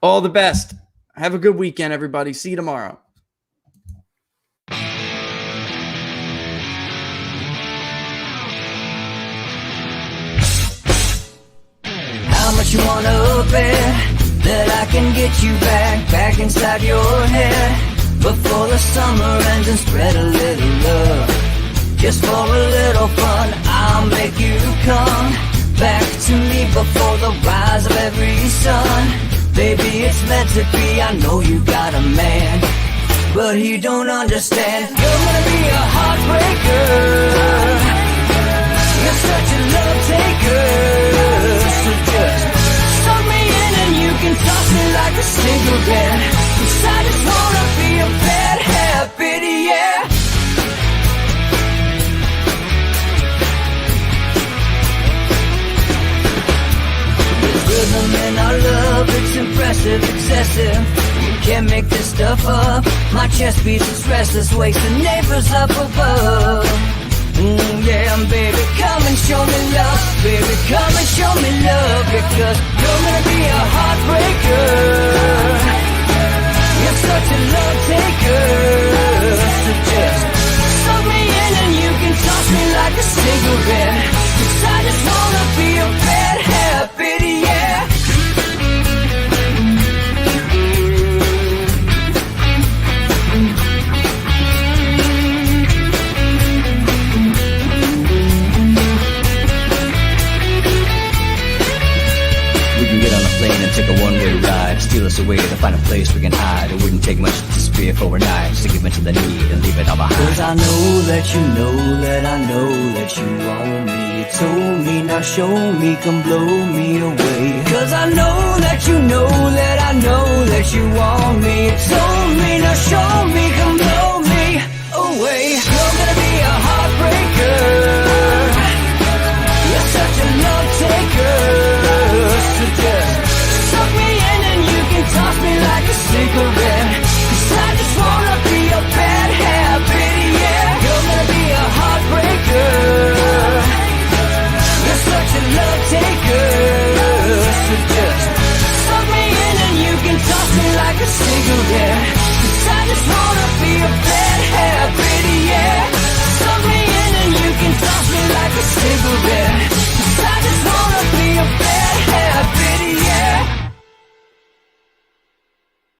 B: All the best. Have a good weekend, everybody. See you tomorrow.
A: How much you wanna bet that I can get you back inside your head before the summer ends, and spread a little love just for a little fun? I'll make you come back to me before the rise of every sun. Baby, it's meant to be. I know you got a man, but he don't understand. You're gonna be a heartbreaker. You're such a love taker. So just suck me in and you can toss me like a cigarette. 'Cause I just wanna be a bad habit, yeah. Rhythm in our love, it's impressive, excessive. You can't make this stuff up. My chest beats, it's restless, wakes the neighbors up above. Yeah, baby, come and show me love. Baby, come and show me love. Because you're gonna be a heartbreaker. You're such a love taker. So just suck me in and you can toss me like a cigarette. 'Cause I just wanna be a bad habit, yeah. We can get on a plane and take a one-way ride, steal us away to find a place we can hide. It wouldn't take much to spear for overnight to give in to the need and leave it all behind. 'Cause I know that you know that I know that you want me. You told me, now show me, come blow me away. 'Cause I know that you know that I know that you want me. You told me, now show me, come blow